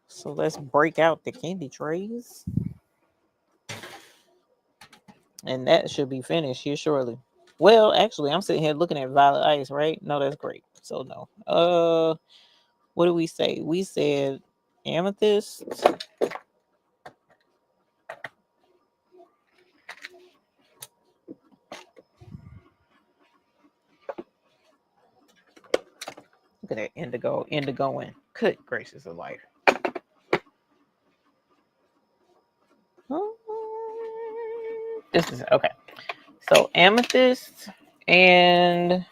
So let's break out the candy trays. And that should be finished here shortly. Well, actually, I'm sitting here looking at violet ice, right? No, that's great. So no. What did we say? We said amethyst. Look at that indigoing. Good gracious of life. This is okay. So amethyst and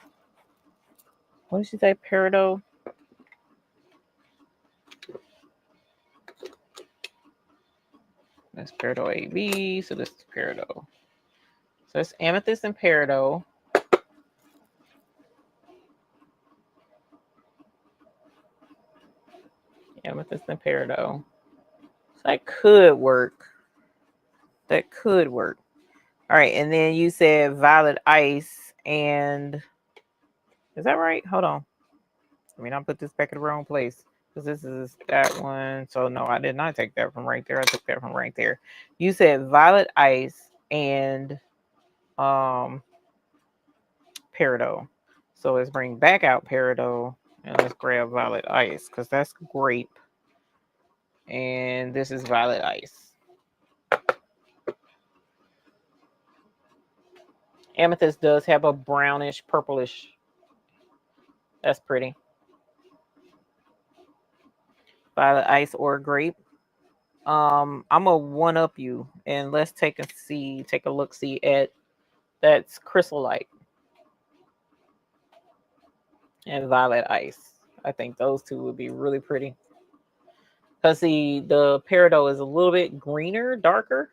what did she say? Peridot. That's peridot AB. So this is peridot. So it's amethyst and peridot. Amethyst and peridot. So that could work. That could work. All right, and then you said violet ice and is that right? Hold on. I mean, I put this back in the wrong place because this is that one. So no, I did not take that from right there. I took that from right there. You said violet ice and peridot. So let's bring back out peridot and let's grab violet ice because that's grape. And this is violet ice. Amethyst does have a brownish, purplish. That's pretty. Violet ice or grape. I'm gonna one up you and let's take a look see at that's chrysolite and violet ice. I think those two would be really pretty. Because the peridot is a little bit greener, darker,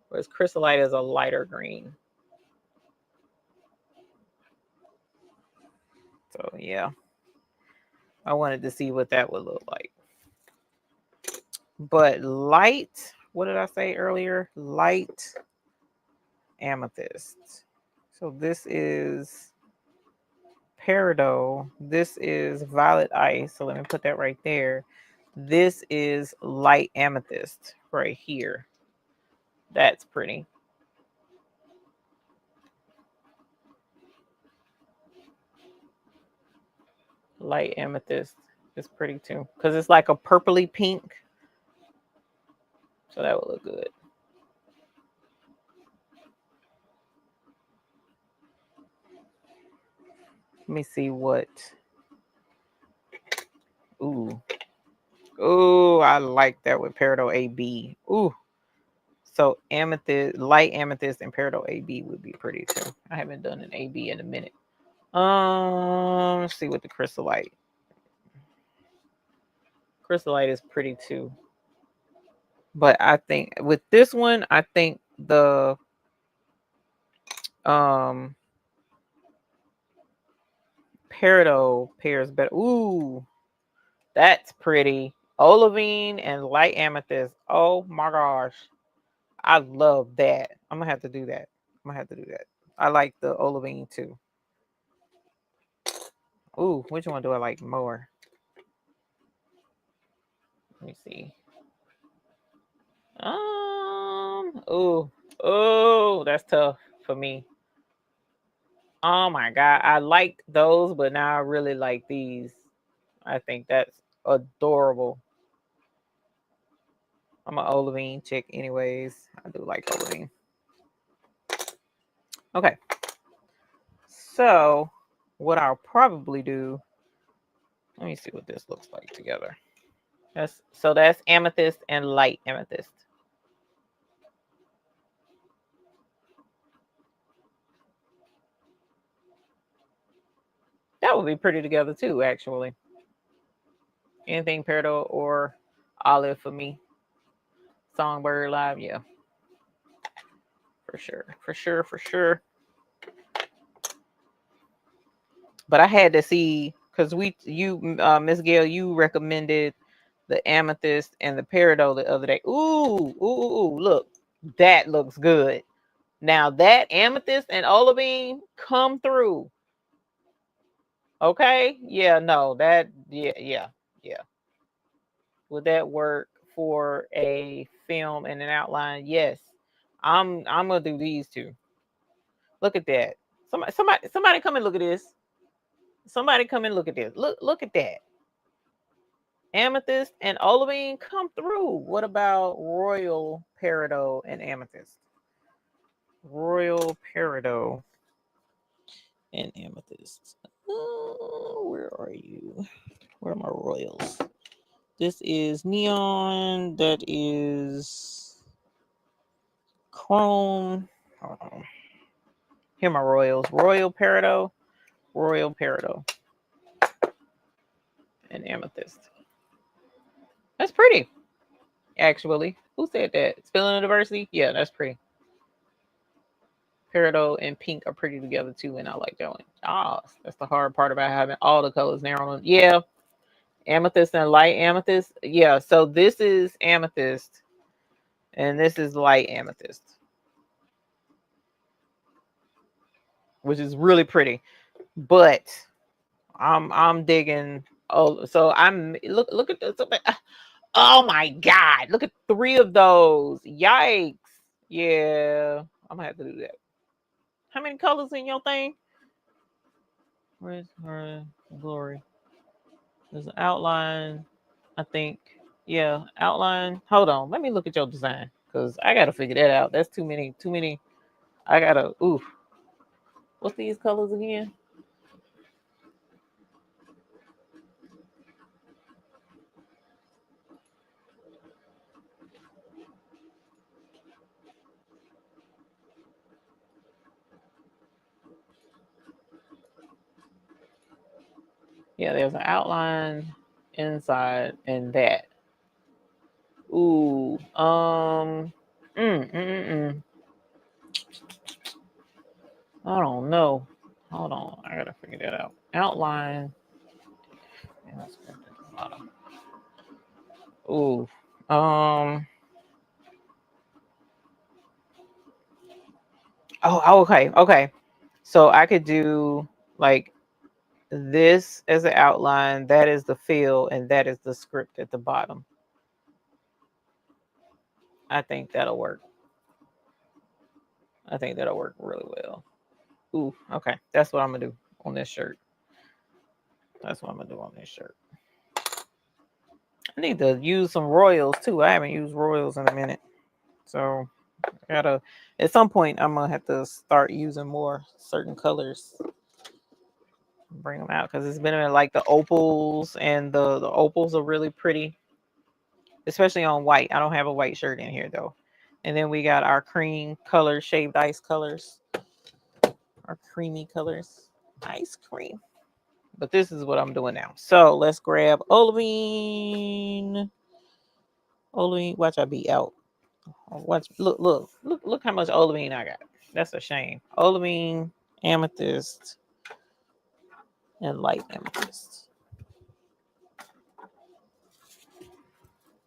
whereas chrysolite is a lighter green. So yeah, I wanted to see what that would look like. But light, what did I say earlier? Light amethyst. So this is peridot. This is violet ice. So let me put that right there. This is light amethyst right here. That's pretty. Light amethyst is pretty too, because it's like a purpley pink. So that would look good. Let me see what. Ooh. Ooh, I like that with peridot AB. Ooh. So amethyst, light amethyst and peridot AB would be pretty too. I haven't done an AB in a minute. Let's see what the chrysolite. Chrysolite is pretty too. But I think with this one, I think the peridot pairs better. Ooh, that's pretty. Olivine and light amethyst. Oh my gosh. I love that. I'm gonna have to do that. I like the olivine too. Ooh, which one do I like more? Let me see. Oh, that's tough for me. Oh my god, I liked those, but now I really like these. I think that's adorable. I'm an olivine chick, anyways. I do like olivine. Okay, so what I'll probably do. Let me see what this looks like together. That's amethyst and light amethyst. That would be pretty together too, actually. Anything peridot or olive for me. Songbird live, yeah, for sure. But I had to see because Miss Gail, you recommended the amethyst and the peridot the other day. Ooh, look, that looks good. Now that amethyst and olivine come through. Okay, yeah, no, yeah. Would that work for a film and an outline? Yes. I'm gonna do these two. Look at that. Somebody come and look at this. Somebody come and look at this. Look at that. Amethyst and olivine come through. What about royal peridot and amethyst? Royal peridot and amethyst. Where are you? Where are my royals? This is neon. That is chrome. Hold on. Here are my royals. Royal peridot, and amethyst. That's pretty, actually. Who said that? Spelling of diversity? Yeah, that's pretty. Peridot and pink are pretty together too, and I like that one. Ah, that's the hard part about having all the colors narrow. Yeah, amethyst and light amethyst. Yeah, so this is amethyst, and this is light amethyst, which is really pretty. But I'm digging. Oh, so I'm look at this. Oh my god! Look at 3 of those. Yikes! Yeah, I'm gonna have to do that. How many colors in your thing? Where's her glory? There's an outline. I think. Yeah, outline. Hold on. Let me look at your design because I gotta figure that out. That's too many. Too many. I gotta. Oof. What's these colors again? Yeah, there's an outline inside and that. Ooh. Mm, mm, mm, mm. I don't know. Hold on. I gotta figure that out. Outline. Yeah, that's good at the bottom. Ooh. Um. Oh. Okay. Okay. So I could do like this as an outline. That is the fill, and that is the script at the bottom. I think that'll work. I think that'll work really well. Ooh. Okay. That's what I'm gonna do on this shirt. That's what I'm gonna do on this shirt. I need to use some royals too. I haven't used royals in a minute. So I gotta at some point I'm gonna have to start using more certain colors. Bring them out because it's been in like the opals and the opals are really pretty, especially on white. I don't have a white shirt in here though. And then we got our cream colors, shaved ice colors, our creamy colors, ice cream. But this is what I'm doing now. So let's grab olivine. Olivine, watch I be out. Watch, look how much olivine I got. That's a shame. Olivine, amethyst, and light amethyst.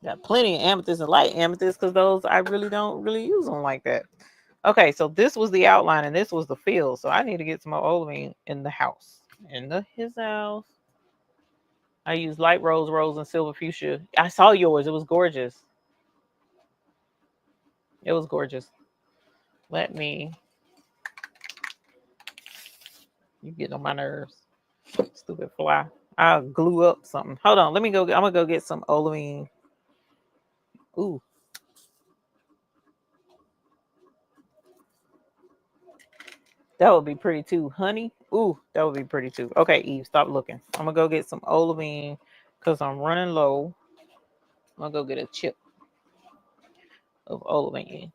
Got plenty of amethyst and light amethyst because those I really don't really use them like that. Okay, so this was the outline and this was the fill. So I need to get some more olivine in the house. His house. I used light rose, and silver fuchsia. I saw yours. It was gorgeous. It was gorgeous. Let me. You get on my nerves. Stupid fly. I'll glue up something. Hold on. Let me go. I'm gonna go get some olivine. Ooh, that would be pretty too. Honey. Ooh, that would be pretty too. Okay, Eve, stop looking. I'm gonna go get some olivine because I'm running low. I'm gonna go get a chip of olivine.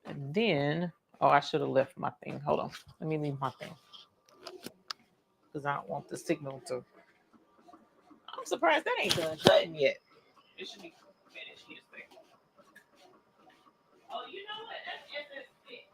And then, oh, I should have left my thing. Hold on. Let me leave my thing because I don't want the signal to. I'm surprised that ain't done cutting yet. It should be finished here. Oh, you know what? That's SS6.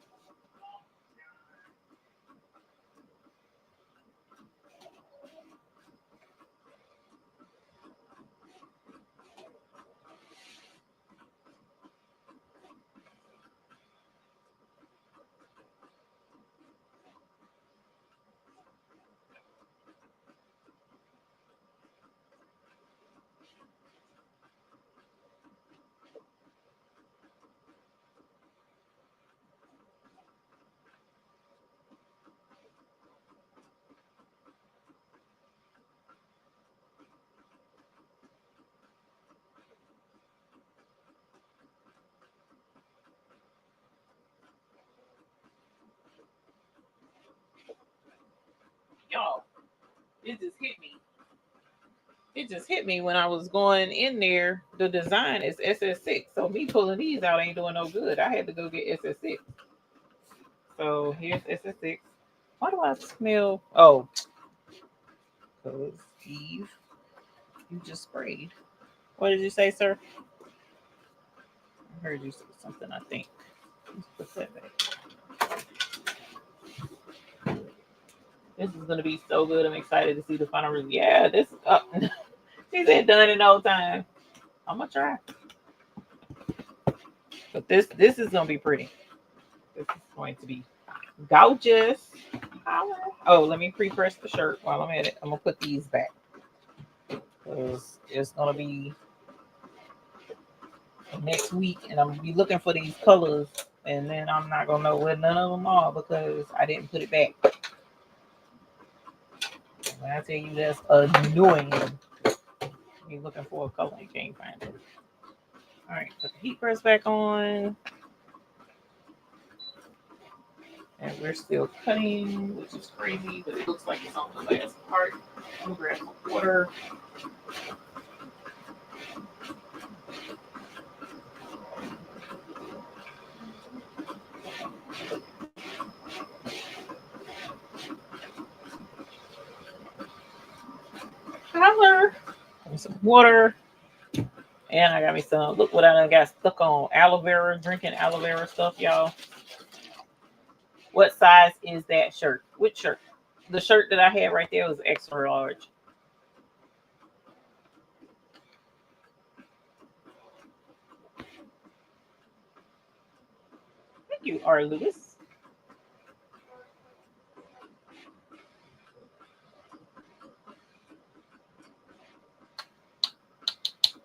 Y'all, it just hit me. It just hit me when I was going in there. The design is SS6. So me pulling these out ain't doing no good. I had to go get SS6. So here's SS6. Why do I smell? Oh, because Eve, you just sprayed. What did you say, sir? I heard you say something, I think. Let's put that back. This is going to be so good. I'm excited to see the final review. Yeah, this is up. She said done in no time. I'm going to try. But this is going to be pretty. This is going to be gorgeous. Oh, let me pre-press the shirt while I'm at it. I'm going to put these back. Because it's going to be next week. And I'm going to be looking for these colors. And then I'm not going to know where none of them are because I didn't put it back. When I tell you that's annoying, you're looking for a color and can't find it. All right, put the heat press back on. And we're still cutting, which is crazy, but it looks like it's on the last part. I'm gonna grab some water. Color. And some water. And I got me some, look what I done got stuck on, aloe vera, drinking aloe vera stuff, y'all. What size is that shirt? Which shirt? The shirt that I had right there was extra large. Thank you, R. Lewis.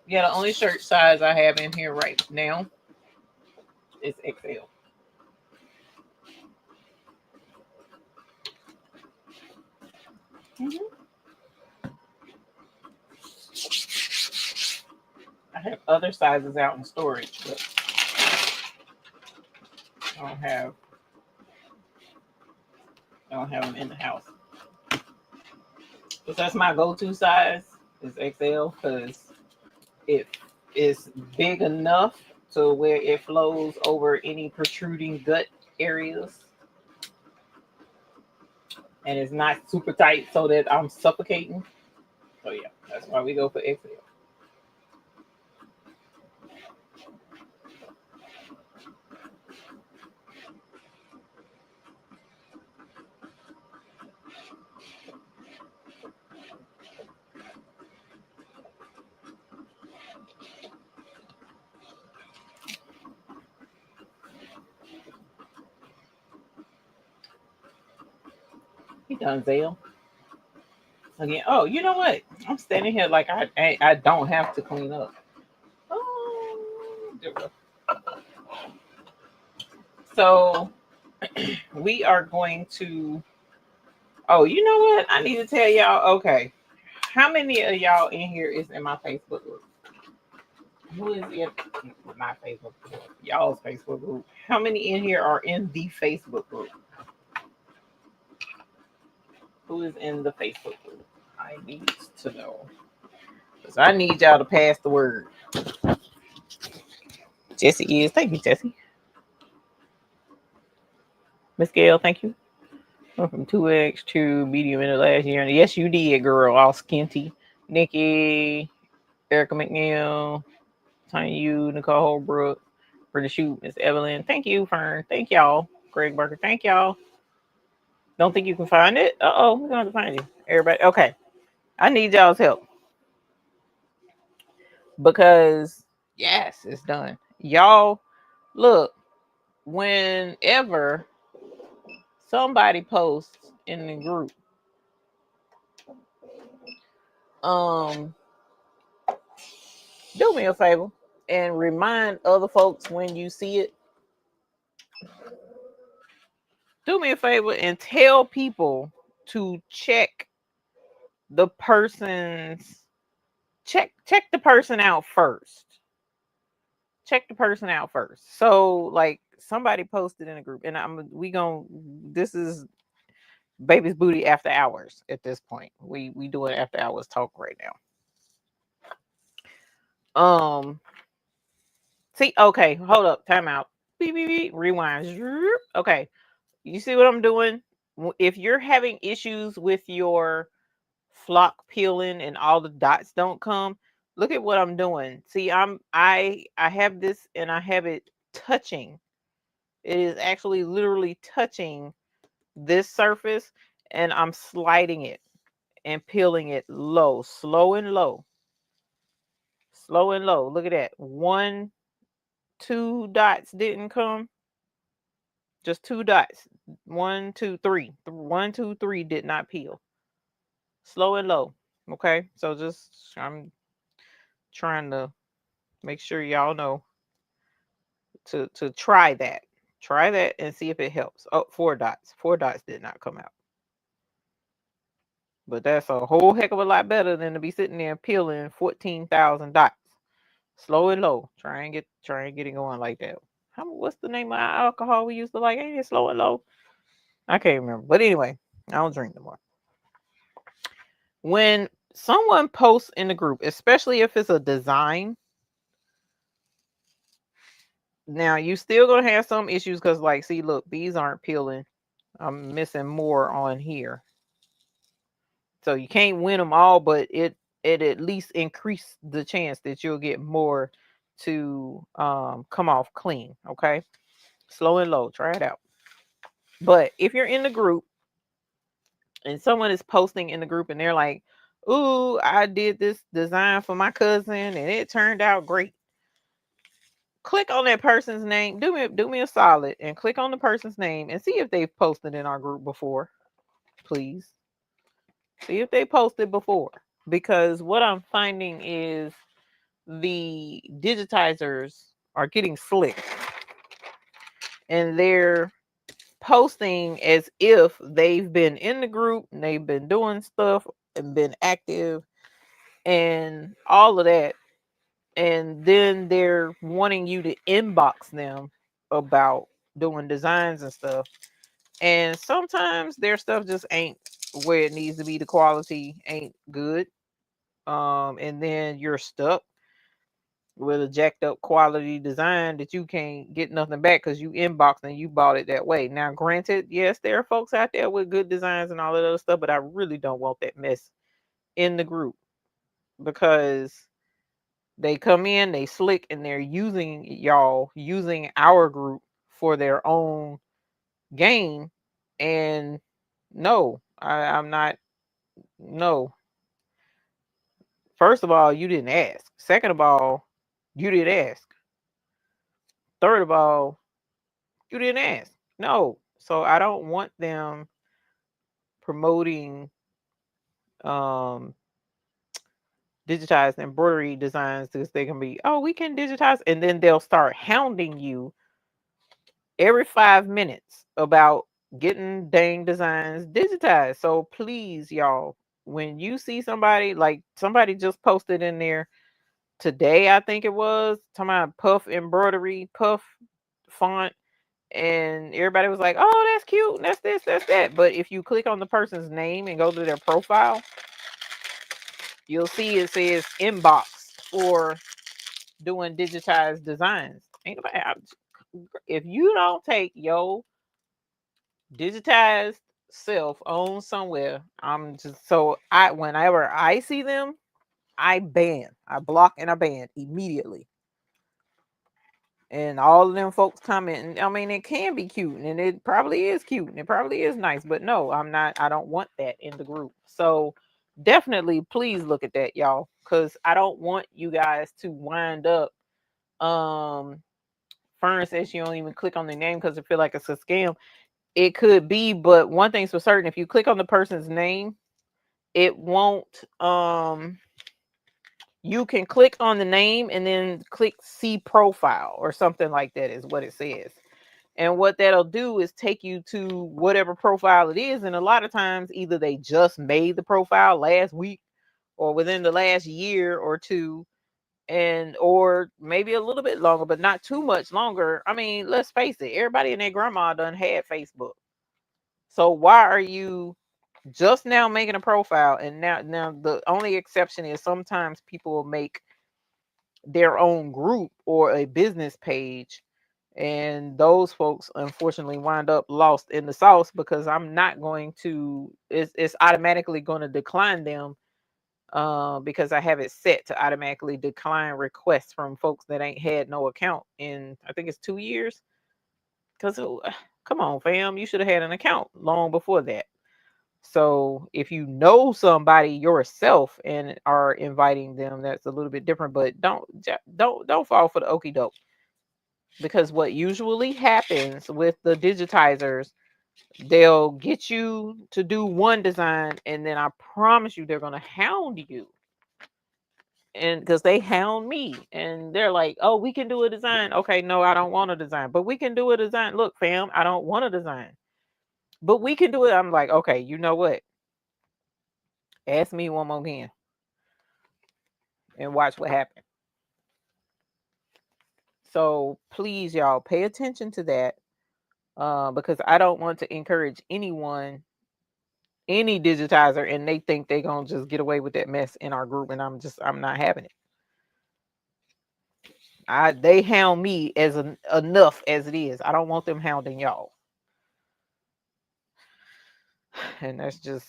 Yeah, the only shirt size I have in here right now is XL. I have other sizes out in storage, but I don't have them in the house. But that's my go-to size is XL because it is big enough to where it flows over any protruding gut areas. And it's not super tight so that I'm suffocating. So yeah, that's why we go for XL. He done Zale. Again. Oh, you know what? I'm standing here like I don't have to clean up. Oh, there we go. So we are going to. Oh, you know what? I need to tell y'all. Okay, how many of y'all in here is in my Facebook group? Who is in my Facebook group? Y'all's Facebook group. How many in here are in the Facebook group? Who is in the Facebook group? I need to know. Because I need y'all to pass the word. Jessie is. Thank you, Jessie. Miss Gail, thank you. Went from 2X to medium in the last year. And yes, you did, girl. All skinty. Nikki, Erica McNeil, Tanya you, Nicole Holbrook, for the shoot, Miss Evelyn. Thank you, Fern. Thank y'all. Greg Barker. Thank y'all. Don't think you can find it? Uh-oh, we're going to find you. Everybody. Okay. I need y'all's help. Because, yes, it's done. Y'all, look, whenever somebody posts in the group, do me a favor and remind other folks when you see it. Do me a favor and tell people to check the person's check the person out first. Check the person out first. So like somebody posted in a group and this is Baby's Booty after hours at this point. We doing after hours talk right now. See, okay, hold up, time out. Beep, beep, beep, rewind. Okay. You see what I'm doing? If you're having issues with your flock peeling and all the dots don't come, look at what I'm doing. See, I have this and I have it touching. It is actually literally touching this surface and I'm sliding it and peeling it low, slow and low. Slow and low. Look at that. 1, 2 dots didn't come. Just 2 dots. 1, 2, 3. 1, 2, 3 did not peel. Slow and low. Okay. So I'm trying to make sure y'all know to try that. Try that and see if it helps. Oh, 4 dots. 4 dots did not come out. But that's a whole heck of a lot better than to be sitting there peeling 14,000 dots. Slow and low. Try and get it going like that. What's the name of our alcohol we used to like? Ain't it slow and low? I can't remember. But anyway, I don't drink no more. When someone posts in the group, especially if it's a design, now you still gonna have some issues because like, see, look, these aren't peeling. I'm missing more on here. So you can't win them all, but it at least increase the chance that you'll get more to come off clean. Okay, slow and low, try it out. But if you're in the group and someone is posting in the group and they're like, ooh, I did this design for my cousin and it turned out great, click on that person's name. Do me a solid and click on the person's name and see if they've posted in our group before. Please see if they posted before, because what I'm finding is the digitizers are getting slick and they're posting as if they've been in the group and they've been doing stuff and been active and all of that, and then they're wanting you to inbox them about doing designs and stuff, and sometimes their stuff just ain't where it needs to be. The quality ain't good, and then you're stuck with a jacked up quality design that you can't get nothing back because you inboxed and you bought it that way. Now granted, yes, there are folks out there with good designs and all that other stuff, but I really don't want that mess in the group, because they come in, they slick, and they're using our group for their own gain. And no, I'm not. No. First of all, you didn't ask. Second of all, you didn't ask. Third of all, you didn't ask. No. So I don't want them promoting um digitized embroidery designs, because they can be, oh, we can digitize, and then they'll start hounding you every 5 minutes about getting dang designs digitized. So please, y'all, when you see somebody, like somebody just posted in there today, I think it was, talking about puff embroidery, puff font, and everybody was like, oh, that's cute, that's this, that's that. But if you click on the person's name and go to their profile, you'll see it says inbox for doing digitized designs. Ain't nobody, if you don't take your digitized self on somewhere, I'm just, so I, whenever I see them, I block and I ban immediately. And all of them folks commenting, I mean, it can be cute and it probably is cute and it probably is nice, but no, I don't want that in the group. So definitely please look at that, y'all, because I don't want you guys to wind up, Fern says she don't even click on the name because I feel like it's a scam. It could be, but one thing's for certain, if you click on the person's name, it won't, you can click on the name and then click see profile or something like that is what it says. And what that'll do is take you to whatever profile it is. And a lot of times either they just made the profile last week or within the last year or two, and or maybe a little bit longer, but not too much longer. I mean, let's face it, everybody and their grandma done had Facebook. So why are you just now making a profile? And now the only exception is sometimes people will make their own group or a business page, and those folks unfortunately wind up lost in the sauce, because I'm not going to, it's automatically going to decline them, because I have it set to automatically decline requests from folks that ain't had no account in, I think it's 2 years. Because come on, fam, you should have had an account long before that. So if you know somebody yourself and are inviting them, that's a little bit different. But don't fall for the okie doke, because what usually happens with the digitizers, they'll get you to do one design, and then I promise you they're gonna hound you, and because they hound me, and they're like, oh, we can do a design. Okay, no, I don't want a design, but we can do a design. Look, fam, I don't want a design, but we can do it. I'm like, okay, you know what? Ask me one more again and watch what happens. So please, y'all, pay attention to that, because I don't want to encourage anyone, any digitizer, and they think they're gonna just get away with that mess in our group, and I'm not having it. They hound me as enough as it is. I don't want them hounding y'all, and that's just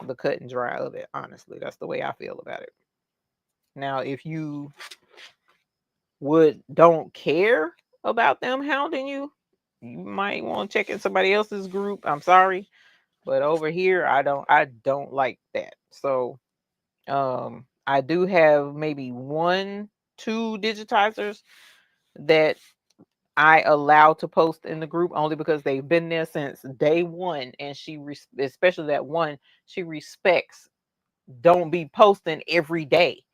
the cut and dry of it. Honestly, that's the way I feel about it. Now, if you don't care about them hounding you, you might want to check in somebody else's group. I'm sorry, but over here, I don't like that. So, I do have maybe 1, 2 digitizers that I allow to post in the group only because they've been there since day one, and especially that one, she respects. Don't be posting every day.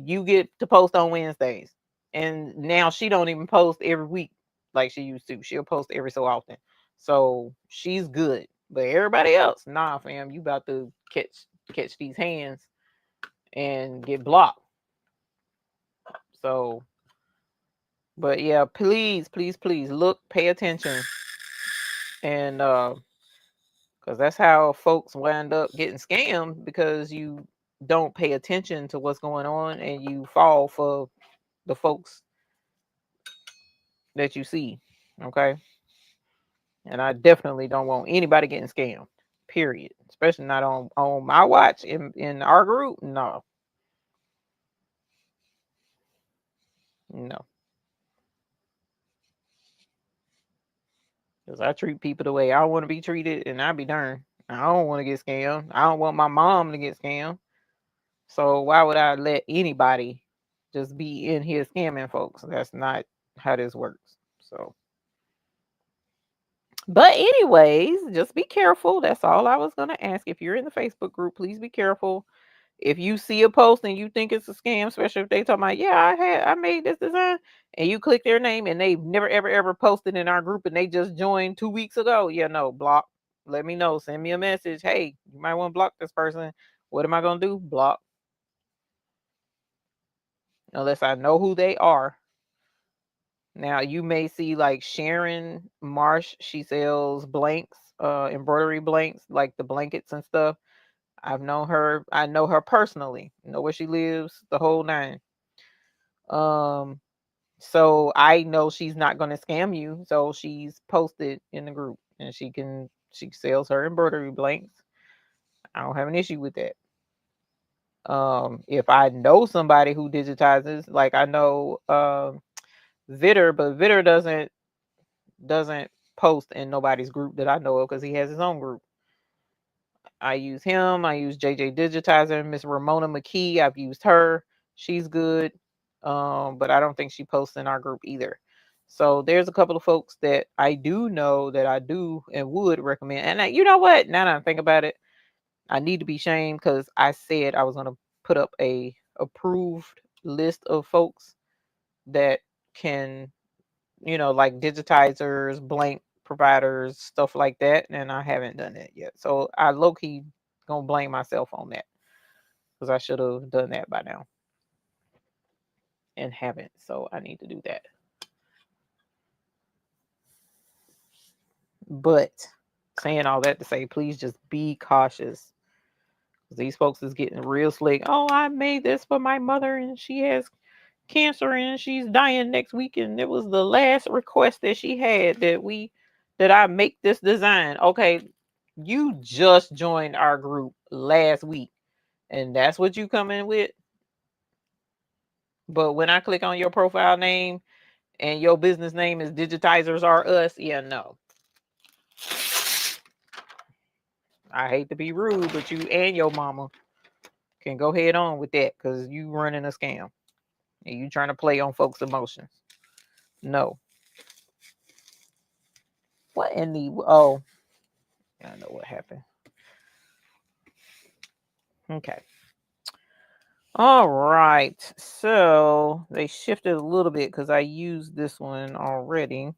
You get to post on Wednesdays, and now she don't even post every week like she used to. She'll post every so often, so she's good. But everybody else, nah, fam, you about to catch these hands and get blocked. So, but yeah, please, please, please look, pay attention, and because that's how folks wind up getting scammed, because you don't pay attention to what's going on and you fall for the folks that you see. Okay. And I definitely don't want anybody getting scammed. Period. Especially not on my watch in our group. No. No. Because I treat people the way I want to be treated, and I be darned. I don't want to get scammed. I don't want my mom to get scammed. So why would I let anybody just be in here scamming folks? That's not how this works. So, but anyways, just be careful. That's all I was gonna ask. If you're in the Facebook group, please be careful. If you see a post and you think it's a scam, especially if they talking about, yeah, I made this design, and you click their name and they've never ever ever posted in our group and they just joined 2 weeks ago, yeah, no, block. Let me know. Send me a message. Hey, you might want to block this person. What am I gonna do? Block. Unless I know who they are. Now you may see like Sharon Marsh, she sells blanks, embroidery blanks, like the blankets and stuff. I've known her, I know her personally, know where she lives, the whole nine. Um, so I know she's not gonna scam you. So she's posted in the group and she sells her embroidery blanks. I don't have an issue with that. If I know somebody who digitizes, like I know Vitter, but Vitter doesn't post in nobody's group that I know of because he has his own group. I use him. I use JJ Digitizer, Miss Ramona McKee. I've used her. She's good. But I don't think she posts in our group either. So there's a couple of folks that I do know that I do and would recommend. And you know what? Now that I think about it, I need to be shamed because I said I was going to put up a approved list of folks that can, like digitizers, blank providers, stuff like that. And I haven't done that yet. So I low key gonna blame myself on that because I should have done that by now and haven't. So I need to do that. But saying all that to say, please just be cautious. These folks is getting real slick. Oh, I made this for my mother and she has cancer and she's dying next week. And it was the last request that she had that I make this design. Okay, you just joined our group last week and that's what you come in with. But when I click on your profile name and your business name is Digitizers Are Us, yeah, no. I hate to be rude, but you and your mama can go head on with that because you running a scam and you trying to play on folks' emotions. No. What in the I know what happened. Okay. All right. So they shifted a little bit because I used this one already.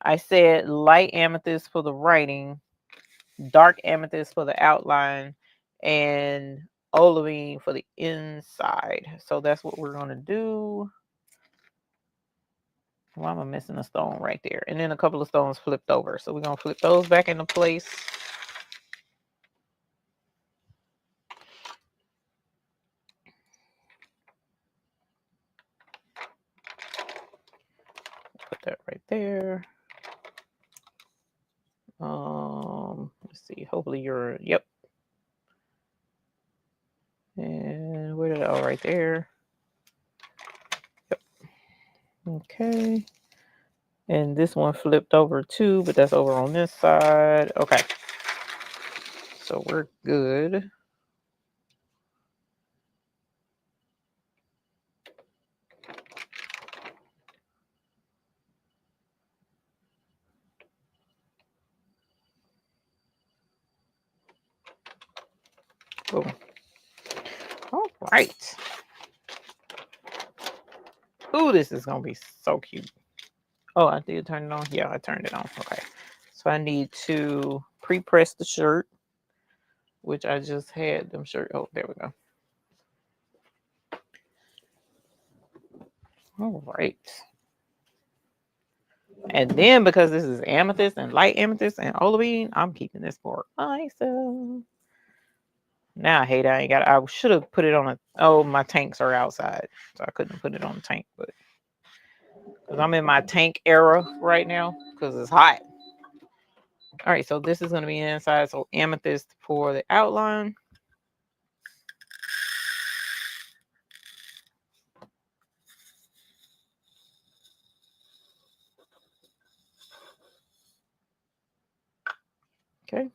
I said light amethyst for the writing, dark amethyst for the outline, and olivine for the inside. So that's what we're going to do. Why am I missing a stone right there? And then a couple of stones flipped over. So we're going to flip those back into place. Put that right there. Let's see. Hopefully yep. And where did oh, right there. Yep. Okay. And this one flipped over too, but that's over on this side. Okay. So we're good. Boom. All right. Ooh, this is gonna be so cute. Oh, I did turn it on. Yeah, I turned it on. Okay. So I need to pre-press the shirt, which I just had them shirt. Oh, there we go. All right. And then because this is amethyst and light amethyst and olivine, I'm keeping this for myself. Now I hate I ain't got. I should have put it on a. Oh, my tanks are outside, so I couldn't put it on the tank. But because I'm in my tank era right now, because it's hot. All right, so this is going to be inside. So amethyst for the outline. Okay.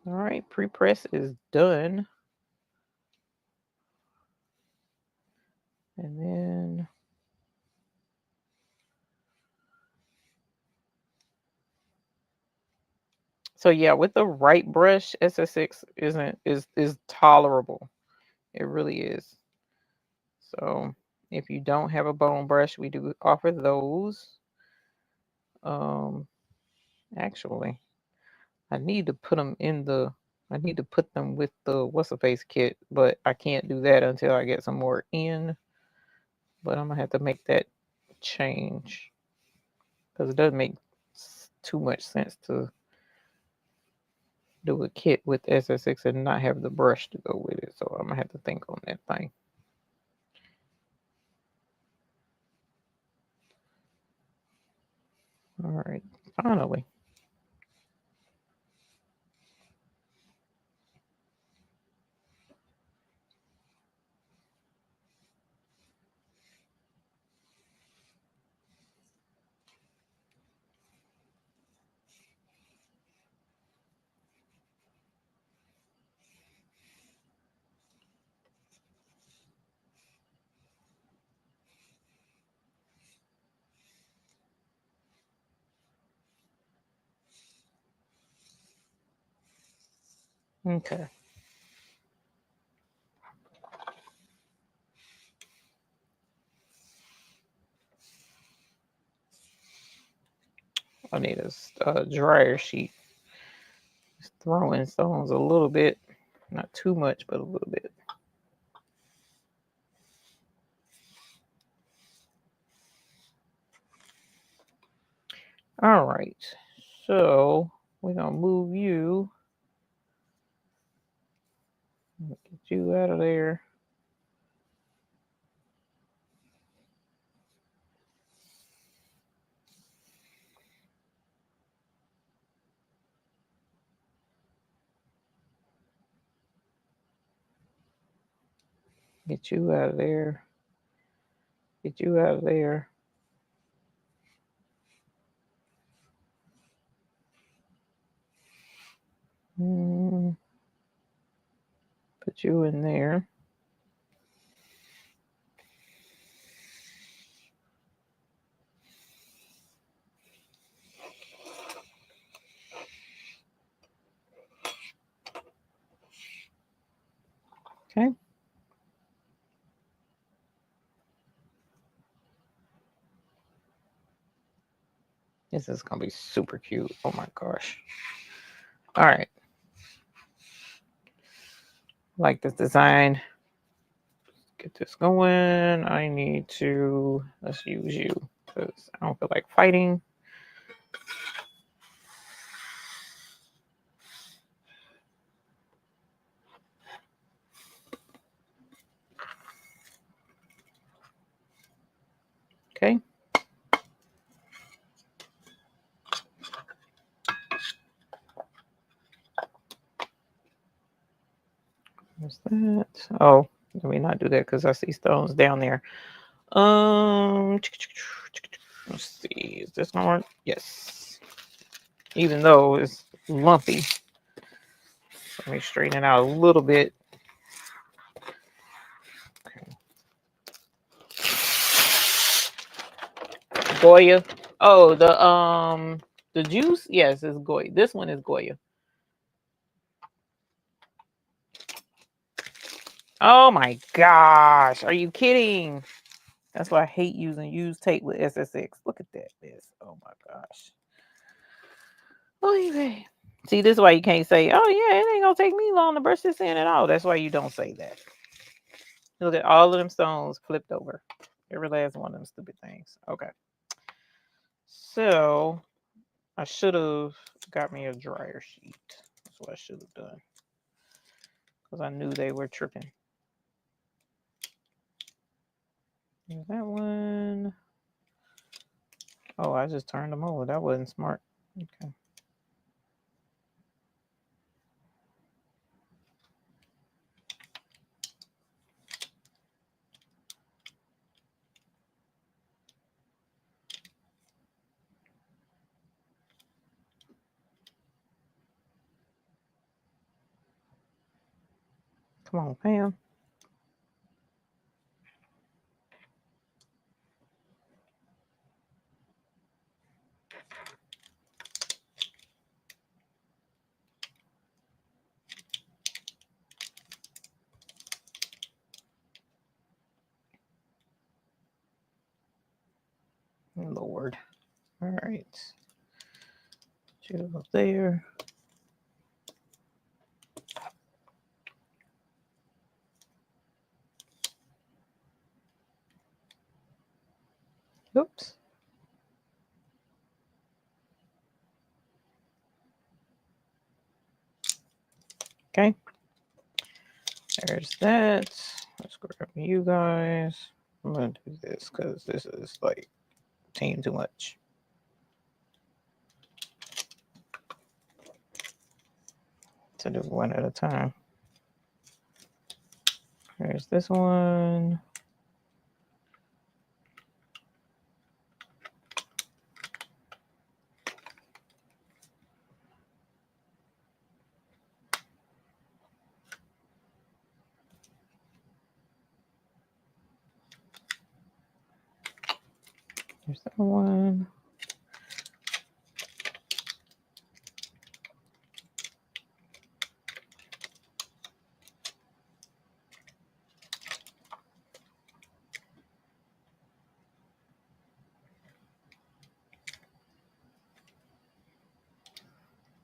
All right, pre-press is done. And then so yeah, with the right brush, SS6 is tolerable. It really is. So if you don't have a bone brush, we do offer those. Actually, I need to put them in the. I need to put them with the what's the face kit, but I can't do that until I get some more in. But I'm gonna have to make that change because it doesn't make too much sense to do a kit with SS6 and not have the brush to go with it. So I'm gonna have to think on that thing. All right, finally. Okay. I need a dryer sheet. Just throwing stones a little bit, not too much, but a little bit. All right, so we're gonna move you. Get you out of there. Get you out of there. Get you out of there. Put you in there. Okay. This is gonna be super cute. Oh my gosh. All right. Like this design. Get this going. I need to, let's use you because I don't feel like fighting. Okay. that. Oh, let me not do that because I see stones down there. Let's see. Is this one? Yes. Even though it's lumpy. Let me straighten it out a little bit. Okay. Goya. Oh, the juice? Yes, it's Goya. This one is Goya. Oh my gosh. Are you kidding? That's why I hate using used tape with SS6. Look at that mess. Oh my gosh. Oh, see, this is why you can't say, oh yeah, it ain't gonna take me long to brush this in at all. That's why you don't say that. Look at all of them stones flipped over. Every last one of them stupid things. Okay. So I should have got me a dryer sheet. That's what I should have done. Because I knew they were tripping. Is that one? Oh, I just turned them over. That wasn't smart. Okay. Come on, Pam. Lord. All right. Put you up there. Oops. Okay. There's that. Let's grab you guys. I'm going to do this because this is like team too much. To do one at a time. There's this one. There's that one.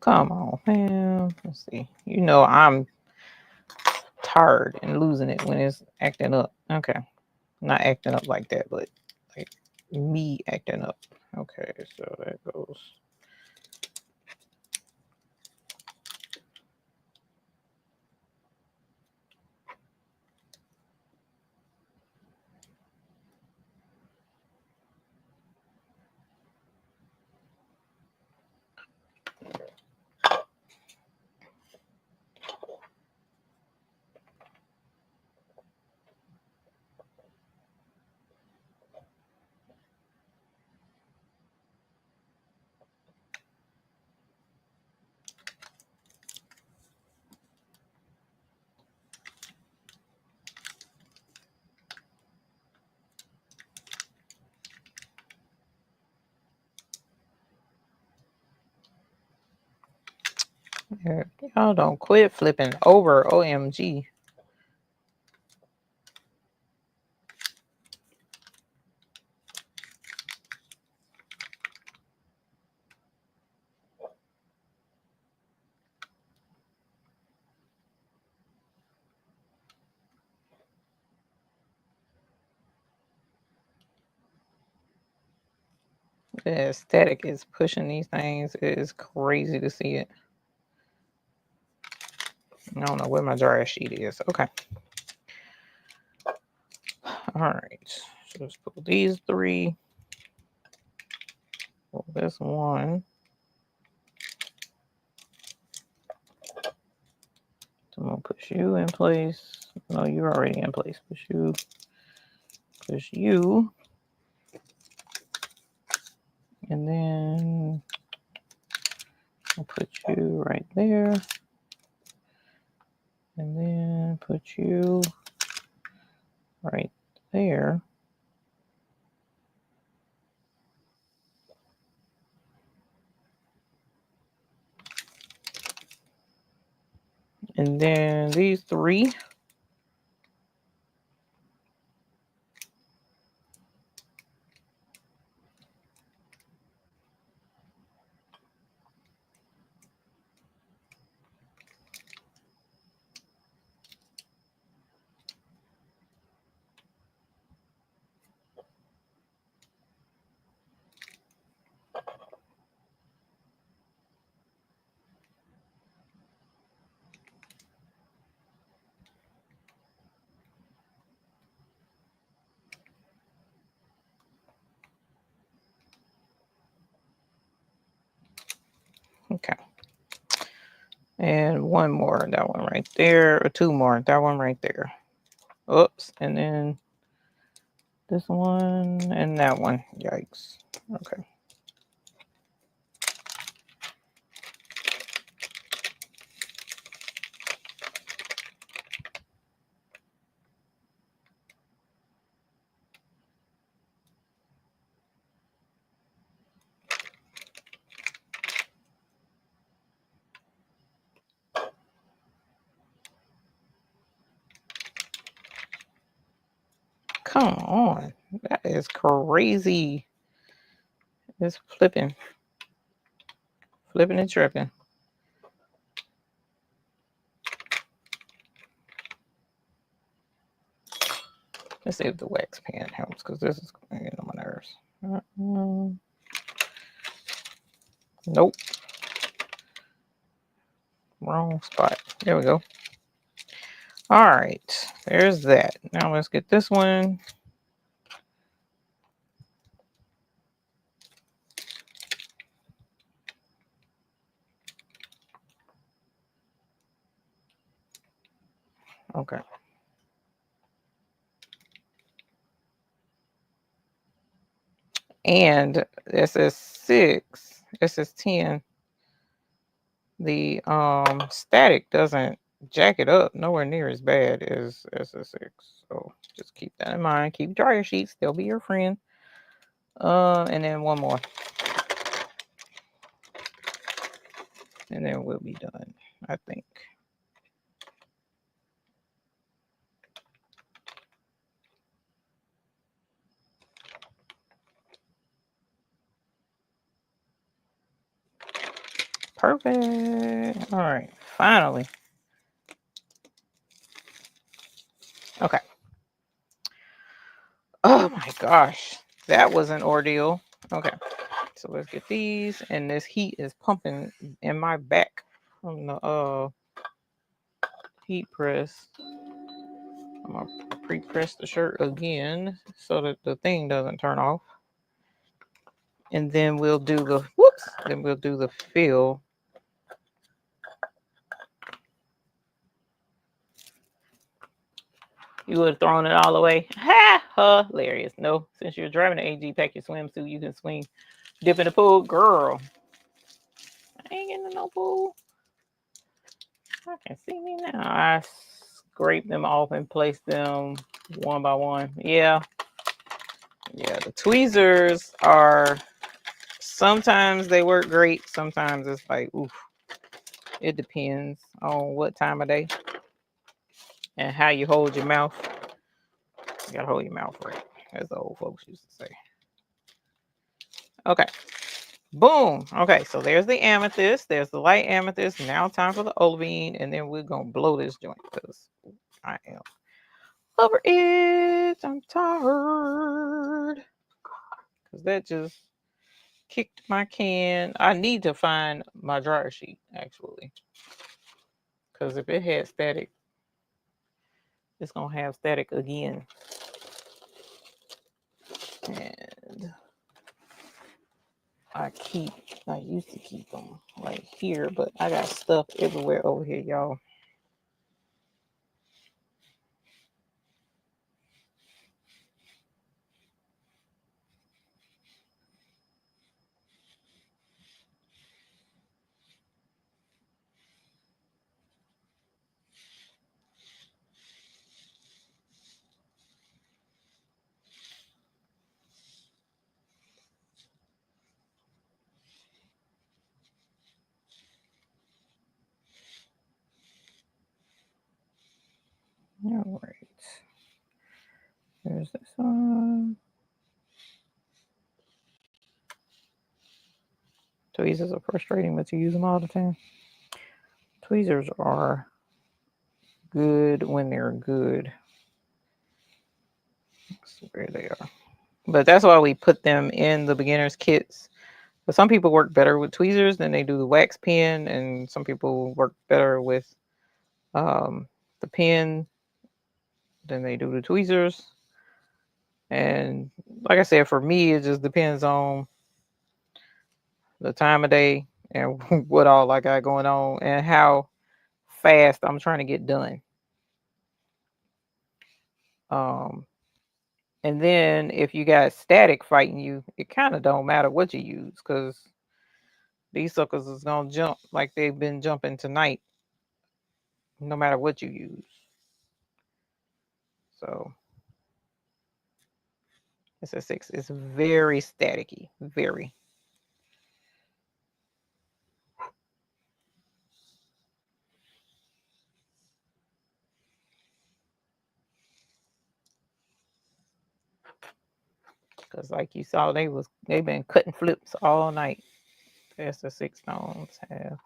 Come on, man. Let's see. You know I'm tired and losing it when it's acting up. Okay. Not acting up like that, but like me acting up. Okay, so that goes. Y'all don't quit flipping over. OMG. The aesthetic is pushing these things. It is crazy to see it. I don't know where my dryer sheet is. Okay. All right. So let's pull these three. Pull this one. I'm gonna push you in place. No, you're already in place. Push you, and then I'll put you right there, and then put you right there. And then these three. Okay. And one more, that one right there, or two more, that one right there. Oops. And then this one and that one. Yikes. Okay. Come on. That is crazy. It's flipping and tripping. Let's see if the wax pen helps, because this is going to get on my nerves. Nope. Wrong spot. There we go. All right. There's that. Now let's get this one. Okay. And SS6, SS10, the static doesn't jack it up nowhere near as bad as SS6. So just keep that in mind. Keep dryer sheets, they'll be your friend. And then one more. And then we'll be done, I think. Perfect. All right, finally. Okay. Oh my gosh, that was an ordeal. Okay, so let's get these, and this heat is pumping in my back from the heat press. I'm gonna pre-press the shirt again so that the thing doesn't turn off. And then we'll do the fill. You would have thrown it all away. Ha! Hilarious. No, since you're driving an AG, pack your swimsuit. You can swing, dip in the pool. Girl, I ain't getting in no pool. I can see me now. I scrape them off and place them one by one. Yeah, the tweezers are, sometimes they work great. Sometimes it's like, oof. It depends on what time of day and how you hold your mouth. You gotta hold your mouth right, as the old folks used to say. Okay. Boom. Okay, so there's the amethyst. There's the light amethyst. Now time for the olivine, and then we're gonna blow this joint because I am over it. I'm tired because that just kicked my can. I need to find my dryer sheet actually, because if it had static, it's gonna have static again. And I used to keep them right here, but I got stuff everywhere over here, y'all. There's this one. Tweezers are frustrating, but you use them all the time. Tweezers are good when they're good. Let's see where they are. But that's why we put them in the beginner's kits. But some people work better with tweezers than they do the wax pen, and some people work better with the pen than they do the tweezers. And like I said, for me, it just depends on the time of day and what all I got going on and how fast I'm trying to get done. And then if you got static fighting you, it kind of don't matter what you use, because these suckers is gonna jump like they've been jumping tonight, no matter what you use. So SS6 is very staticky, very. Because like you saw, they've been cutting flips all night. The SS6 stones have.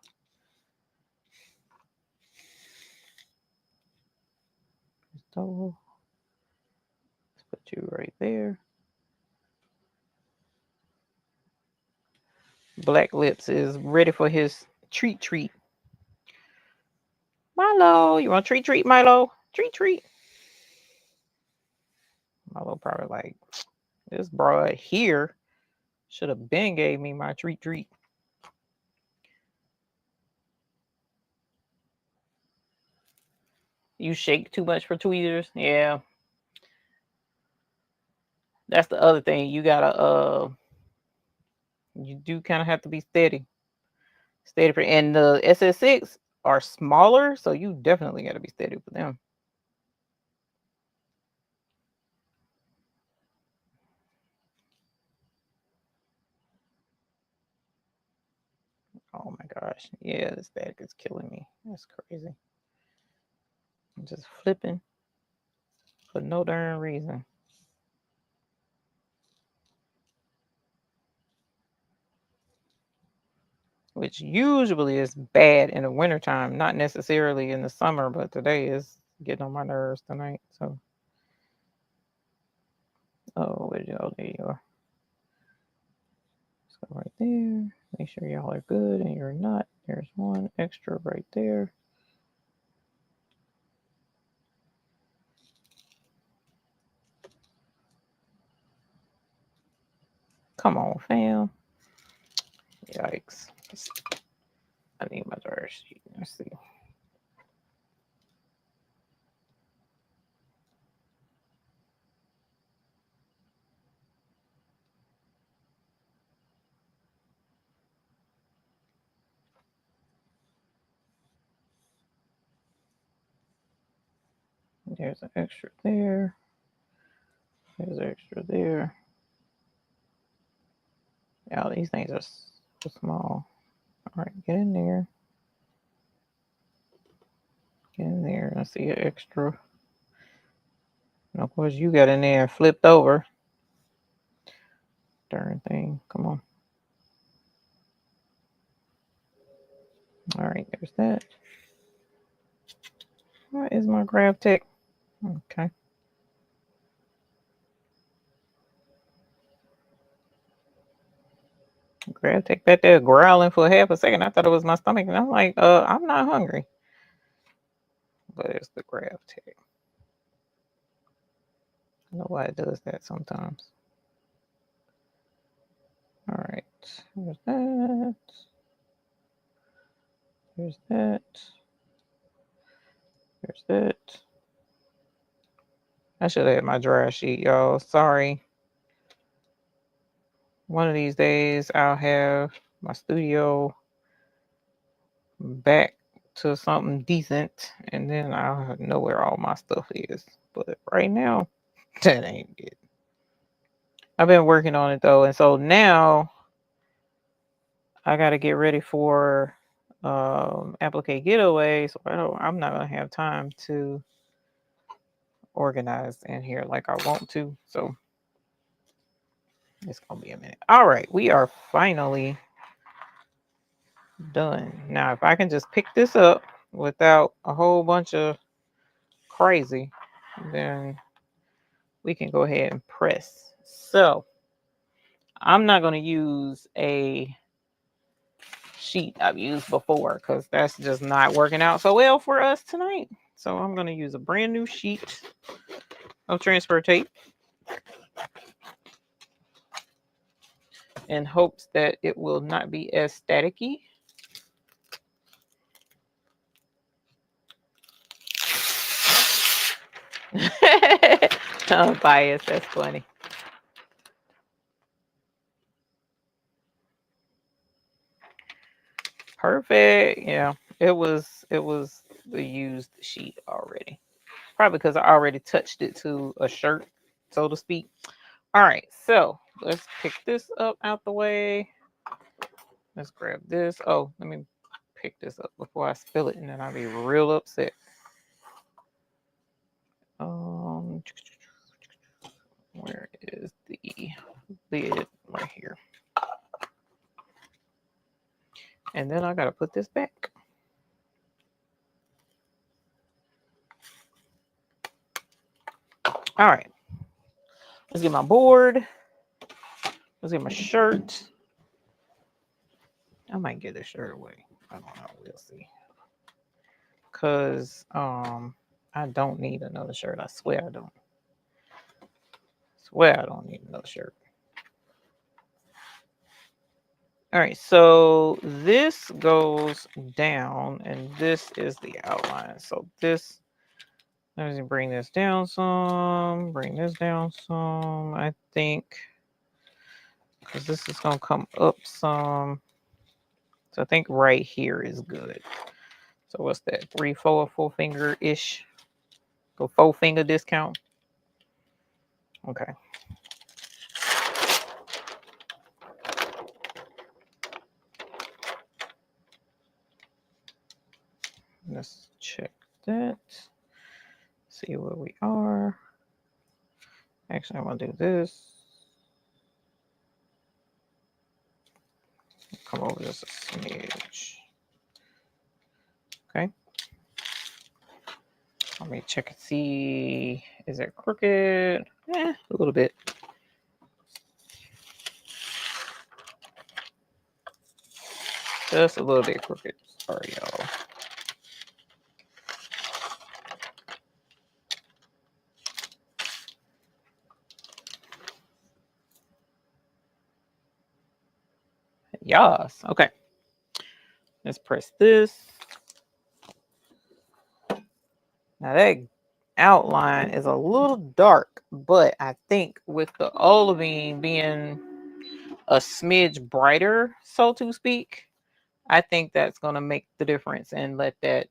So let's put you right there. Black Lips is ready for his treat. Milo, you want treat, Milo? Treat. Milo probably like, this broad here should have been gave me my treat. You shake too much for tweezers? Yeah. That's the other thing. You gotta you do kind of have to be steady. And the SS6 are smaller, so you definitely gotta be steady with them. Oh my gosh. Yeah, the static is killing me. That's crazy. I'm just flipping for no darn reason. Which usually is bad in the wintertime, not necessarily in the summer, but today is getting on my nerves tonight. So, oh, where you go? There you are. Let's go right there. Make sure y'all are good and you're not. There's one extra right there. Come on, fam. Yikes. I need my dryer sheet. Let's see. There's an extra there. There's an extra there. Yeah, these things are so small. All right, get in there. Get in there. I see an extra. And of course, you got in there and flipped over. Darn thing. Come on. All right, there's that. What is my grab tech? Okay. Grab tech back there growling for half a second. I thought it was my stomach. And I'm like, I'm not hungry. But it's the grab tech. I know why it does that sometimes. All right. There's that. There's that. There's that. I should have had my dryer sheet, y'all. Sorry. One of these days I'll have my studio back to something decent, and then I'll know where all my stuff is. But right now, that ain't it. I've been working on it though, and so now I got to get ready for applique getaway. So I'm not gonna have time to organized in here like I want to. So it's gonna be a minute. All right, we are finally done. Now, if I can just pick this up without a whole bunch of crazy, then we can go ahead and press. So I'm not going to use a sheet I've used before because that's just not working out so well for us tonight. So I'm going to use a brand new sheet of transfer tape in hopes that it will not be as staticky. Oh, bias, that's funny. Perfect. Yeah, it was the used sheet already. Probably because I already touched it to a shirt, so to speak. All right, so let's pick this up out the way. Let's grab this. Oh, let me pick this up before I spill it, and then I'll be real upset. Where is the lid? Right here. And then I gotta put this back. All right. Let's get my board. Let's get my shirt. I might get this shirt away. I don't know. We'll see. Cause I don't need another shirt. I swear I don't. Swear I don't need another shirt. All right, so this goes down, and this is the outline. So this, let me bring this down some, bring this down some. I think because this is gonna come up some. So I think right here is good. So what's that? 3, 4, 4 finger ish. Go 4 finger discount. Okay. Let's check that. See where we are. Actually, I'm gonna do this. Come over just a smidge. Okay. Let me check and see. Is it crooked? A little bit. Just a little bit crooked. Sorry, y'all. Yes. Okay. Let's press this. Now that outline is a little dark, but I think with the olivine being a smidge brighter, so to speak, I think that's going to make the difference and let that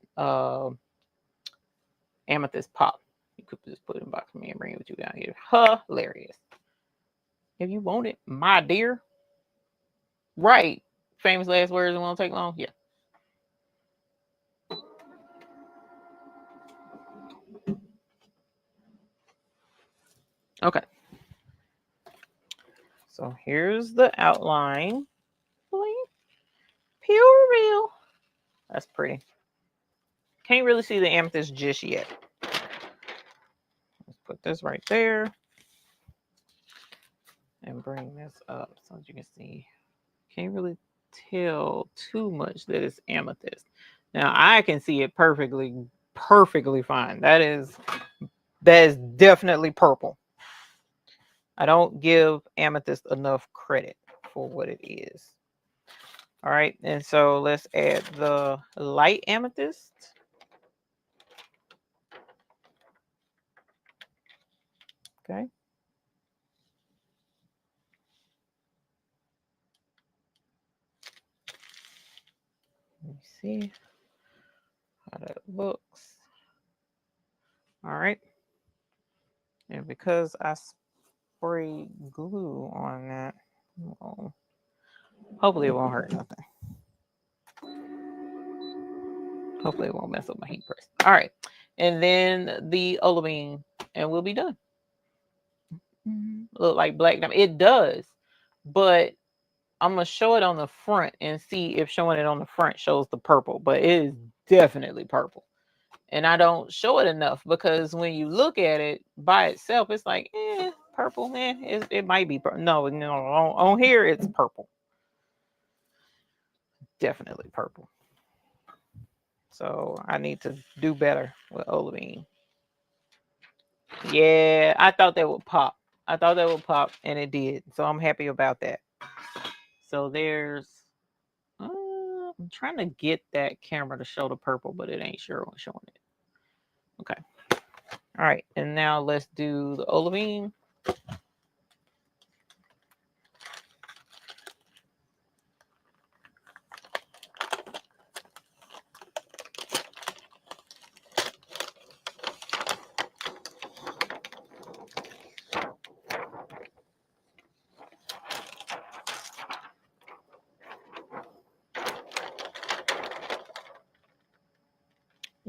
amethyst pop. You could just put it in a box for me and bring it with you down here. Hilarious. If you want it, my dear. Right. Famous last words, it won't take long. Yeah. Okay. So here's the outline. Pure real. That's pretty. Can't really see the amethyst just yet. Let's put this right there. And bring this up so that you can see. Can't really tell too much that it's amethyst. Now I can see it perfectly fine. That is definitely purple. I don't give amethyst enough credit for what it is. All right, and so let's add the light amethyst. Okay. Let me see how that looks. All right. And because I sprayed glue on that, well, hopefully it won't hurt nothing. Hopefully it won't mess up my heat press. All right. and then the olivine, and we'll be done. Look like black diamond. It does, but I'm gonna show it on the front and see if showing it on the front shows the purple, but it is definitely purple. And I don't show it enough because when you look at it by itself, it's like, purple, man. It might be purple. No, on here it's purple. Definitely purple. So I need to do better with olivine. Yeah, I thought that would pop. I thought that would pop, and it did. So I'm happy about that. So there's I'm trying to get that camera to show the purple, but it ain't sure showing it. Okay. All right. And now let's do the olivine.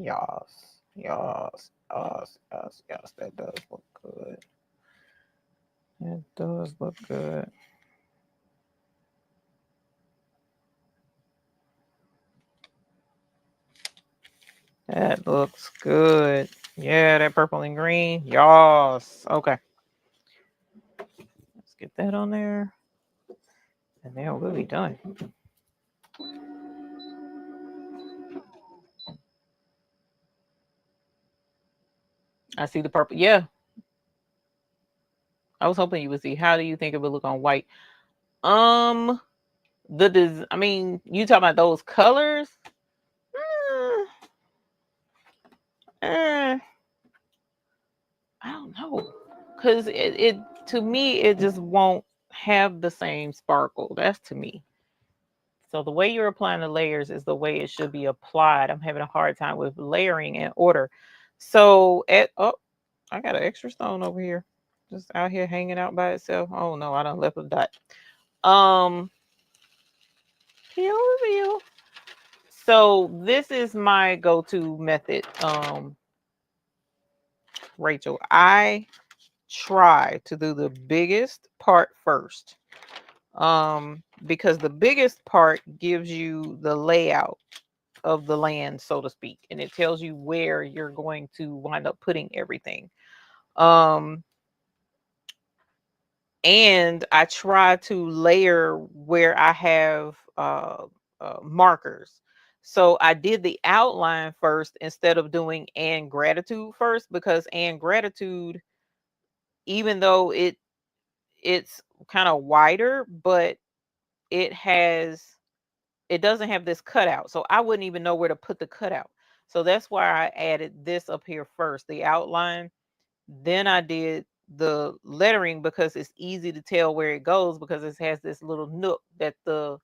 Yes. Yes. Yes. Yes. Yes. That does look good. It does look good. That looks good. Yeah, that purple and green. Yes. Okay. Let's get that on there. And then we'll be done. I see the purple. Yeah. I was hoping you would see. How do you think it would look on white? Um, I mean, you talking about those colors? Mm, eh, I don't know, cause it to me it just won't have the same sparkle. That's to me. So the way you're applying the layers is the way it should be applied. I'm having a hard time with layering in order. So I got an extra stone over here, just out here hanging out by itself. Oh no, I don't left a dot. Um, peel. So this is my go-to method. Rachel, I try to do the biggest part first. Because the biggest part gives you the layout of the land, so to speak, and it tells you where you're going to wind up putting everything. Um, and I try to layer where I have markers. So I did the outline first instead of doing and gratitude first, because and gratitude, even though it's kind of wider, but it has it doesn't have this cutout. So I wouldn't even know where to put the cutout. So that's why I added this up here first, the outline. Then I did the lettering because it's easy to tell where it goes because it has this little nook that the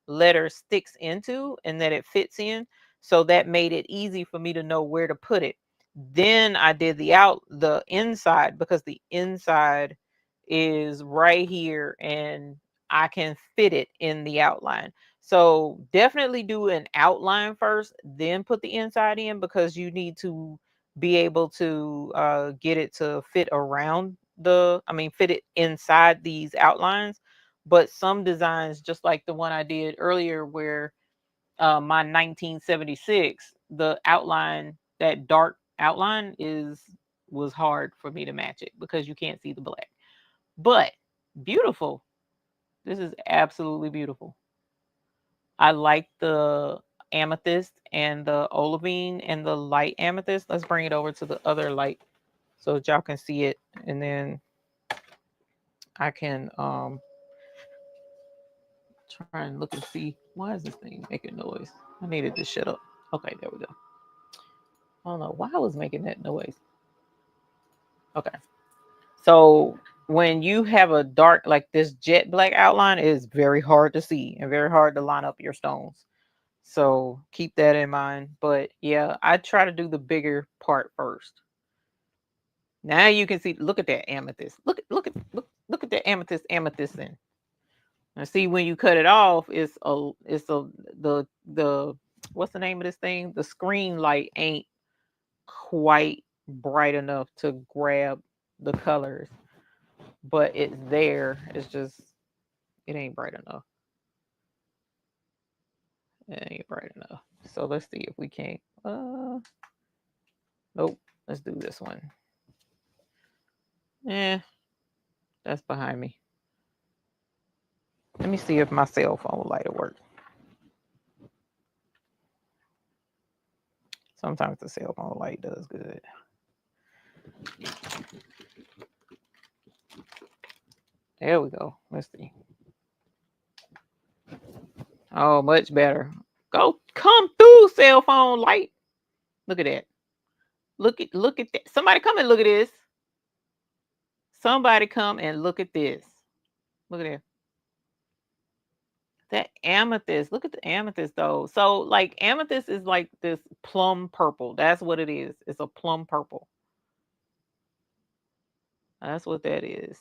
letter sticks into and that it fits in. So that made it easy for me to know where to put it. Then I did the inside, because the inside is right here and I can fit it in the outline. So definitely do an outline first, then put the inside in, because you need to be able to get it to fit around fit it inside these outlines. But some designs, just like the one I did earlier, where my 1976, the outline, that dark outline was hard for me to match it because you can't see the black. But beautiful. This is absolutely beautiful. I like the amethyst and the olivine and the light amethyst. Let's bring it over to the other light so that y'all can see it, and then I can try and look and see, why is this thing making noise? I needed to shut up. Okay, there we go. I don't know why I was making that noise. Okay. So when you have a dark, like this jet black outline, it is very hard to see and very hard to line up your stones. So keep that in mind. But yeah, I try to do the bigger part first. Now you can see, look at that amethyst. Look at that amethyst in. And see, when you cut it off, it's a the what's the name of this thing? The screen light ain't quite bright enough to grab the colors, but it's there. It's just, it ain't bright enough. It ain't bright enough. So let's see if we can't. Nope. Let's do this one. Yeah, that's behind me. Let me see if my cell phone light will work. Sometimes the cell phone light does good. There we go. Let's see. Oh, much better. Come through, cell phone light. Look at that. Look at that. Somebody come and look at this. Somebody come and look at this. Look at that. That amethyst. Look at the amethyst though. So like amethyst is like this plum purple. That's what it is. It's a plum purple. That's what that is.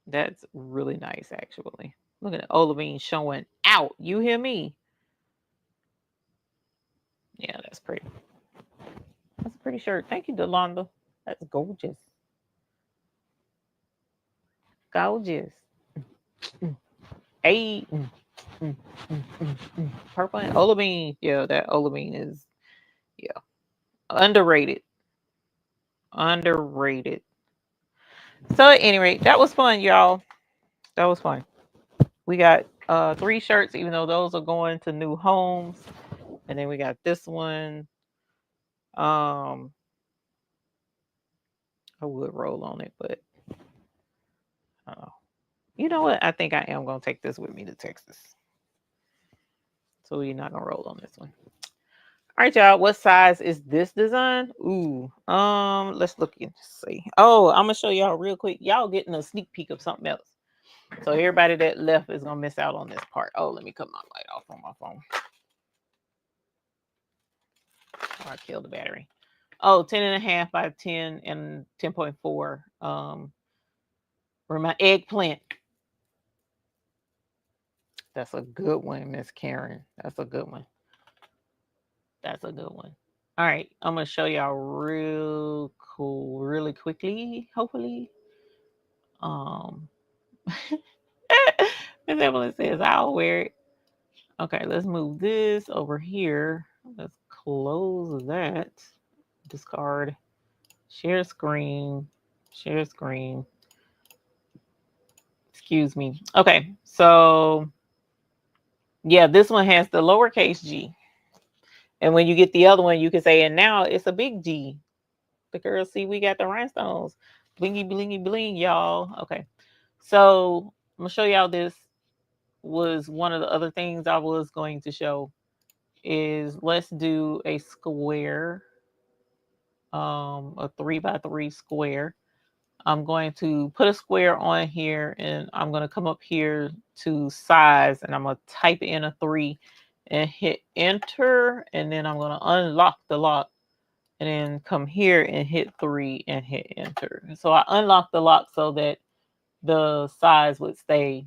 That's really nice actually. Look at the olivine showing out. You hear me? Yeah, that's pretty. That's a pretty shirt. Thank you, Delonda. That's gorgeous. Gorgeous. Hey. Purple and olivine. Yeah, that olivine is, yeah, underrated. Underrated. So at any rate, that was fun, y'all. That was fun. We got 3 shirts, even though those are going to new homes. And then we got this one. I would roll on it, but I don't know. You know what? I think I am gonna take this with me to Texas. So we're not gonna roll on this one. All right, y'all. What size is this design? Ooh. Let's look and see. Oh, I'm gonna show y'all real quick. Y'all getting a sneak peek of something else. So everybody that left is gonna miss out on this part. Oh, let me cut my light off on my phone. Oh, I killed the battery. Oh, 10.5 by 10 and 10.4. For my eggplant. That's a good one, Miss Karen. That's a good one. That's a good one. All right, I'm gonna show y'all real cool, really quickly, hopefully. Miss Evelyn says I'll wear it. Okay, let's move this over here. Let's close that. Discard. Share screen. Share screen. Excuse me. Okay, so yeah, this one has the lowercase g. And when you get the other one, you can say, and now it's a big G. The girls see we got the rhinestones. Blingy, blingy, bling, y'all. Okay. So I'm going to show y'all this. Was one of the other things I was going to show is let's do a square, a 3x3 square. I'm going to put a square on here and I'm going to come up here to size and I'm going to type in a 3 and hit enter. And then I'm going to unlock the lock and then come here and hit 3 and hit enter. So I unlocked the lock so that the size would stay,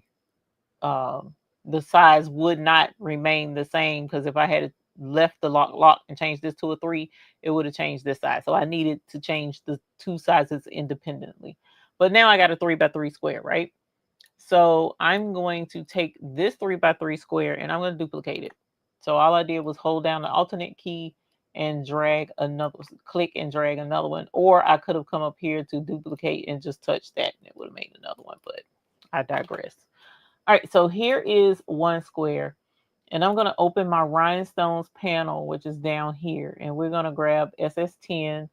the size would not remain the same, because if I had left the lock and changed this to a 3, it would have changed this size. So I needed to change the 2 sizes independently. But now I got a 3x3 square, right? So I'm going to take this 3x3 square and I'm going to duplicate it. So all I did was hold down the alternate key and drag another, click and drag another one. Or I could have come up here to duplicate and just touch that and it would have made another one, but I digress. All right, so here is one square. And I'm going to open my rhinestones panel, which is down here. And we're going to grab SS10.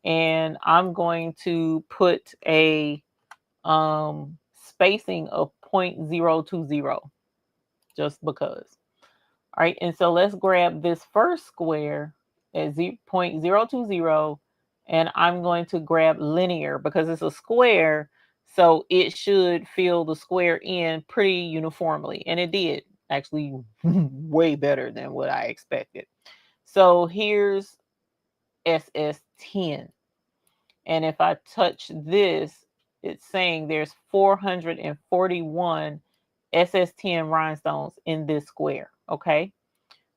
And I'm going to put a spacing of 0.020, just because. All right, and so let's grab this first square at 0.020, and I'm going to grab linear because it's a square, so it should fill the square in pretty uniformly, and it did actually way better than what I expected. So here's SS10, and if I touch this, it's saying there's 441 SS10 rhinestones in this square, okay?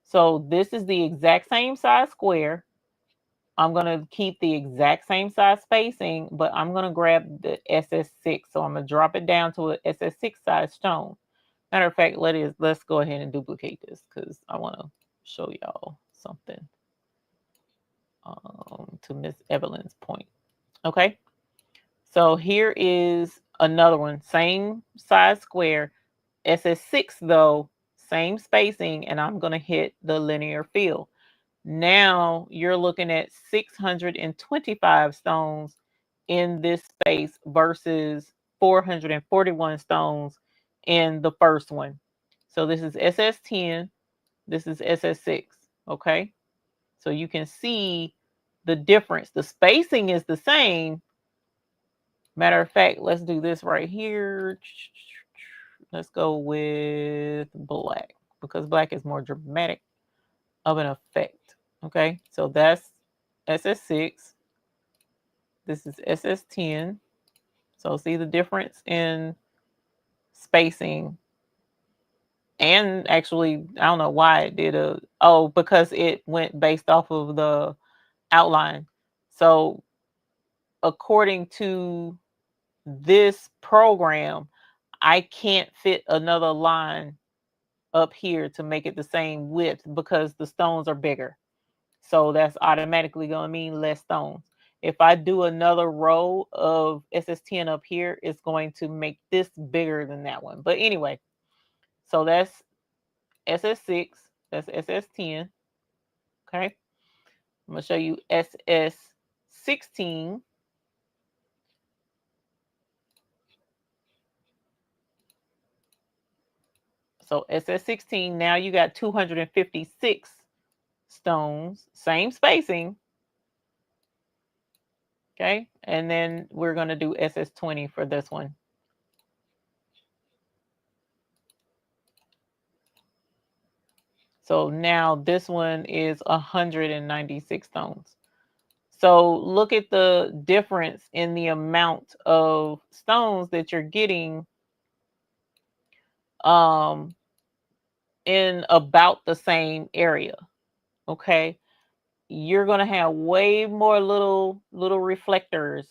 So this is the exact same size square. I'm going to keep the exact same size spacing, but I'm going to grab the SS6. So I'm going to drop it down to a SS6 size stone. Matter of fact, let's go ahead and duplicate this because I want to show y'all something to Miss Evelyn's point. Okay. So here is another one, same size square, SS6 though, same spacing, and I'm going to hit the linear fill. Now you're looking at 625 stones in this space versus 441 stones in the first one. So this is SS10, this is SS6, okay? So you can see the difference. The spacing is the same. Matter of fact, let's do this right here. Let's go with black because black is more dramatic of an effect. Okay, so that's SS6. This is SS10. So see the difference in spacing. And actually, I don't know why it did because it went based off of the outline. So according to this program, I can't fit another line up here to make it the same width because the stones are bigger. So that's automatically going to mean less stones. If I do another row of SS10 up here, it's going to make this bigger than that one. But anyway, so that's SS6, that's SS10. Okay. I'm going to show you SS16. So SS16, now you got 256 stones, same spacing. Okay. And then we're going to do SS20 for this one. So now this one is 196 stones. So look at the difference in the amount of stones that you're getting in about the same area. Okay. You're going to have way more little reflectors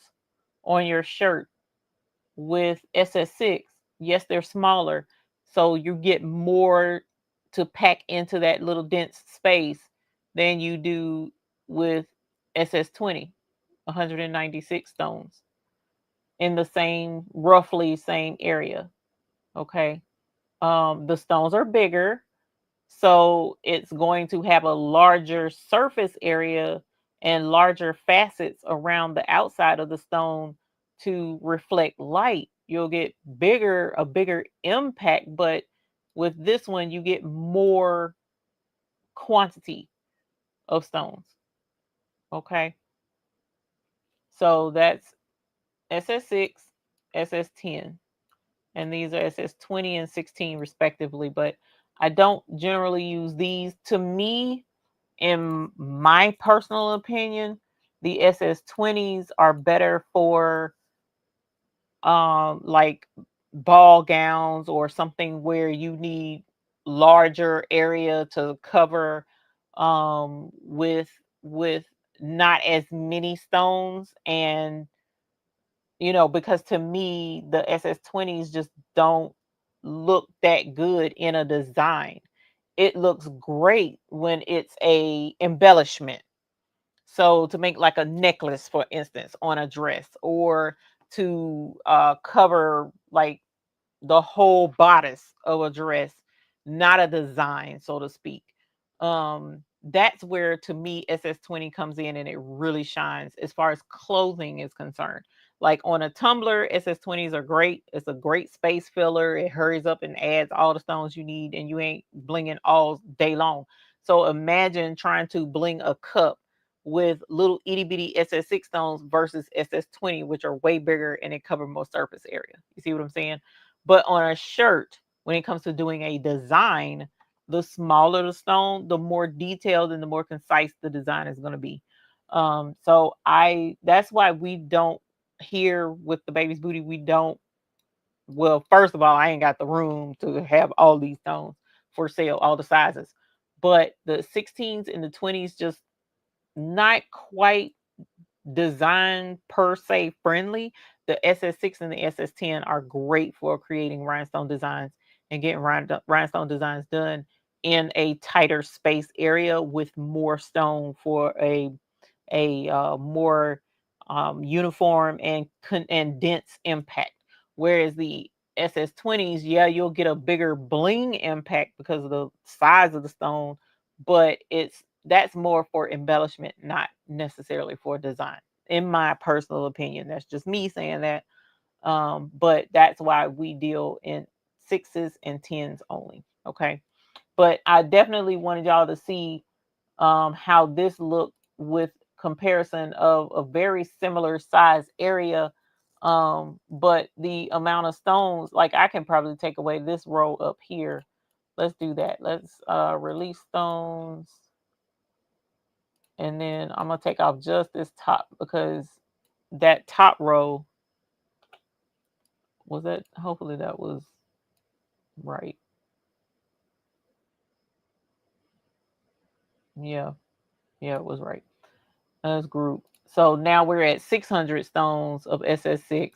on your shirt with SS6. Yes, they're smaller. So you get more to pack into that little dense space than you do with SS20, 196 stones in the same, roughly same area. Okay. The stones are bigger. So it's going to have a larger surface area and larger facets around the outside of the stone to reflect light. You'll get a bigger impact, but with this one, you get more quantity of stones. Okay. So that's SS6, SS10, and these are SS20 and 16 respectively, but I don't generally use these. To me, in my personal opinion, the SS20s are better for like ball gowns or something where you need larger area to cover with not as many stones. And because to me the SS20s just don't look that good in a design. It looks great when it's a embellishment. So to make like a necklace, for instance, on a dress, or to cover like the whole bodice of a dress, not a design, so to speak. That's where to me SS20 comes in and it really shines as far as clothing is concerned. Like on a tumbler, SS20s are great. It's a great space filler. It hurries up and adds all the stones you need, and you ain't blinging all day long. So imagine trying to bling a cup with little itty bitty SS6 stones versus SS20, which are way bigger and it cover more surface area. You see what I'm saying? But on a shirt, when it comes to doing a design, the smaller the stone, the more detailed and the more concise the design is going to be. So that's why we don't here with the baby's booty, we don't, well, first of all, I ain't got the room to have all these stones for sale, all the sizes. but the 16s and the 20s just not quite design per se friendly. The SS6 and the SS10 are great for creating rhinestone designs and getting rhinestone designs done in a tighter space area with more stone for a more uniform and dense impact. Whereas the SS20s, yeah, you'll get a bigger bling impact because of the size of the stone, but that's more for embellishment, not necessarily for design. In my personal opinion, that's just me saying that. But that's why we deal in sixes and tens only. Okay. But I definitely wanted y'all to see how this looked with comparison of a very similar size area. But the amount of stones, like I can probably take away this row up here. Let's do that. Let's release stones. And then I'm going to take off just this top because that top row was that. Hopefully that was right. Yeah. Yeah, it was right. Let's group. So now we're at 600 stones of SS6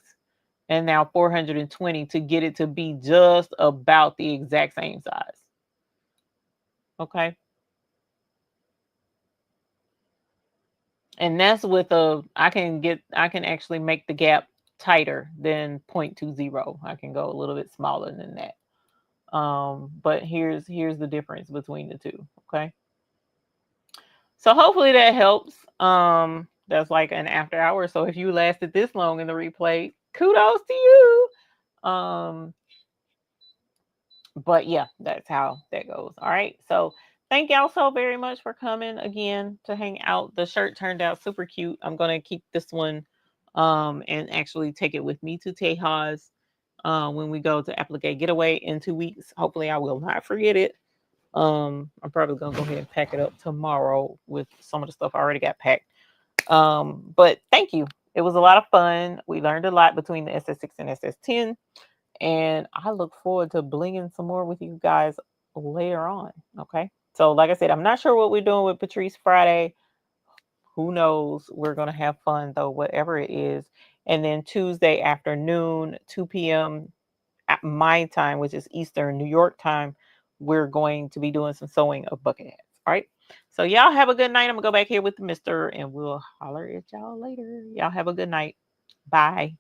and now 420 to get it to be just about the exact same size. Okay. And that's with I can actually make the gap tighter than 0.20. I can go a little bit smaller than that. But here's the difference between the two. Okay. So hopefully that helps. That's like an after hour. So if you lasted this long in the replay, kudos to you. But yeah, that's how that goes. All right. So thank y'all so very much for coming again to hang out. The shirt turned out super cute. I'm gonna keep this one and actually take it with me to Tejas when we go to Applegate Getaway in 2 weeks. Hopefully I will not forget it. I'm probably gonna go ahead and pack it up tomorrow with some of the stuff I already got packed. But thank you. It was a lot of fun. We learned a lot between the SS6 and SS10. And I look forward to blinging some more with you guys later on. Okay. So, like I said, I'm not sure what we're doing with Patrice Friday. Who knows? We're going to have fun, though, whatever it is. And then Tuesday afternoon, 2 p.m. at my time, which is Eastern New York time, we're going to be doing some sewing of bucket hats. All right. So, y'all have a good night. I'm going to go back here with the mister and we'll holler at y'all later. Y'all have a good night. Bye.